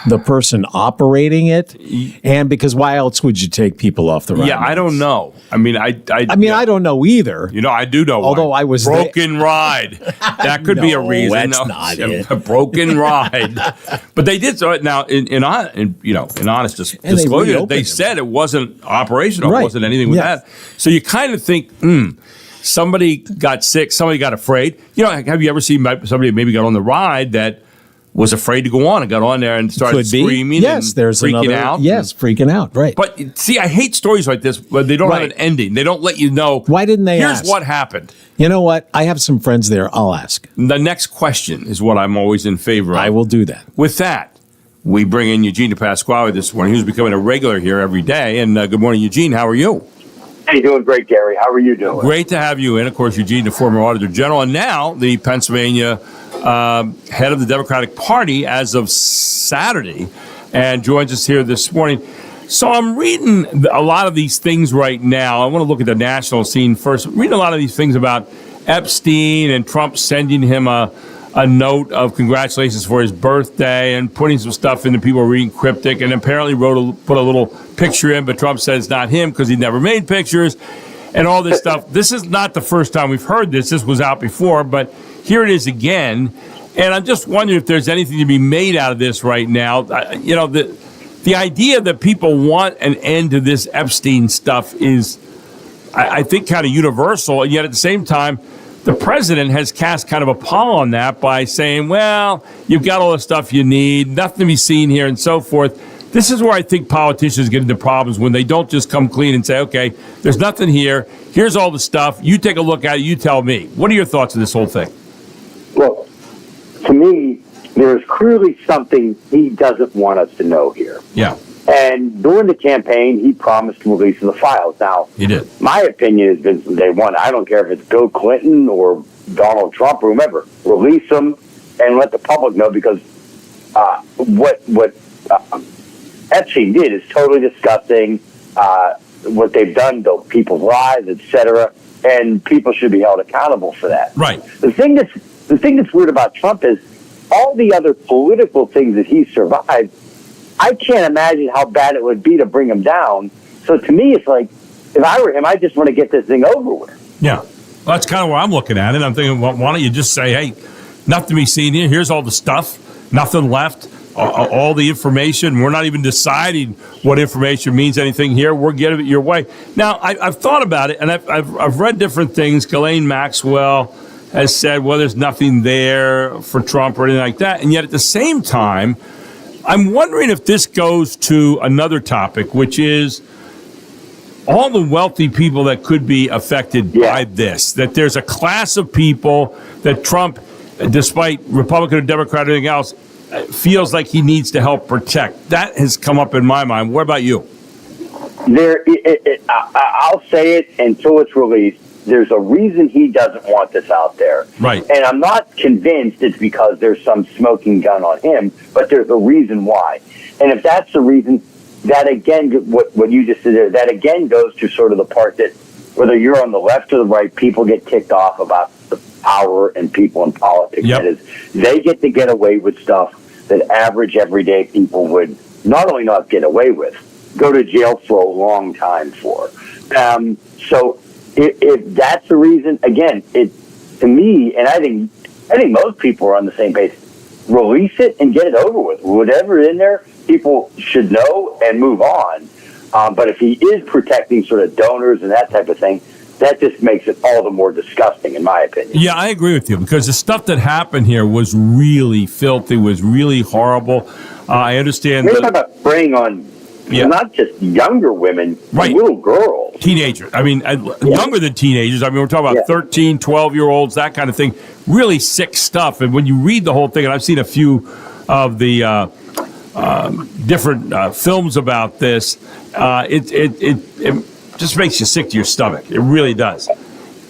the person operating it. And because why else would you take people off the ride? Yeah, I don't know. I mean, I don't know either. You know, I do know. Although why. I was broken ride. That could be a No, reason. that's not it. A broken ride. But they did so. Now, in honest disclosure, reopened they them. said it wasn't operational. Right. It wasn't anything with Yeah. that. So you kind of think, somebody got sick. Somebody got afraid. You know, have you ever seen somebody maybe got on the ride that was afraid to go on and got on there and started Could be. screaming Yes, and there's freaking another. out? Yes, freaking out. Right. But see, I hate stories like this where they don't have Right. an ending. They don't let you know. Why didn't they Here's ask? what happened. You know what? I have some friends there. I'll ask. The next question is what I'm always in favor of. I will do that. With that, we bring in Eugene Pasquale this morning, who's becoming a regular here every day. And good morning, Eugene. How are you? Hey, doing great, Gary. How are you doing? Great to have you in. Of course, Eugene, the former Auditor General, and now the Pennsylvania head of the Democratic Party as of Saturday, and joins us here this morning. So I'm reading a lot of these things right now. I want to look at the national scene first. I'm reading a lot of these things about Epstein and Trump sending him a note of congratulations for his birthday and putting some stuff in that people are reading cryptic, and apparently put a little picture in, but Trump said it's not him because he never made pictures and all this stuff. This is not the first time we've heard this. This was out before, but here it is again. And I'm just wondering if there's anything to be made out of this right now. You know, the idea that people want an end to this Epstein stuff is, I think, kind of universal. And yet at the same time, the president has cast kind of a pall on that by saying, well, you've got all the stuff you need, nothing to be seen here, and so forth. This is where I think politicians get into problems, when they don't just come clean and say, okay, there's nothing here. Here's all the stuff. You take a look at it. You tell me. What are your thoughts on this whole thing? Well, to me, there's clearly something he doesn't want us to know here. Yeah. And during the campaign, he promised to release the files. Now, He did. my opinion has been from day one, I don't care if it's Bill Clinton or Donald Trump or whomever, release them and let the public know, because what Epstein did is totally disgusting. What they've done to people's lives, etc., and people should be held accountable for that. Right. The thing that's weird about Trump is all the other political things that he survived. I can't imagine how bad it would be to bring him down. So to me, it's like, if I were him, I just want to get this thing over with. Yeah. Well, that's kind of where I'm looking at it. I'm thinking, well, why don't you just say, hey, nothing to be seen here. Here's all the stuff. Nothing left. All the information. We're not even deciding what information means anything here. We're getting it your way. Now, I've thought about it, and I've read different things. Ghislaine Maxwell has said, well, there's nothing there for Trump or anything like that. And yet at the same time, I'm wondering if this goes to another topic, which is all the wealthy people that could be affected by this, that there's a class of people that Trump, despite Republican or Democrat or anything else, feels like he needs to help protect. That has come up in my mind. What about you? I'll say it until it's released. There's a reason he doesn't want this out there. Right. And I'm not convinced it's because there's some smoking gun on him, but there's a reason why. And if that's the reason, that again, what you just said there, that again goes to sort of the part that whether you're on the left or the right, people get ticked off about the power and people in politics. Yep. That is, they get away with stuff that average, everyday people would not only not get away with, go to jail for a long time for. So if that's the reason, again, to me, and I think most people are on the same page. Release it and get it over with. Whatever in there, people should know and move on. But if he is protecting sort of donors and that type of thing, that just makes it all the more disgusting, in my opinion. Yeah, I agree with you because the stuff that happened here was really filthy, was really horrible. I understand. We're talking about preying on not just younger women, right. Little girls. Teenagers. I mean, younger than teenagers. I mean, we're talking about 13, 12-year-olds, that kind of thing. Really sick stuff. And when you read the whole thing, and I've seen a few of the different films about this, it just makes you sick to your stomach. It really does.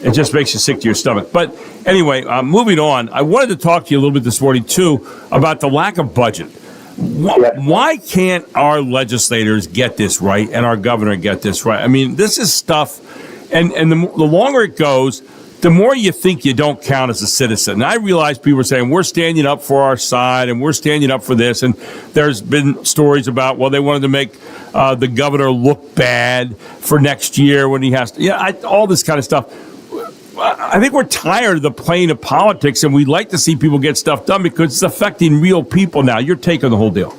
It just makes you sick to your stomach. But anyway, moving on, I wanted to talk to you a little bit this morning, too, about the lack of budget. Why can't our legislators get this right and our governor get this right? I mean, this is stuff, and the longer it goes, the more you think you don't count as a citizen. And I realize people are saying, we're standing up for our side and we're standing up for this. And there's been stories about, well, they wanted to make the governor look bad for next year when he has to, all this kind of stuff. I think we're tired of the playing of politics, and we'd like to see people get stuff done because it's affecting real people now. You're taking the whole deal.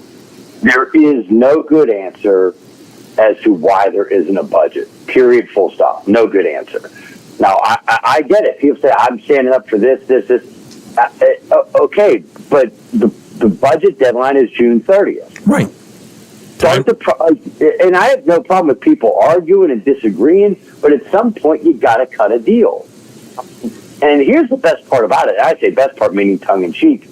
There is no good answer as to why there isn't a budget. Period, full stop. No good answer. Now, I get it. People say, I'm standing up for this. Okay, but the budget deadline is June 30th. Right. And I have no problem with people arguing and disagreeing, but at some point, you got to cut a deal. And here's the best part about it. I say best part meaning tongue-in-cheek.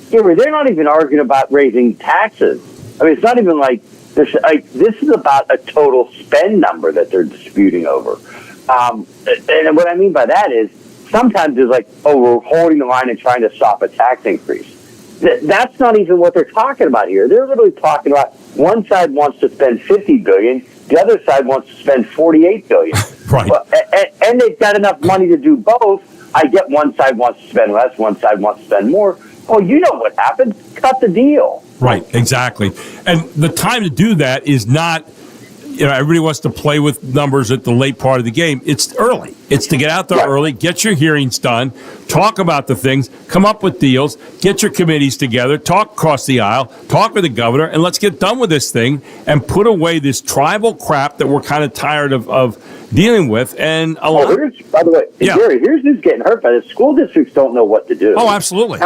They're not even arguing about raising taxes. I mean, it's not even like this is about a total spend number that they're disputing over. And what I mean by that is sometimes it's like, we're holding the line and trying to stop a tax increase. That's not even what they're talking about here. They're literally talking about one side wants to spend $50 billion, the other side wants to spend $48 billion. Right. And they've got enough money to do both. I get one side wants to spend less, one side wants to spend more. Well, you know what happens. Cut the deal. Right, exactly. And the time to do that is not, everybody wants to play with numbers at the late part of the game. It's early. It's to get out there early, get your hearings done, talk about the things, come up with deals, get your committees together, talk across the aisle, talk with the governor, and let's get done with this thing and put away this tribal crap that we're kind of tired of dealing with. And by the way, Gary, here's who's getting hurt by this. School districts don't know what to do. Oh, absolutely.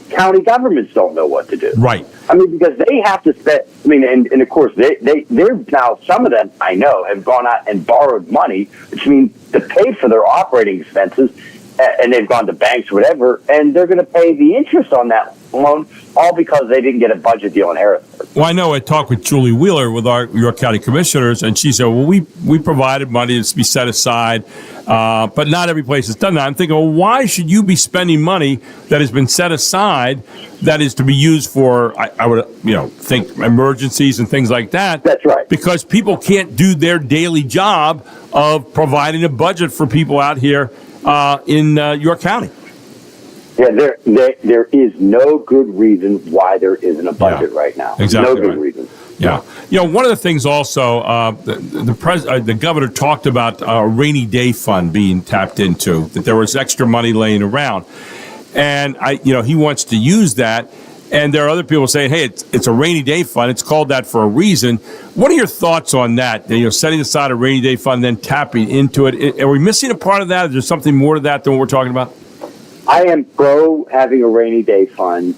County governments don't know what to do. Right. I mean, because they have to spend, and of course, they're now, some of them, I know, have gone out and borrowed money, which means to pay for their operating expenses, and they've gone to banks or whatever, and they're going to pay the interest on that loan, all because they didn't get a budget deal in Harrisburg. Well, I know I talked with Julie Wheeler with our York County Commissioners, and she said, well, we provided money to be set aside, but not every place has done that. I'm thinking, well, why should you be spending money that has been set aside that is to be used for, I would think emergencies and things like that? That's right. Because people can't do their daily job of providing a budget for people out here in York County. Yeah, there is no good reason why there isn't a budget right now. Exactly. No good reason. Yeah. One of the things also, the governor talked about a rainy day fund being tapped into, that there was extra money laying around. And he wants to use that. And there are other people saying, hey, it's a rainy day fund. It's called that for a reason. What are your thoughts on that? Setting aside a rainy day fund, then tapping into it. Are we missing a part of that? Is there something more to that than what we're talking about? I am pro having a rainy day fund.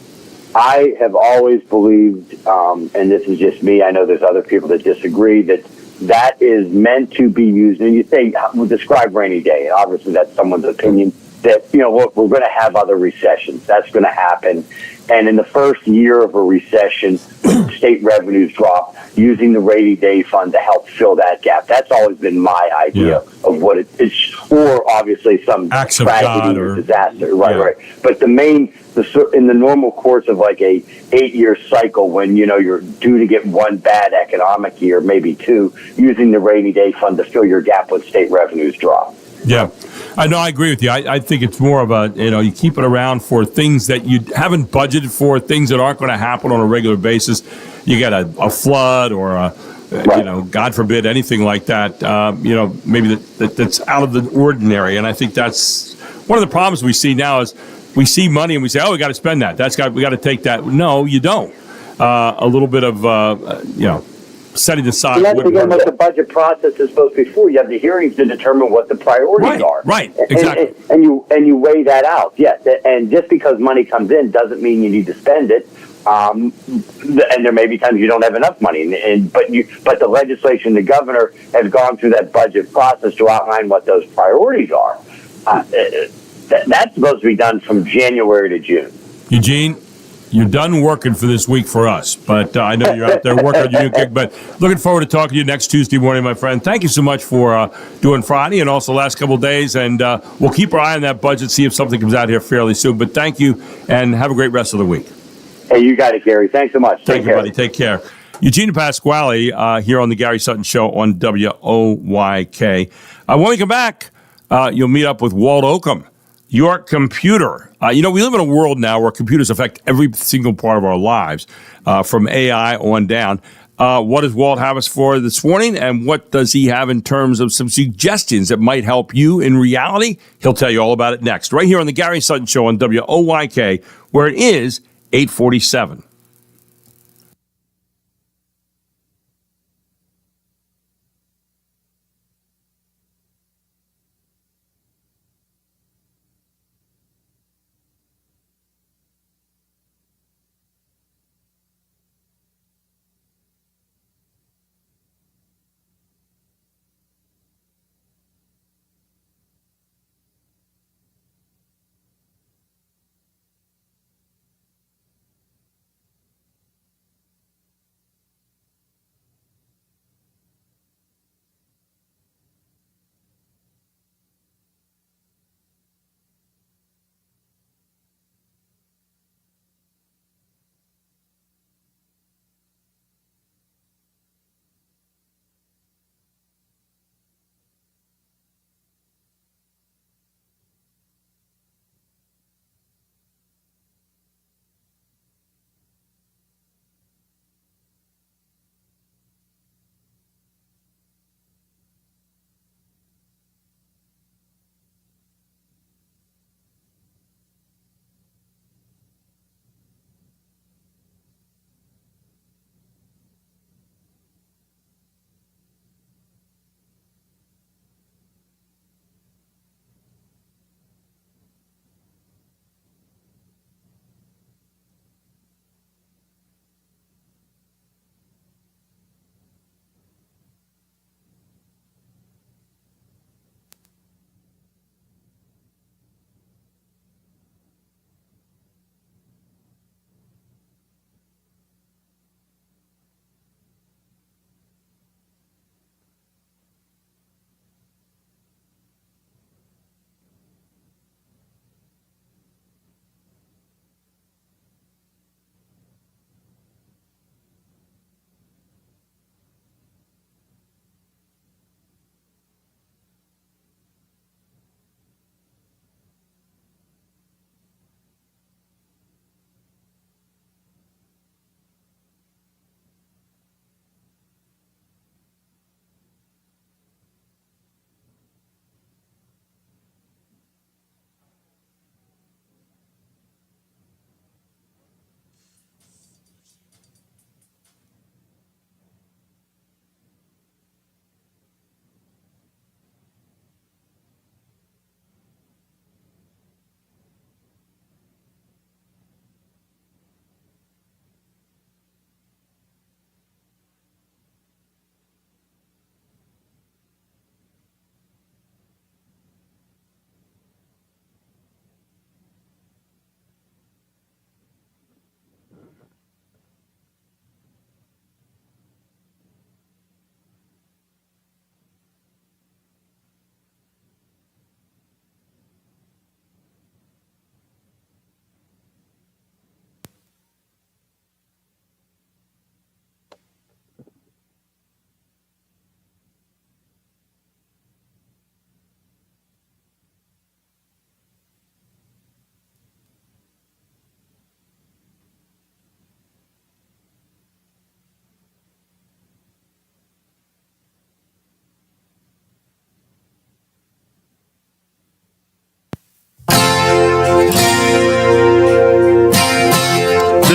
I have always believed, and this is just me, I know there's other people that disagree, that is meant to be used. And you say, describe rainy day. Obviously, that's someone's opinion. That, look, we're going to have other recessions. That's going to happen. And in the first year of a recession, state revenues drop, using the rainy day fund to help fill that gap. That's always been my idea of what it is, or obviously some acts of tragedy God or disaster. Right. But in the normal course of like a 8-year cycle, when you're due to get one bad economic year, maybe two, using the rainy day fund to fill your gap when state revenues drop. Yeah, I know. I agree with you. I think it's more of a, you keep it around for things that you haven't budgeted for, things that aren't going to happen on a regular basis. You got a flood or God forbid, anything like that, maybe that's out of the ordinary. And I think that's one of the problems we see now is we see money and we say, oh, we got to spend that. We got to take that. No, you don't. A little bit of, setting aside. And that's again what the budget process is supposed to be for. You have the hearings to determine what the priorities are. Right, exactly. And you weigh that out. Yes, and just because money comes in doesn't mean you need to spend it. And there may be times you don't have enough money. But the legislation, the governor has gone through that budget process to outline what those priorities are. That's supposed to be done from January to June. Eugene, you're done working for this week for us, but I know you're out there working on your new gig. But looking forward to talking to you next Tuesday morning, my friend. Thank you so much for doing Friday and also the last couple of days. And we'll keep our eye on that budget, see if something comes out here fairly soon. But thank you, and have a great rest of the week. Hey, you got it, Gary. Thanks so much. Thank you, buddy. Take care. Eugene Pasquale here on the Gary Sutton Show on WOYK. When we come back, you'll meet up with Walt Oakham, your computer. We live in a world now where computers affect every single part of our lives, from AI on down. What does Walt have us for this morning, and what does he have in terms of some suggestions that might help you in reality? He'll tell you all about it next, right here on the Gary Sutton Show on WOYK, where it is 8:47.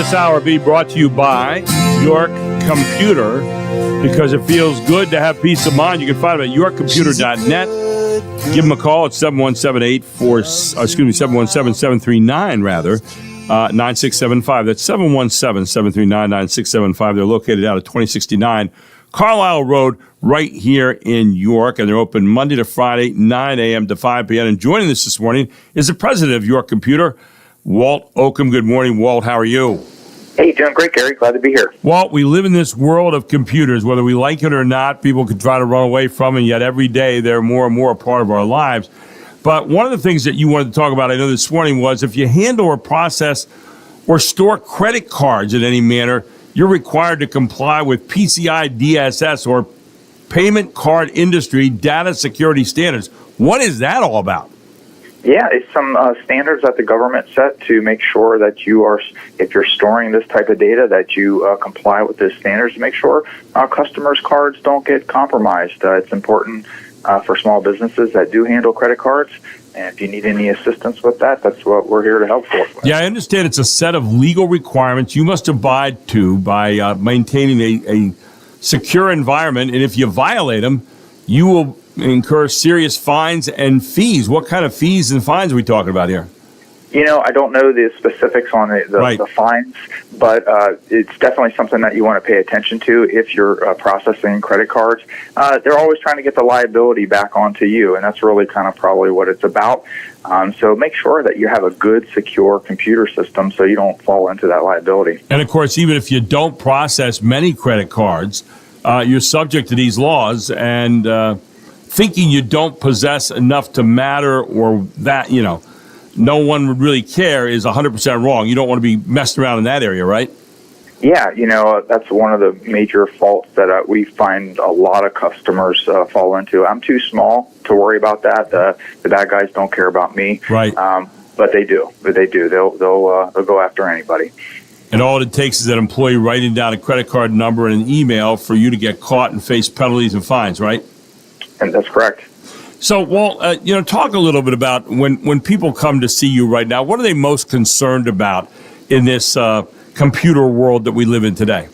this hour be brought to you by York Computer, because it feels good to have peace of mind. You can find them at yorkcomputer.net. Give them a call at 717-739-9675. That's 717-739-9675. They're located out at 2069 Carlisle Road right here in York, and they're open Monday to Friday, 9 a.m. to 5 p.m. And joining us this morning is the president of York Computer, Walt Oakham. Good morning, Walt. How are you? Hey, doing great, Gary. Glad to be here. Walt, we live in this world of computers. Whether we like it or not, people can try to run away from them, and yet every day they're more and more a part of our lives. But one of the things that you wanted to talk about, I know this morning, was if you handle or process or store credit cards in any manner, you're required to comply with PCI DSS, or Payment Card Industry Data Security Standards. What is that all about? Yeah, it's some standards that the government set to make sure that you are, if you're storing this type of data, that you comply with the standards to make sure customers' cards don't get compromised. It's important for small businesses that do handle credit cards. And if you need any assistance with that, that's what we're here to help for. Yeah, I understand it's a set of legal requirements you must abide to by maintaining a secure environment. And if you violate them, you will incur serious fines and fees. What kind of fees and fines are we talking about here? You know, I don't know the specifics on the fines, but it's definitely something that you want to pay attention to if you're processing credit cards. They're always trying to get the liability back onto you, and that's really kind of probably what it's about. So make sure that you have a good, secure computer system so you don't fall into that liability. And, of course, even if you don't process many credit cards, you're subject to these laws, and thinking you don't possess enough to matter, or that, you know, no one would really care, is 100% wrong. You don't want to be messing around in that area, right? Yeah, you know, that's one of the major faults that we find a lot of customers fall into. I'm too small to worry about that. The bad guys don't care about me. Right. But they do. They'll go after anybody. And all it takes is that employee writing down a credit card number and an email for you to get caught and face penalties and fines, right? And that's correct. So, Walt, talk a little bit about when people come to see you right now, what are they most concerned about in this computer world that we live in today?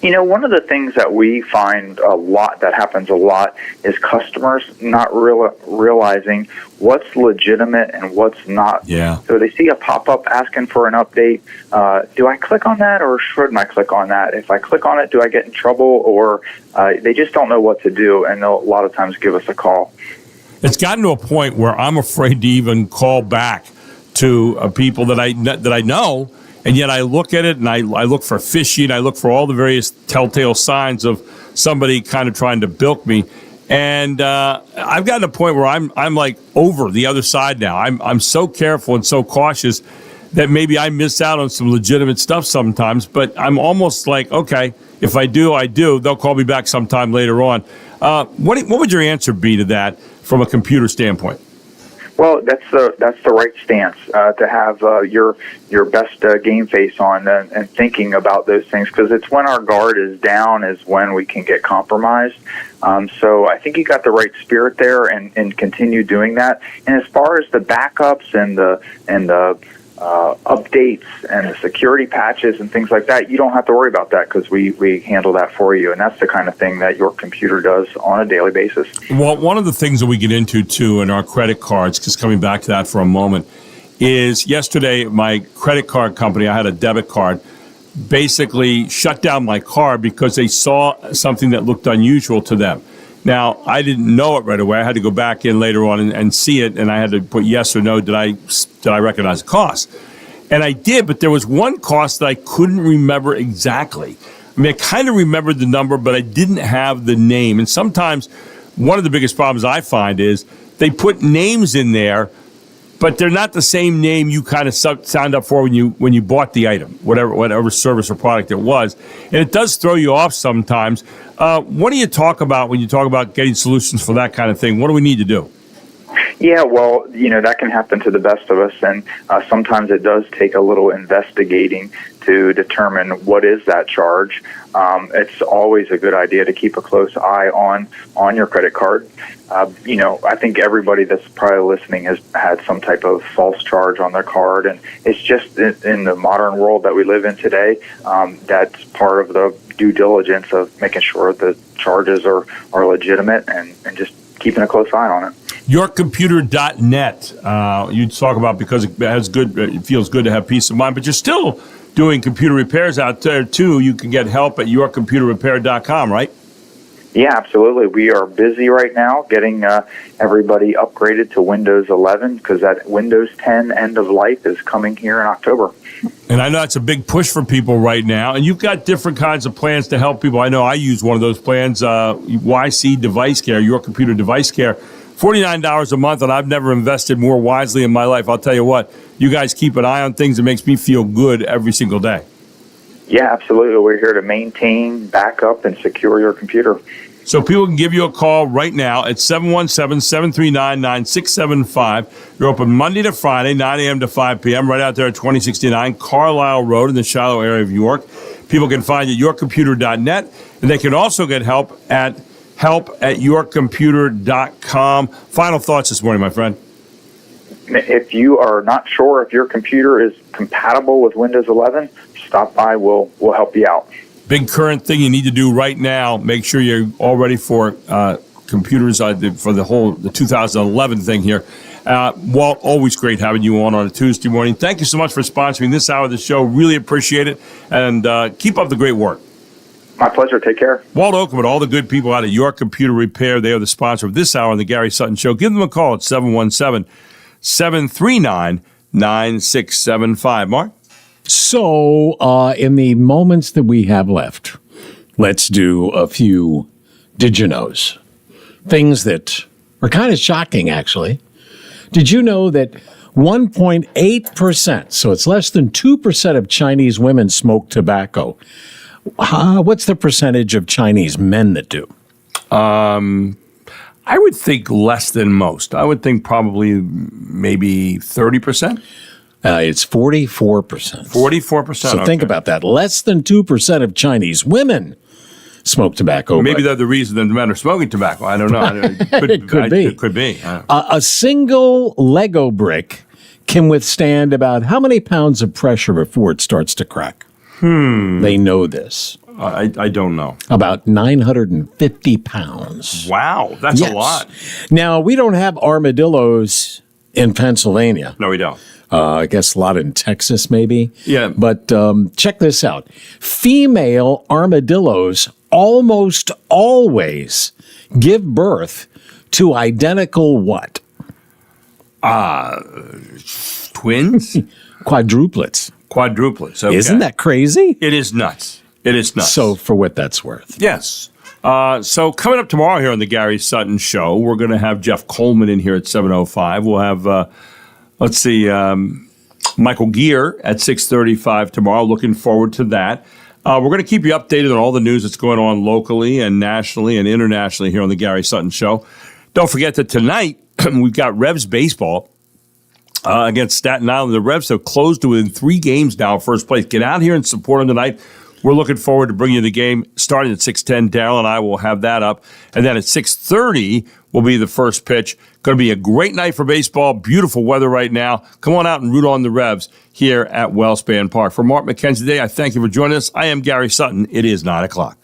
You know, one of the things that we find a lot, that happens a lot, is customers not realizing what's legitimate and what's not. Yeah. So they see a pop-up asking for an update. Do I click on that, or shouldn't I click on that? If I click on it, do I get in trouble? Or they just don't know what to do, and they'll a lot of times give us a call. It's gotten to a point where I'm afraid to even call back to people that I know. And yet I look at it and I look for phishing. I look for all the various telltale signs of somebody kind of trying to bilk me. And I've gotten to a point where I'm like over the other side now. I'm so careful and so cautious that maybe I miss out on some legitimate stuff sometimes. But I'm almost like, okay, if I do, I do. They'll call me back sometime later on. What would your answer be to that from a computer standpoint? Well, that's the right stance to have your best game face on and thinking about those things, because it's when our guard is down is when we can get compromised. So I think you got the right spirit there, and continue doing that. And as far as the backups and the updates and the security patches and things like that, you don't have to worry about that, because we handle that for you. And that's the kind of thing that your computer does on a daily basis. Well, one of the things that we get into, too, in our credit cards, just coming back to that for a moment, is yesterday my credit card company, I had a debit card, basically shut down my card because they saw something that looked unusual to them. Now, I didn't know it right away. I had to go back in later on and see it, and I had to put yes or no, did I recognize the cost? And I did, but there was one cost that I couldn't remember exactly. I mean, I kind of remembered the number, but I didn't have the name. And sometimes one of the biggest problems I find is they put names in there, but they're not the same name you kind of signed up for when you bought the item, whatever service or product it was. And it does throw you off sometimes. What do you talk about when you talk about getting solutions for that kind of thing? What do we need to do? Yeah, well, that can happen to the best of us, and sometimes it does take a little investigating to determine what is that charge. It's always a good idea to keep a close eye on your credit card. I think everybody that's probably listening has had some type of false charge on their card, and it's just in the modern world that we live in today, that's part of the due diligence of making sure the charges are legitimate and just keeping a close eye on it. Yourcomputer.net. You talk about because it feels good to have peace of mind, but you're still doing computer repairs out there too. You can get help at yourcomputerrepair.com, right? Yeah, absolutely. We are busy right now getting everybody upgraded to Windows 11 because that Windows 10 end of life is coming here in October. And I know it's a big push for people right now. And you've got different kinds of plans to help people. I know I use one of those plans, YC Device Care, Your Computer Device Care. $49 a month, and I've never invested more wisely in my life. I'll tell you what, you guys keep an eye on things. It makes me feel good every single day. Yeah, absolutely. We're here to maintain, back up, and secure your computer. So people can give you a call right now at 717-739-9675. You're open Monday to Friday, 9 a.m. to 5 p.m., right out there at 2069 Carlisle Road in the Shiloh area of York. People can find you at yourcomputer.net, and they can also get help at yourcomputer.com. Final thoughts this morning, my friend. If you are not sure if your computer is compatible with Windows 11, stop by. We'll help you out. Big current thing you need to do right now. Make sure you're all ready for computers for the 2011 thing here. Walt, always great having you on a Tuesday morning. Thank you so much for sponsoring this hour of the show. Really appreciate it. And keep up the great work. My pleasure. Take care. Walt Oakman, all the good people out of Your Computer Repair. They are the sponsor of this hour on the Gary Sutton Show. Give them a call at 717-739-9675. Mark? So, in the moments that we have left, let's do a few did you knows. Things that are kind of shocking, actually. Did you know that 1.8%, so it's less than 2% of Chinese women smoke tobacco? What's the percentage of Chinese men that do? I would think less than most. I would think probably maybe 30%. It's 44%. 44%. So think about that. Less than 2% of Chinese women smoke tobacco. Maybe they're the reason that the men are smoking tobacco. I don't know. It could be. It could be. A single Lego brick can withstand about how many pounds of pressure before it starts to crack? They know this. I don't know. About 950 pounds. Wow, that's a lot. Now, we don't have armadillos in Pennsylvania. No, we don't. I guess a lot in Texas, maybe. Yeah. But check this out. Female armadillos almost always give birth to identical what? Twins? Quadruplets. Quadruplets. Okay. Isn't that crazy? It is nuts. It is nuts. So for what that's worth. Yes. So coming up tomorrow here on the Gary Sutton Show, we're going to have Jeff Coleman in here at 7:05. We'll have, Michael Gear at 6:35 tomorrow. Looking forward to that. We're going to keep you updated on all the news that's going on locally and nationally and internationally here on the Gary Sutton Show. Don't forget that tonight we've got Revs baseball against Staten Island. The Revs have closed to within 3 games now in first place. Get out here and support them tonight. We're looking forward to bringing you the game starting at 6:10. Daryl and I will have that up. And then at 6:30 will be the first pitch. Going to be a great night for baseball. Beautiful weather right now. Come on out and root on the Revs here at Wellspan Park. For Mark McKenzie today, I thank you for joining us. I am Gary Sutton. It is 9 o'clock.